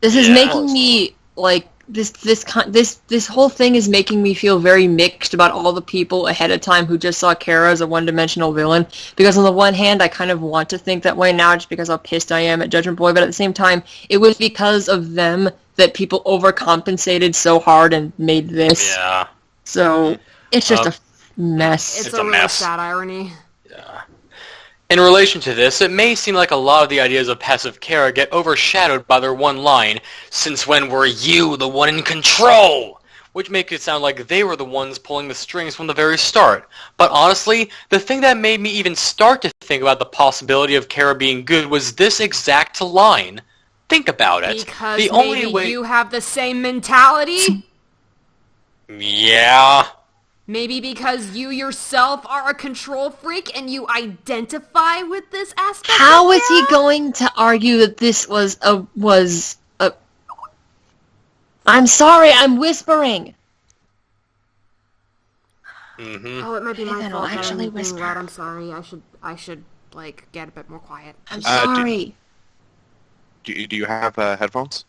This is making me, like, this whole thing is making me feel very mixed about all the people ahead of time who just saw Kara as a one-dimensional villain. Because on the one hand, I kind of want to think that way now just because how pissed I am at Judgment Boy, but at the same time, it was because of them that people overcompensated so hard and made this. Yeah. So, it's just a mess. It's a a really mess. sad irony. Yeah. In relation to this, it may seem like a lot of the ideas of passive Kara get overshadowed by their one line, "Since when were you the one in control?" Which makes it sound like they were the ones pulling the strings from the very start. But honestly, the thing that made me even start to think about the possibility of Kara being good was this exact line. Think about it. Because the maybe only way... you have the same mentality? Yeah... Maybe because you yourself are a control freak and you identify with this aspect How of is he Kara? going to argue that this was a... I'm sorry, I'm whispering. Mm-hmm. Oh, it might be my Then I'll fault that actually I'm being whisper. loud. I'm sorry. I should like get a bit more quiet. I'm sorry. Do you have headphones?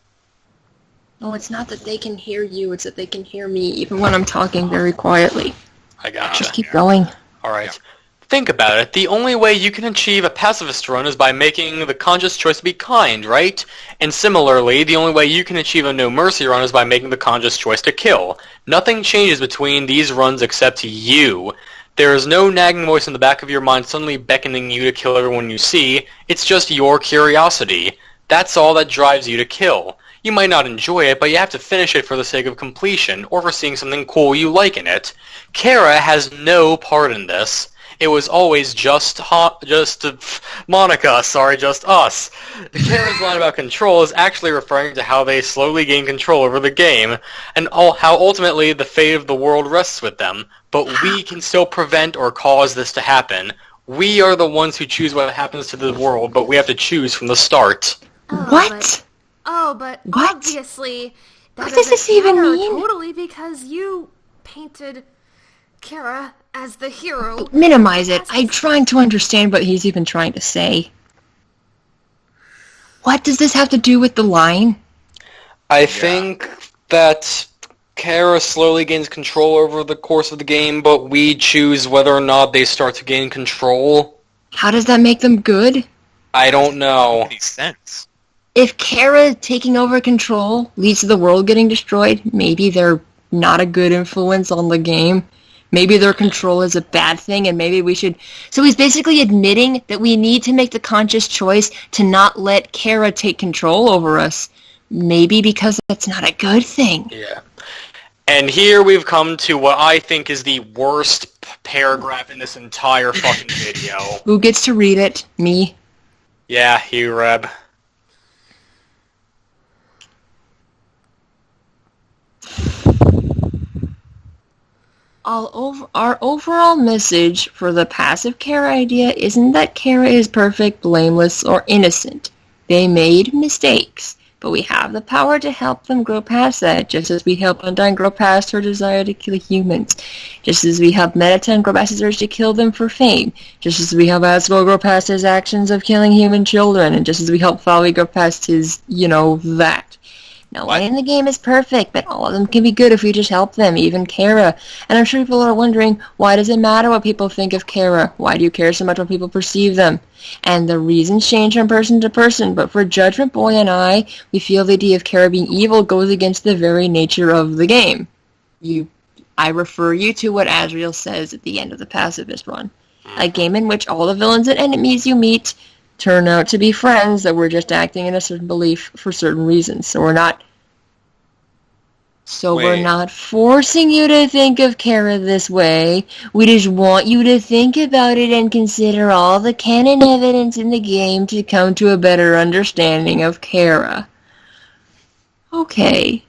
No, it's not that they can hear you, it's that they can hear me, even when I'm talking very quietly. I gotcha. Just keep going. Alright. Think about it. The only way you can achieve a pacifist run is by making the conscious choice to be kind, right? And similarly, the only way you can achieve a no mercy run is by making the conscious choice to kill. Nothing changes between these runs except you. There is no nagging voice in the back of your mind suddenly beckoning you to kill everyone you see. It's just your curiosity. That's all that drives you to kill. You might not enjoy it, but you have to finish it for the sake of completion, or for seeing something cool you like in it. Kara has no part in this. It was always just Monica, sorry, just us. Kara's line about control is actually referring to how they slowly gain control over the game, and how ultimately the fate of the world rests with them. But we can still prevent or cause this to happen. We are the ones who choose what happens to the world, but we have to choose from the start. What? But What? obviously that What does this doesn't even matter mean? Totally, because you painted Kara as the hero. Minimize it. I'm trying to understand what he's even trying to say. What does this have to do with the line? I think that Kara slowly gains control over the course of the game, but we choose whether or not they start to gain control. How does that make them good? I don't know. Any sense? If Kara taking over control leads to the world getting destroyed, maybe they're not a good influence on the game. Maybe their control is a bad thing, and maybe we should... So he's basically admitting that we need to make the conscious choice to not let Kara take control over us. Maybe because that's not a good thing. Yeah. And here we've come to what I think is the worst paragraph in this entire fucking video. Who gets to read it? Me? Yeah, you, Reb. Our overall message for the passive Kara idea isn't that Kara is perfect, blameless, or innocent. They made mistakes, but we have the power to help them grow past that, just as we help Undyne grow past her desire to kill humans, just as we help Mettaton grow past his urge to kill them for fame, just as we help Asgore grow past his actions of killing human children, and just as we help Folly grow past his, that. No one in the game is perfect, but all of them can be good if we just help them, even Kara. And I'm sure people are wondering, why does it matter what people think of Kara? Why do you care so much what people perceive them? And the reasons change from person to person, but for Judgment Boy and I, we feel the idea of Kara being evil goes against the very nature of the game. I refer you to what Asriel says at the end of the pacifist run. A game in which all the villains and enemies you meet turn out to be friends that we're just acting in a certain belief for certain reasons. So we're not... So we're Wait. not forcing you to think of Kara this way. We just want you to think about it and consider all the canon evidence in the game to come to a better understanding of Kara. Okay.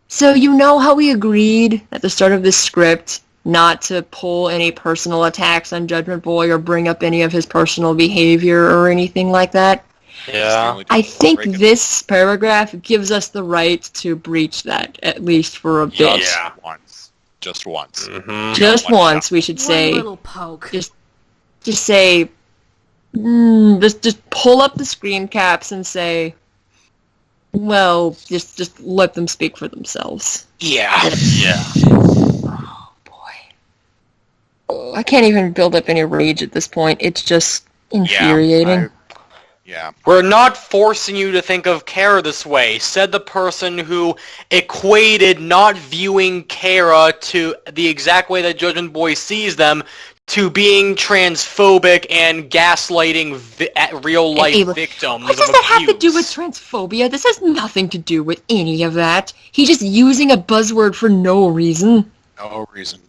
So you know how we agreed at the start of this script not to pull any personal attacks on Judgment Boy or bring up any of his personal behavior or anything like that? Yeah. I think Break it. this paragraph gives us the right to breach that, at least for a bit. Yeah. Once. Just once. Mm-hmm. Just One once, shot. we should One say, little poke. just say, just pull up the screen caps and say, well, just let them speak for themselves. Yeah. Yeah. Oh, boy. Oh, I can't even build up any rage at this point. It's just infuriating. Yeah. We're not forcing you to think of Kara this way, said the person who equated not viewing Kara to the exact way that Judgment Boy sees them to being transphobic and gaslighting real-life Hey, victims What does of that have to do abuse. with transphobia? This has nothing to do with any of that. He's just using a buzzword for no reason. No reason.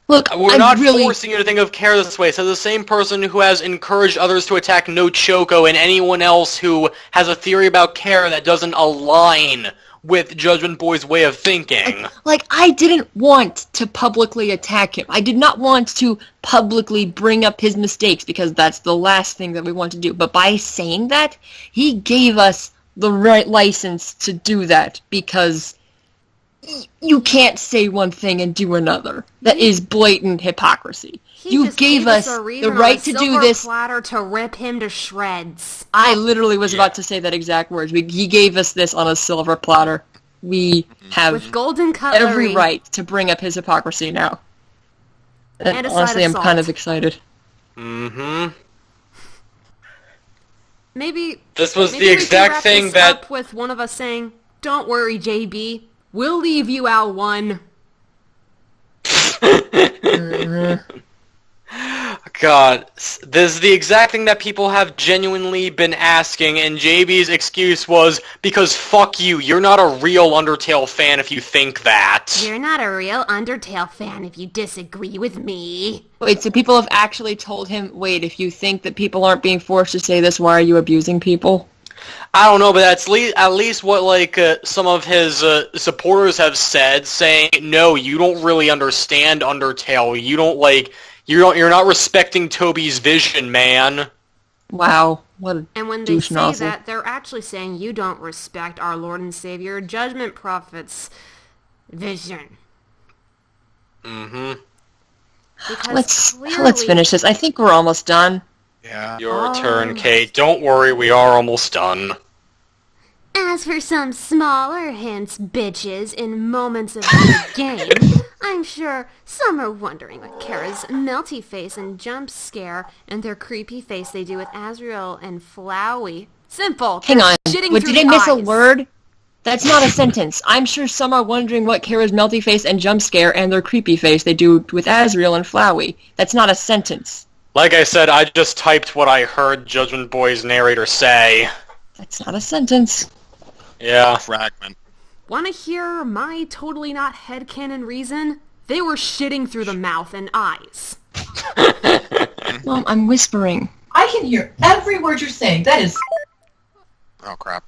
Look, We're I'm not really... forcing you to think of Kara this way, said the same person who has encouraged others to attack No Choco and anyone else who has a theory about Kara that doesn't align with Judgment Boy's way of thinking. Like, I didn't want to publicly attack him. I did not want to publicly bring up his mistakes because that's the last thing that we want to do. But by saying that, he gave us the right license to do that because you can't say one thing and do another. That is blatant hypocrisy. He You just gave us a the reason on right a to do silver this. platter to rip him to shreds. I literally was about to say that exact words. He gave us this on a silver platter. We have With golden cutlery. every right to bring up his hypocrisy now. And a side honestly, of I'm kind salt. of excited. Mm-hmm. Maybe This was maybe the we can exact wrap thing this that... up with one of us saying, "Don't worry, JB. We'll leave you out one." God, this is the exact thing that people have genuinely been asking, and JB's excuse was, because fuck you, you're not a real Undertale fan if you think that. You're not a real Undertale fan if you disagree with me. Wait, so people have actually told him, wait, if you think that people aren't being forced to say this, why are you abusing people? I don't know, but that's at least what, like, some of his supporters have said, saying, no, you don't really understand Undertale, you don't, like... You're not respecting Toby's vision, man. Wow, what a And when they douche say nozzle. that, they're actually saying you don't respect our Lord and Savior, Judgment Prophet's vision. Mm-hmm. Because Let's clearly, finish this. I think we're almost done. Yeah. Your turn, Kate. Don't worry, we are almost done. As for some smaller hints, bitches, in moments of the game, I'm sure some are wondering what Kara's melty face and jump scare and their creepy face they do with Azrael and Flowey. simple. Hang on, Shitting what, through did I the miss a eyes. word? That's not a sentence. I'm sure some are wondering what Kara's melty face and jump scare and their creepy face they do with Azrael and Flowey. That's not a sentence. Like I said, I just typed what I heard Judgment Boy's narrator say. That's not a sentence. Yeah. Fragment. Want to hear my totally not headcanon reason? They were shitting through the mouth and eyes. Mom, I'm whispering. I can hear every word you're saying. That is... Oh, crap.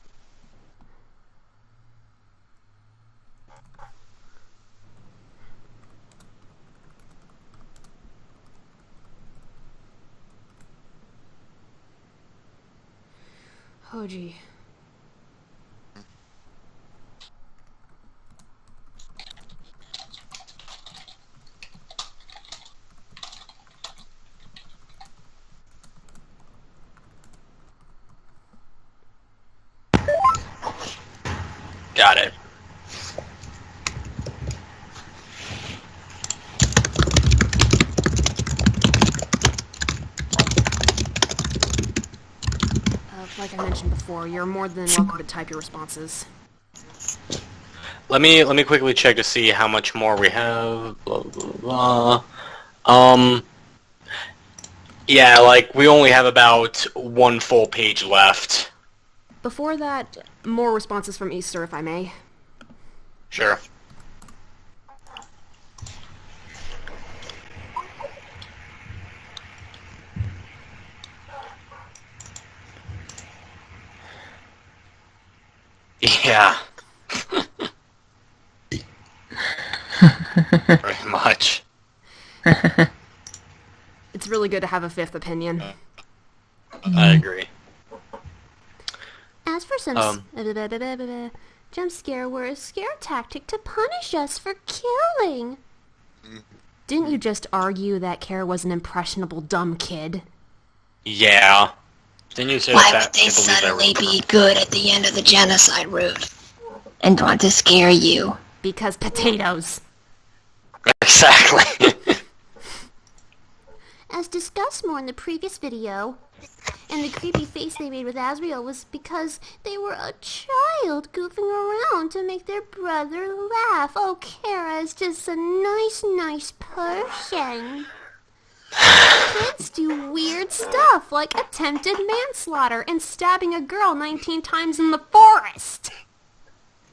Oh, gee. Got it. Like I mentioned before, you're more than welcome to type your responses. Let me quickly check to see how much more we have. Blah blah blah. Yeah, like we only have about one full page left. Before that, more responses from Easter, if I may. Sure. Yeah. Very much. It's really good to have a fifth opinion. I agree. As for some jump scare were a scare tactic to punish us for killing. Didn't you just argue that Kara was an impressionable dumb kid? Yeah. Didn't you say Why that? would they suddenly be good at the end of the genocide route? And want to scare you? Because potatoes. Exactly. As discussed more in the previous video, and the creepy face they made with Asriel was because they were a child goofing around to make their brother laugh. Oh, Kara is just a nice person. Kids do weird stuff like attempted manslaughter and stabbing a girl 19 times in the forest.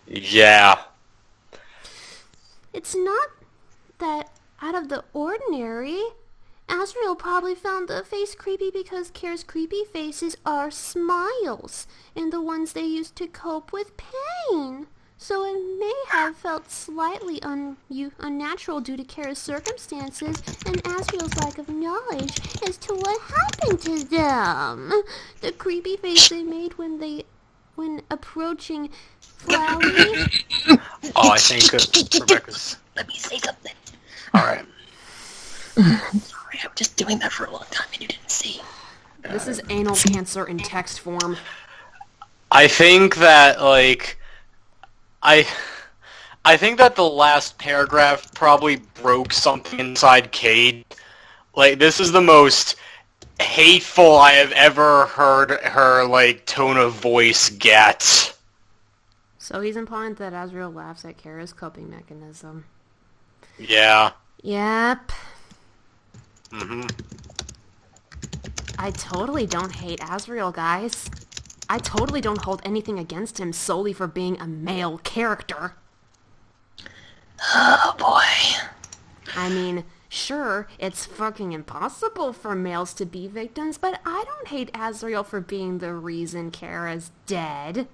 Yeah. It's not that out of the ordinary. Asriel probably found the face creepy because Kara's creepy faces are smiles, and the ones they use to cope with pain. So it may have felt slightly unnatural due to Kara's circumstances and Asriel's lack of knowledge as to what happened to them. The creepy face they made when approaching Flowey. Oh, I think Rebecca's... Let me say something. Alright. Sorry, I'm just doing that for a long time and you didn't see. This is anal cancer in text form. I think that, like... I think that the last paragraph probably broke something inside Kate. Like, this is the most hateful I have ever heard her, like, tone of voice get. So he's implying that Asriel laughs at Kara's coping mechanism. Yeah. Yep. Mm-hmm. I totally don't hate Asriel, guys. I totally don't hold anything against him solely for being a male character. Oh boy. I mean, sure, it's fucking impossible for males to be victims, but I don't hate Asriel for being the reason Kara's dead.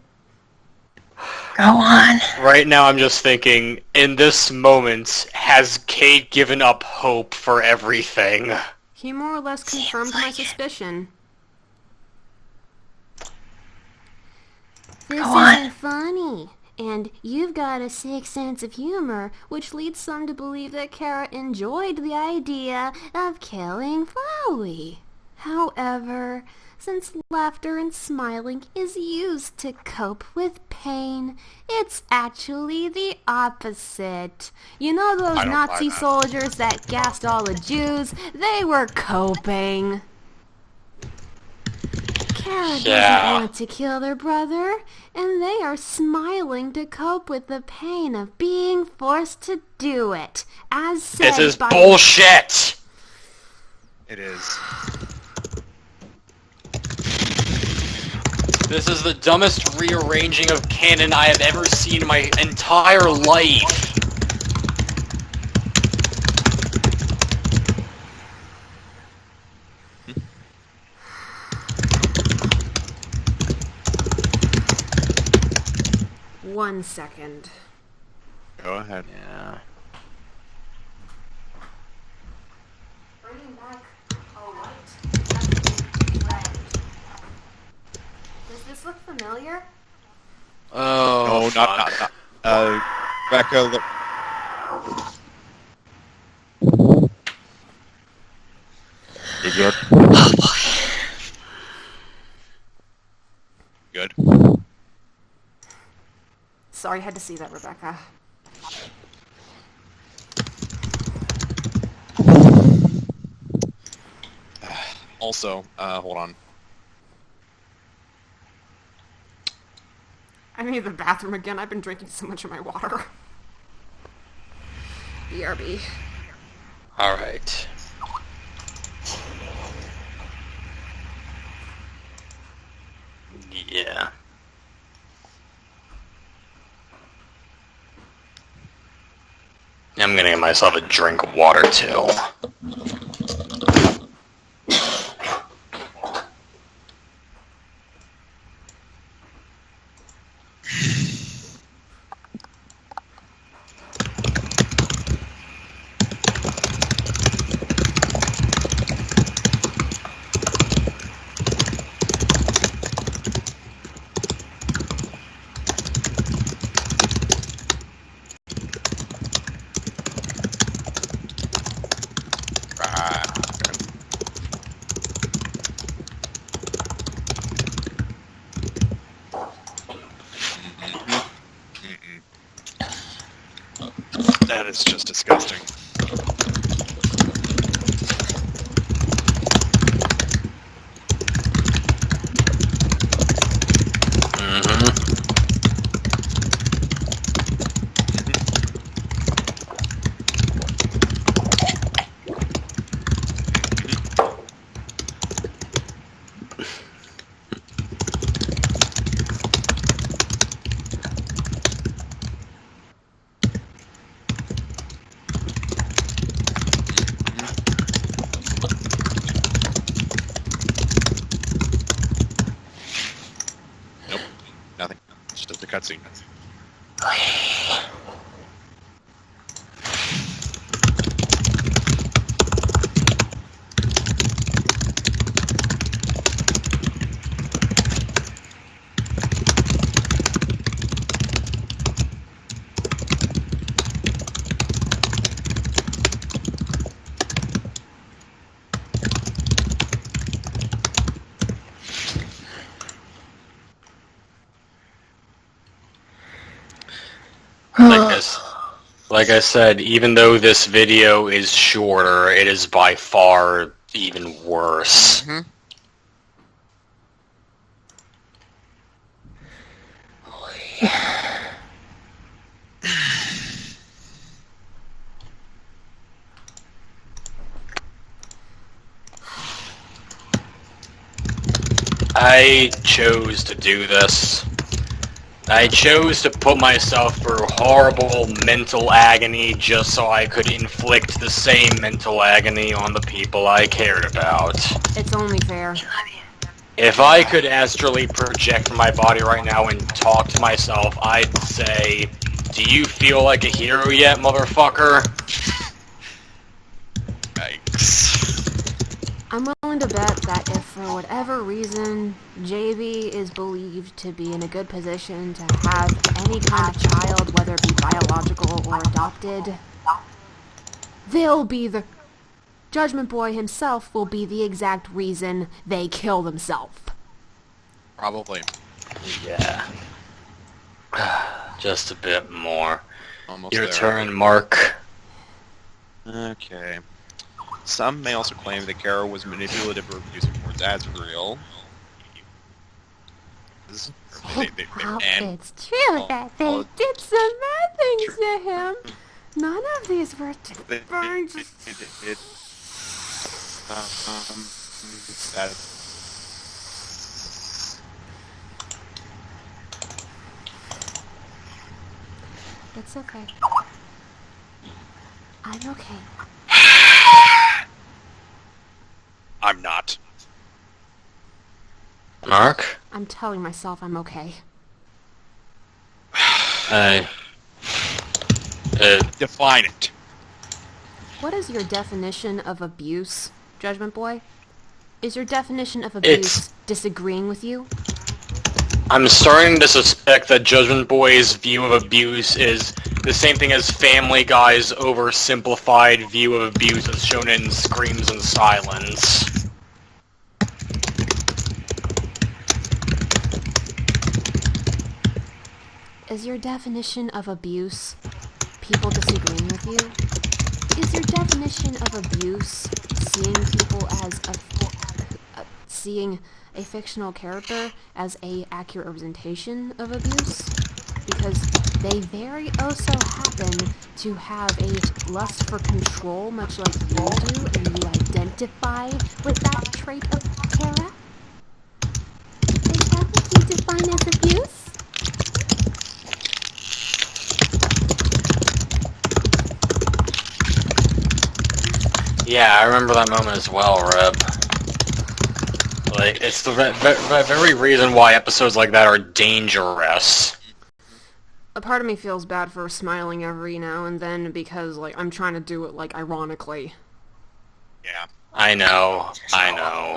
Go on. Right now I'm just thinking, in this moment, has Kate given up hope for everything? He more or less confirmed my suspicion. This Go on. isn't funny. And you've got a sick sense of humor, which leads some to believe that Kara enjoyed the idea of killing Flowey. However, since laughter and smiling is used to cope with pain, it's actually the opposite. You know those I don't Nazi buy that. soldiers that gassed all the Jews? They were coping. Kara doesn't Yeah. want to kill their brother, and they are smiling to cope with the pain of being forced to do it, as said This is by bullshit! It is. This is the dumbest rearranging of canon I have ever seen in my entire life. One second. Go ahead. Yeah. Bringing back a white. Does this look familiar? Oh, No, fuck. not. Becca, look. You good? Oh boy. Good. Sorry, I had to see that, Rebecca. Also, hold on. I need the bathroom again. I've been drinking so much of my water. BRB. Alright. Yeah. I'm gonna get myself a drink of water, too. is just disgusting. Nope, nothing. It's just a cutscene. Like I said, even though this video is shorter, it is by far even worse. I chose to do this. I chose to put myself through horrible mental agony just so I could inflict the same mental agony on the people I cared about. It's only fair. If I could astrally project my body right now and talk to myself, I'd say, "Do you feel like a hero yet, motherfucker?" Yikes. I'm willing to bet that if for whatever reason JB is believed to be in a good position to have any kind of child, whether it be biological or adopted, they'll be the... Judgment Boy himself will be the exact reason they kill themselves. Probably. Yeah. Just a bit more. Almost Your there. turn, Mark. Okay. Some may also claim that Kara was manipulative or abusive towards Azrael. Well, it's true that they did some bad things to him. None of these were burned. It's okay. I'm okay. I'm not. Mark? I'm telling myself I'm okay. Define it. What is your definition of abuse, Judgment Boy? Is your definition of abuse disagreeing with you? I'm starting to suspect that Judgment Boy's view of abuse is the same thing as Family Guy's oversimplified view of abuse as shown in Screams and Silence. Is your definition of abuse people disagreeing with you? Is your definition of abuse seeing people as seeing a fictional character as a accurate representation of abuse? Because they very also happen to have a lust for control, much like you do, and you identify with that trait of Kara? Is that what you define as abuse? Yeah, I remember that moment as well, Reb. Like, it's the very reason why episodes like that are dangerous. A part of me feels bad for smiling every now and then because, like, I'm trying to do it, like, ironically. Yeah. I know.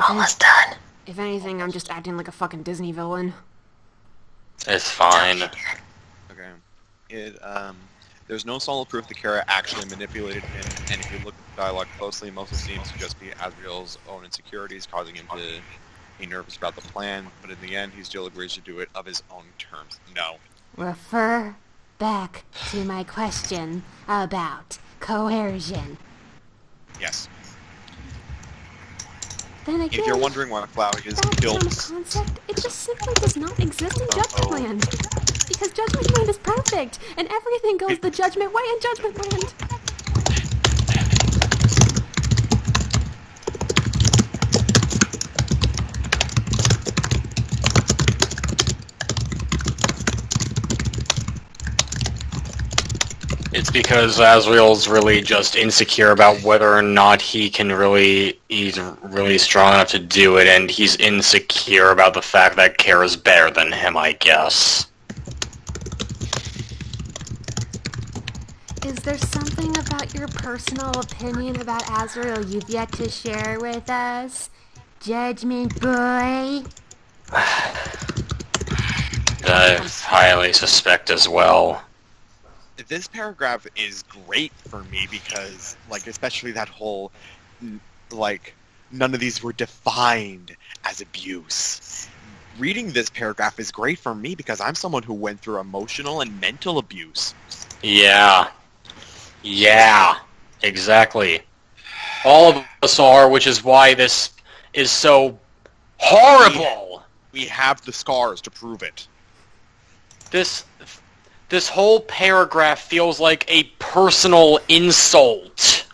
Almost done. If anything, I'm just acting like a fucking Disney villain. It's fine. Okay. There's no solid proof that Kara actually manipulated him, and if you look at the dialogue closely, most of it seems to just be Azrael's own insecurities causing him to be nervous about the plan, but in the end, he still agrees to do it of his own terms. No. Refer back to my question about coercion. Yes. Then again, If you're wondering why Flowey is that built... kind of concept, it just simply does not exist in Judgment Land. Because Judgment Land is perfect, and everything goes the Judgment way in Judgment Land. It's because Azrael's really just insecure about whether or not he's really strong enough to do it, and he's insecure about the fact that Kara's better than him, I guess. Is there something about your personal opinion about Azrael you've yet to share with us? Judgment Boy? I highly suspect as well. This paragraph is great for me because, like, especially that whole, like, none of these were defined as abuse. Reading this paragraph is great for me because I'm someone who went through emotional and mental abuse. Yeah. Yeah. Exactly. All of us are, which is why this is so horrible. We have the scars to prove it. This whole paragraph feels like a personal insult.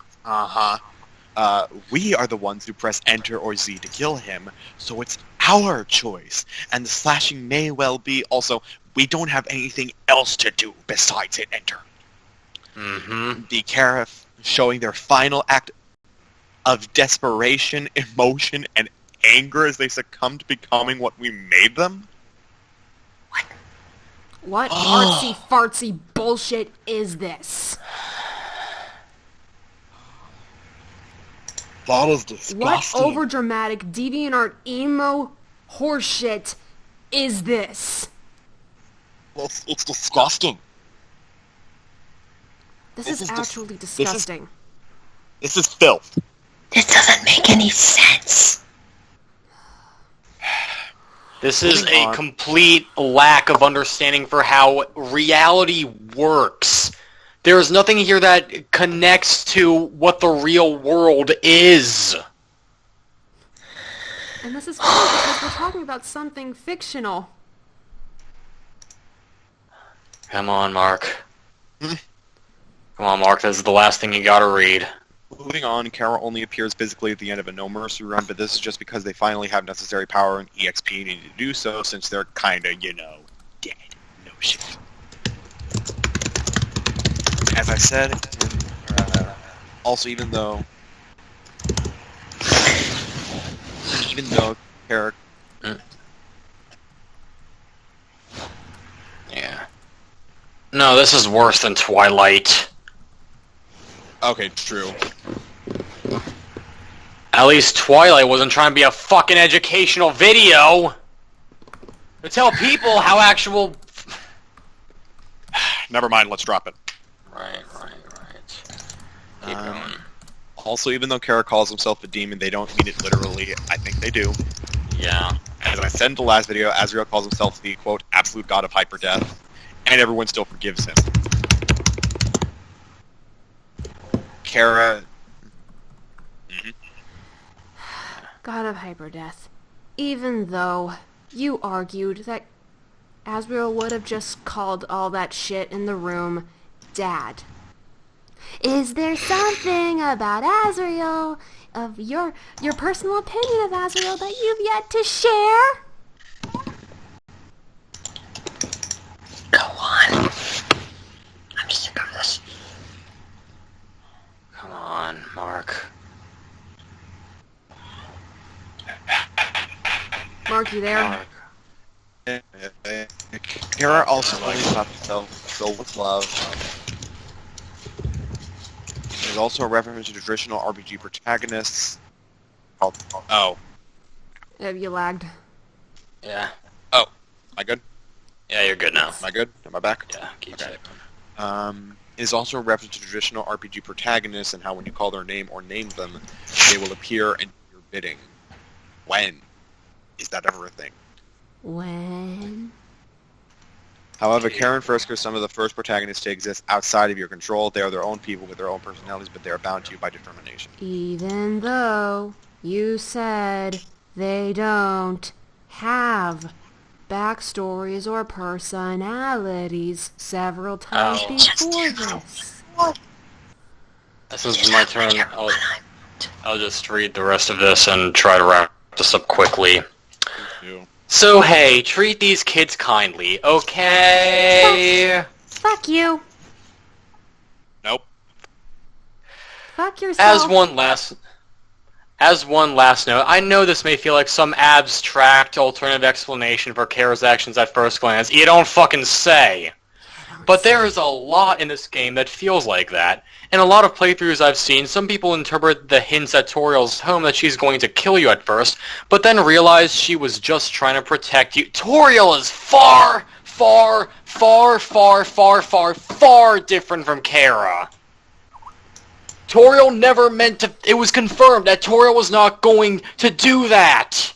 We are the ones who press Enter or Z to kill him, so it's our choice. And the slashing may well be also, we don't have anything else to do besides hit Enter. The Kara showing their final act of desperation, emotion, and anger as they succumb to becoming what we made them? What artsy-fartsy bullshit is this? That is What disgusting. overdramatic, deviantart, emo horseshit is this? It's disgusting. This This is is dis- actually this is- disgusting. This is filth. This doesn't make any sense. This is Moving a on. complete lack of understanding for how reality works. There's nothing here that connects to what the real world is. And this is funny because we're talking about something fictional. Come on, Mark. Come on, Mark, this is the last thing you gotta read. Moving on, Kara only appears physically at the end of a No Mercy run, but this is just because they finally have necessary power and EXP needed to do so, since they're kinda, dead. No shit. As I said, also even though Kara... Yeah. No, this is worse than Twilight. Okay, true. At least Twilight wasn't trying to be a fucking educational video. To tell people how actual... Never mind, let's drop it. Right. Keep going. Also, even though Kara calls himself a demon, they don't mean it literally. I think they do. Yeah. As I said in the last video, Azrael calls himself the, quote, absolute god of hyper-death, and everyone still forgives him. Kara... God of Hyperdeath. Even though you argued that Azrael would have just called all that shit in the room Dad. Is there something about Azrael, of your personal opinion of Azrael, that you've yet to share? Go on. I'm sick of this. Come on, Mark. Mark, you there? Kara also only taught himself filled with love. There's also a reference to traditional RPG protagonists. Oh. Have you lagged? Yeah. Oh. Am I good? Yeah, you're good now. Am I good? Am I back? Yeah, keep Okay. typing. Is also a reference to traditional RPG protagonists and how when you call their name or name them, they will appear and do your bidding. When is that ever a thing? When? However, Kara and Frisk are some of the first protagonists to exist outside of your control. They are their own people with their own personalities, but they are bound to you by determination. Even though you said they don't have backstories or personalities several times before this. This is my turn. I'll just read the rest of this and try to wrap this up quickly. So hey, treat these kids kindly, okay? Fuck you. Nope. Fuck yourself. As one last note, I know this may feel like some abstract alternative explanation for Kara's actions at first glance. You don't fucking say. But there is a lot in this game that feels like that. In a lot of playthroughs I've seen, some people interpret the hints at Toriel's home that she's going to kill you at first, but then realize she was just trying to protect you. Toriel is far, far, far, far, far, far, far different from Kara. Toriel never meant to... It was confirmed that Toriel was not going to do that!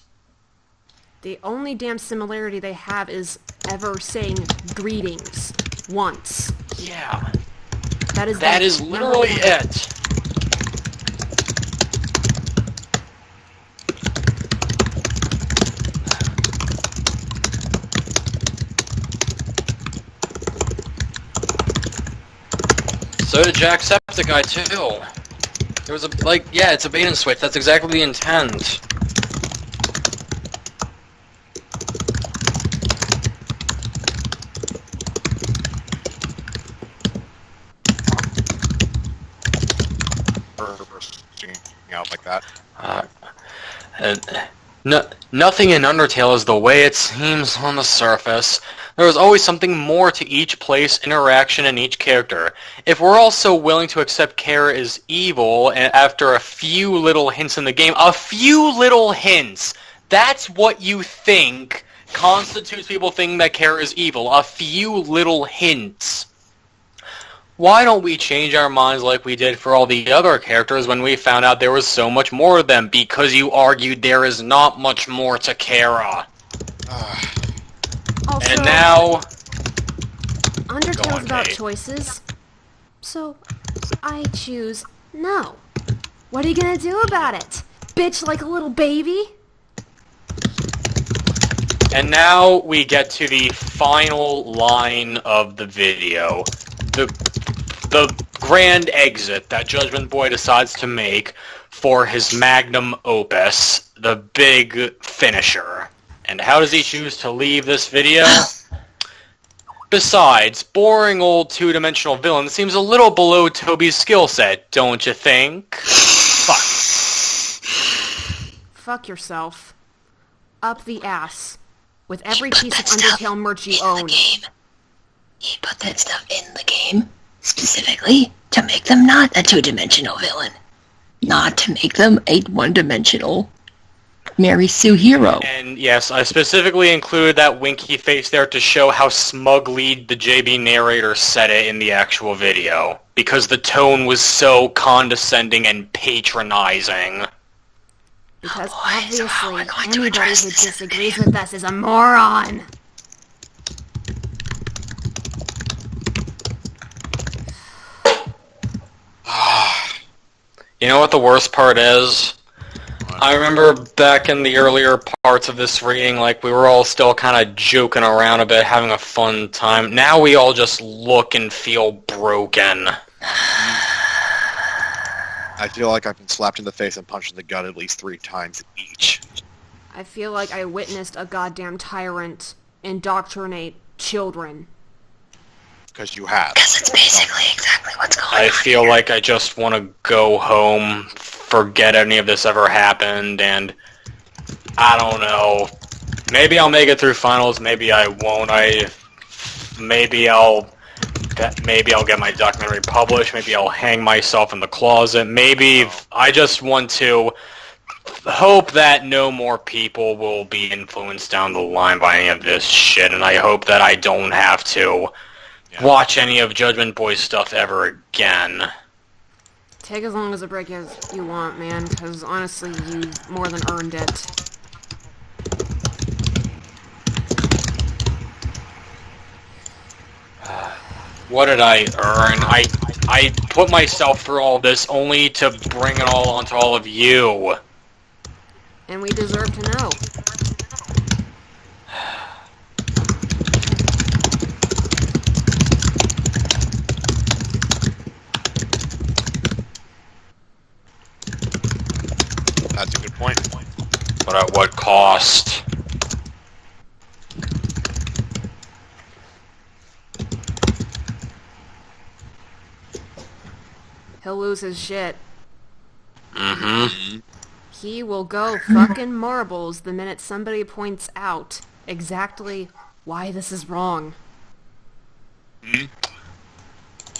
The only damn similarity they have is ever saying greetings once. Yeah. That is literally it. So did Jacksepticeye too. There was a, it's a bait and switch. That's exactly the intent. Out like that. Nothing in Undertale is the way it seems on the surface. There is always something more to each place, interaction, and each character. If we're all so willing to accept Kara is evil, and after a few little hints in the game, a few little hints, that's what you think constitutes people thinking that Kara is evil. A few little hints. Why don't we change our minds like we did for all the other characters when we found out there was so much more of them? Because you argued there is not much more to Kara. Also, and now... Undertale's about choices, so I choose no. What are you gonna do about it? Bitch like a little baby? And now we get to the final line of the video. The grand exit that Judgment Boy decides to make for his magnum opus, the big finisher. And how does he choose to leave this video? Besides, boring old two-dimensional villain seems a little below Toby's skill set, don't you think? Fuck. Fuck yourself. Up the ass. With every piece of Undertale merch you own. He put that stuff in the game specifically to make them not a two-dimensional villain. Not to make them a one-dimensional Mary Sue hero. And yes, I specifically included that winky face there to show how smugly the JB narrator said it in the actual video. Because the tone was so condescending and patronizing. Because obviously anybody who disagrees with us is a moron. You know what the worst part is? I remember back in the earlier parts of this reading, we were all still kind of joking around a bit, having a fun time. Now we all just look and feel broken. I feel like I've been slapped in the face and punched in the gut at least 3 times each. I feel like I witnessed a goddamn tyrant indoctrinate children. Because you have. Because it's basically exactly what's going on. I feel like I just want to go home, forget any of this ever happened, and I don't know. Maybe I'll make it through finals, maybe I won't. Maybe I'll get my documentary published, maybe I'll hang myself in the closet, maybe I just want to hope that no more people will be influenced down the line by any of this shit, and I hope that I don't have to watch any of Judgment Boy's stuff ever again. Take as long as a break as you want, man, because honestly, you've more than earned it. What did I earn? I put myself through all this only to bring it all onto all of you. And we deserve to know. That's a good point. But at what cost? He'll lose his shit. Mm-hmm. He will go fucking marbles the minute somebody points out exactly why this is wrong.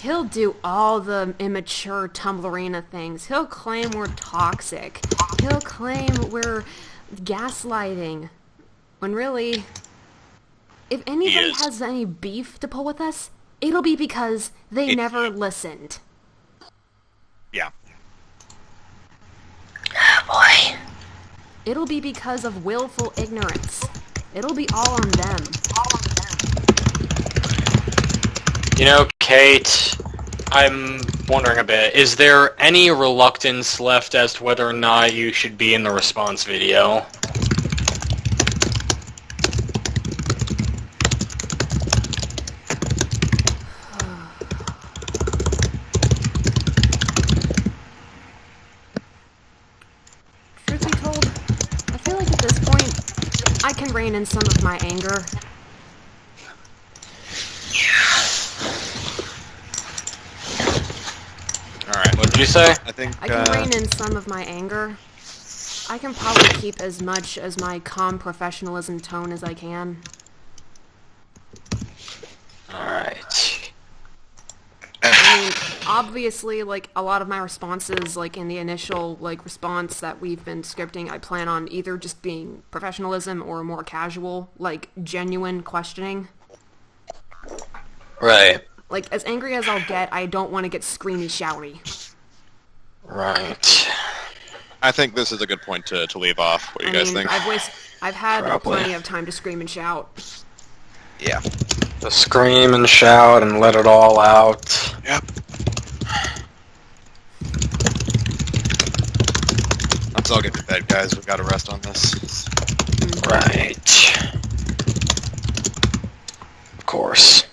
He'll do all the immature Tumblrina things. He'll claim we're toxic. He'll claim we're gaslighting. When really, if anybody is. has any beef to pull with us, it'll be because they never listened. Yeah. Boy. It'll be because of willful ignorance. It'll be all on them. You know, Kate, I'm wondering a bit. Is there any reluctance left as to whether or not you should be in the response video? Truth be told, I feel like at this point, I can rein in some of my anger. Alright. What did you say? I think, I can rein in some of my anger. I can probably keep as much as my calm professionalism tone as I can. Alright. I mean, obviously, like, a lot of my responses, like, in the initial, like, response that we've been scripting, I plan on either just being professionalism or more casual, like, genuine questioning. Right. Like, as angry as I'll get, I don't want to get screamy shouty. Right. I think this is a good point to leave off. What do you guys think? I've had Probably. plenty of time to scream and shout. Yeah. Just scream and shout and let it all out. Yep. Let's all get to bed, guys. We've got to rest on this. Right. Of course.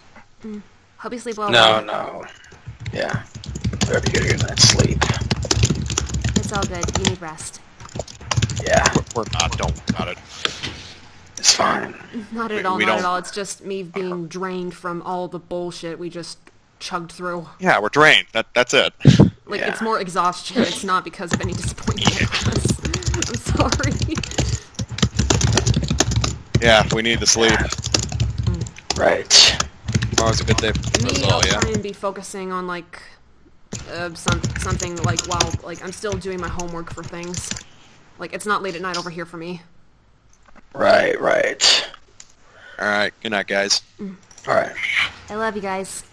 Hope you sleep well. No, no. Yeah. Better get a good night's sleep. It's all good. You need rest. Yeah. We're not. Don't worry about it. It's fine. Not We- at all, we not don't- at all. It's just me being drained from all the bullshit we just chugged through. Yeah, we're drained. That's it. Like, Yeah. it's more exhaustion. It's not because of any disappointment. I'm sorry. Yeah, we need to sleep. Right. Tomorrow's a good day for us Me, all, I'll yeah? try and be focusing on, like, something, like, while, like, I'm still doing my homework for things. Like, it's not late at night over here for me. Right, right. Alright, good night, guys. Alright. I love you guys.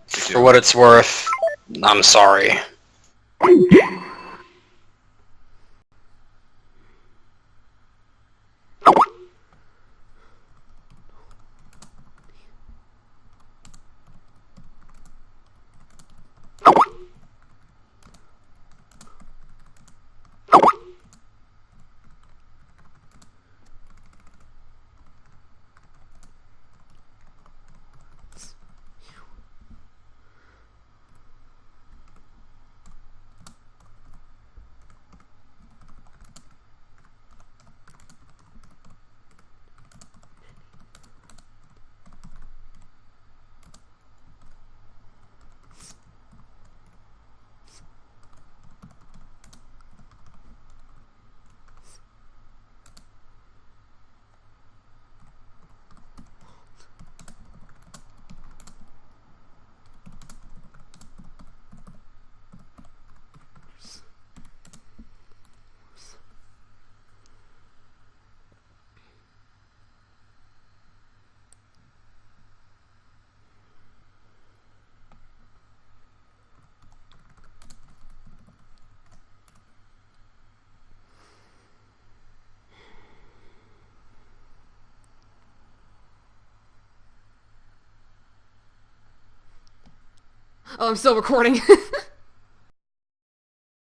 For what it's worth, I'm sorry. Oh, I'm still recording.